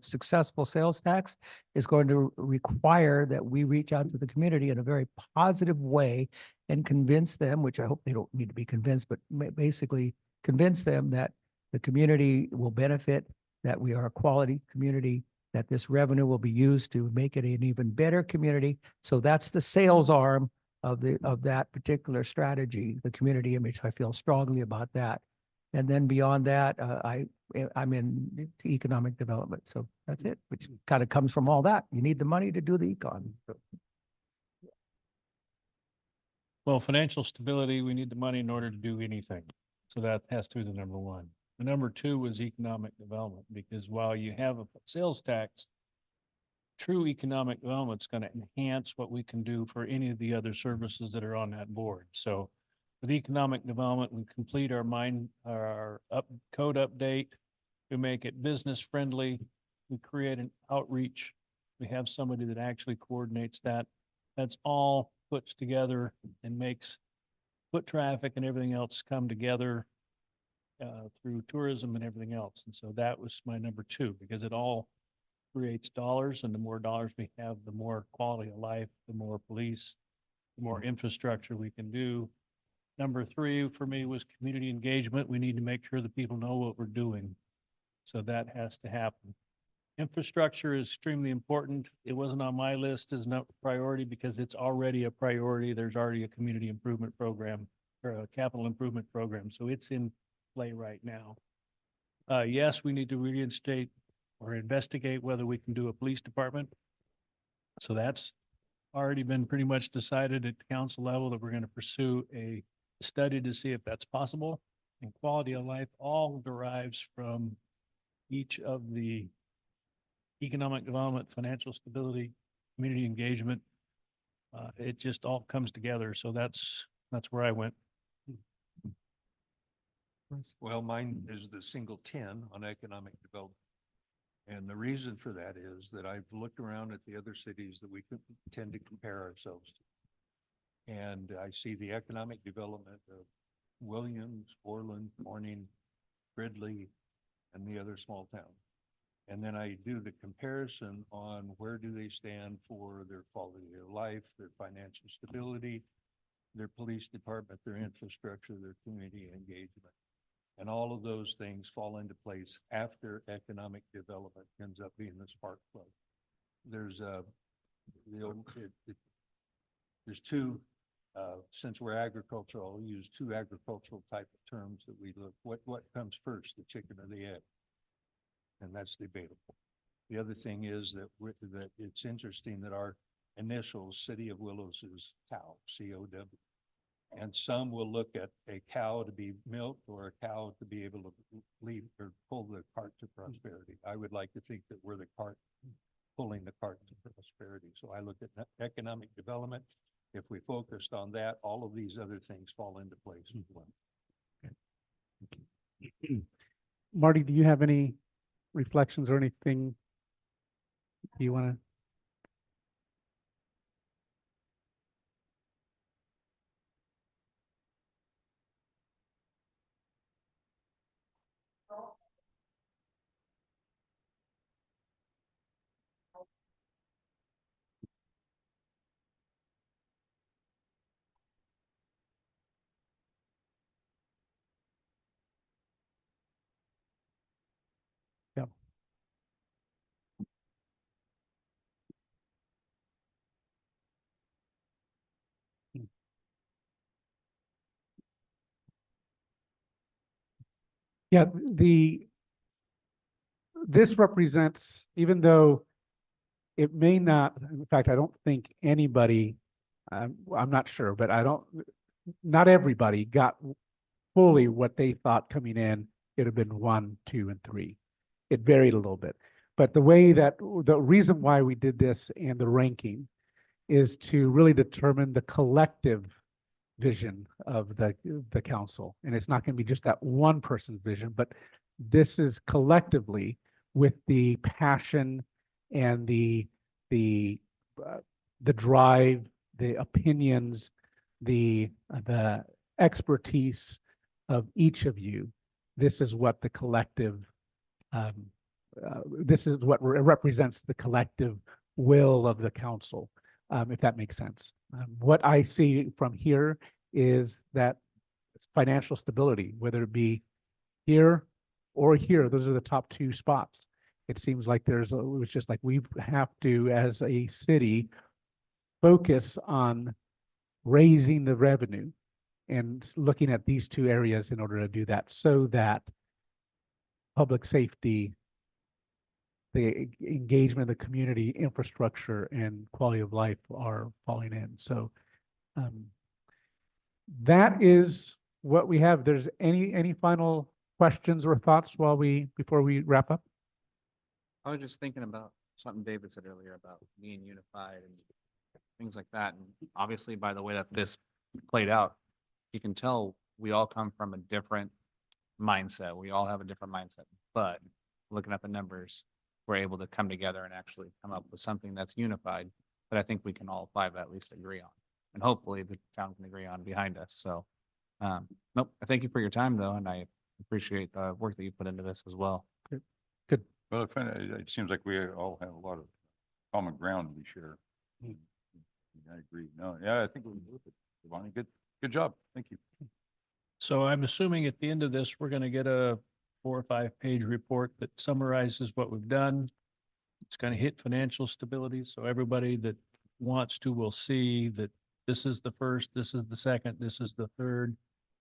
successful sales tax is going to require that we reach out to the community in a very positive way and convince them, which I hope they don't need to be convinced, but basically convince them that the community will benefit, that we are a quality community, that this revenue will be used to make it an even better community. So that's the sales arm of that particular strategy, the community image. I feel strongly about that. And then beyond that, I'm in economic development. So that's it, which kind of comes from all that. You need the money to do the econ. So, Well, financial stability, we need the money in order to do anything. So that has to be the number one. The number two was economic development, because while you have a sales tax, true economic development is going to enhance what we can do for any of the other services that are on that board. So with economic development, we complete our code update. We make it business friendly. We create an outreach. We have somebody that actually coordinates that. That's all puts together and makes foot traffic and everything else come together through tourism and everything else. And so that was my number two, because it all creates dollars, and the more dollars we have, the more quality of life, the more police, the more infrastructure we can do. Number three for me was community engagement. We need to make sure that people know what we're doing. So that has to happen. Infrastructure is extremely important. It wasn't on my list as no priority because it's already a priority. There's already a community improvement program or a capital improvement program. So it's in play right now. Yes, we need to reinstate or investigate whether we can do a police department. So that's already been pretty much decided at the council level that we're going to pursue a study to see if that's possible. And quality of life all derives from each of the economic development, financial stability, community engagement. It just all comes together. So that's where I went. Well, mine is the single 10 on economic development. And the reason for that is that I've looked around at the other cities that we tend to compare ourselves to. And I see the economic development of Williams, Orland, Corning, Ridley, and the other small towns. And then I do the comparison on where do they stand for their quality of life, their financial stability, their police department, their infrastructure, their community engagement. And all of those things fall into place after economic development ends up being the spark plug. There's there's two, since we're agricultural, I'll use two agricultural type of terms that we look, what comes first, the chicken or the egg? And that's debatable. The other thing is that it's interesting that our initials, City of Willows, is COW, C-O-W. And some will look at a cow to be milked or a cow to be able to lead or pull the cart to prosperity. I would like to think that we're the cart pulling the cart to prosperity. So I look at economic development. If we focused on that, all of these other things fall into place as well. Marty, do you have any reflections or anything you want to? Yeah, this represents, even though it may not, in fact, I don't think anybody, I'm not sure, but not everybody got fully what they thought coming in. It'd have been 1, 2, and 3. It varied a little bit. But the reason why we did this and the ranking is to really determine the collective vision of the council. And it's not going to be just that one person's vision, but this is collectively with the passion and the drive, the opinions, the expertise of each of you. This is what the collective, this is what represents the collective will of the council, if that makes sense. What I see from here is that financial stability, whether it be here or here, those are the top 2 spots. It seems like it was just like we have to, as a city, focus on raising the revenue and looking at these 2 areas in order to do that, so that public safety, the engagement of the community, infrastructure, and quality of life are falling in. So that is what we have. There's any final questions or thoughts before we wrap up? I was just thinking about something David said earlier about being unified and things like that. And obviously, by the way that this played out, you can tell we all come from a different mindset. We all have a different mindset, but looking at the numbers, we're able to come together and actually come up with something that's unified that I think we can all 5 at least agree on. And hopefully the town can agree on behind us. So, nope, I thank you for your time though. And I appreciate the work that you put into this as well. Good. Well, it seems like we all have a lot of common ground we share. I agree. No, yeah, I think we're worth it. Giovanni, good job. Thank you. So I'm assuming at the end of this, we're gonna get a 4 or 5 page report that summarizes what we've done. It's gonna hit financial stability, so everybody that wants to will see that this is the first, this is the second, this is the third.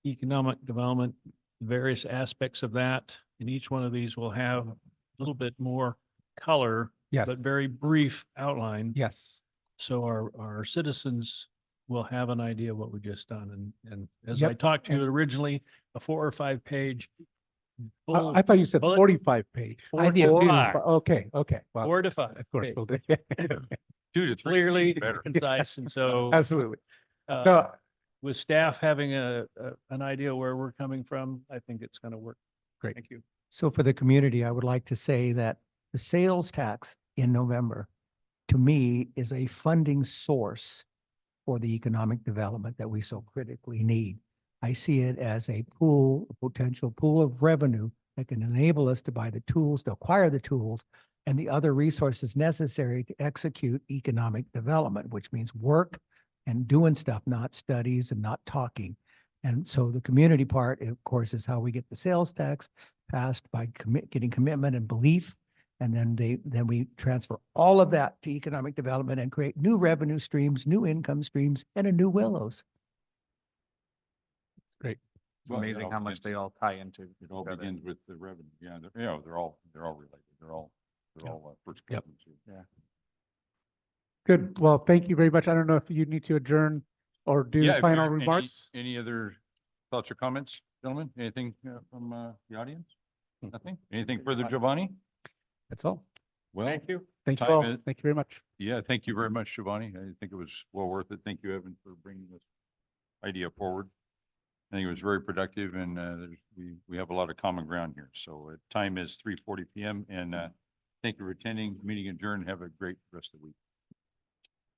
Economic development, various aspects of that, and each one of these will have a little bit more color, Yes. but very brief outline. Yes. So our citizens will have an idea of what we've just done. And as I Yep. talked to you originally, a 4 or 5 page. full- I thought you said bullet- 45 page. 4 I did to too. 5, Okay. Well, 4 to 5. of course, page. we'll do. 2 to 3. Clearly Better. concise. And so Absolutely. uh, No, with staff having an idea where we're coming from, I think it's going to work. Great. Thank you. So for the community, I would like to say that the sales tax in November, to me, is a funding source for the economic development that we so critically need. I see it as a potential pool of revenue that can enable us to buy the tools, to acquire the tools, and the other resources necessary to execute economic development, which means work and doing stuff, not studies and not talking. And so the community part, of course, is how we get the sales tax passed by getting commitment and belief. And then we transfer all of that to economic development and create new revenue streams, new income streams, and a new Willows. It's amazing how much they all tie into. It all each other. begins with the revenue. Yeah, they're all related. They're all first Yep. cousins here. good. Well, thank you very much. I don't know if you need to adjourn or do Yeah, if final there are remarks. Any other thoughts or comments, gentlemen? Anything from the audience? Nothing? Anything further, Giovanni? That's all. Well, Thank you all. time is- Thank you very much. yeah, thank you very much, Giovanni. I think it was well worth it. Thank you, Evan, for bringing this idea forward. I think it was very productive and we have a lot of common ground here. So time is 3:40 PM and thank you for attending. Meeting adjourned. Have a great rest of the week.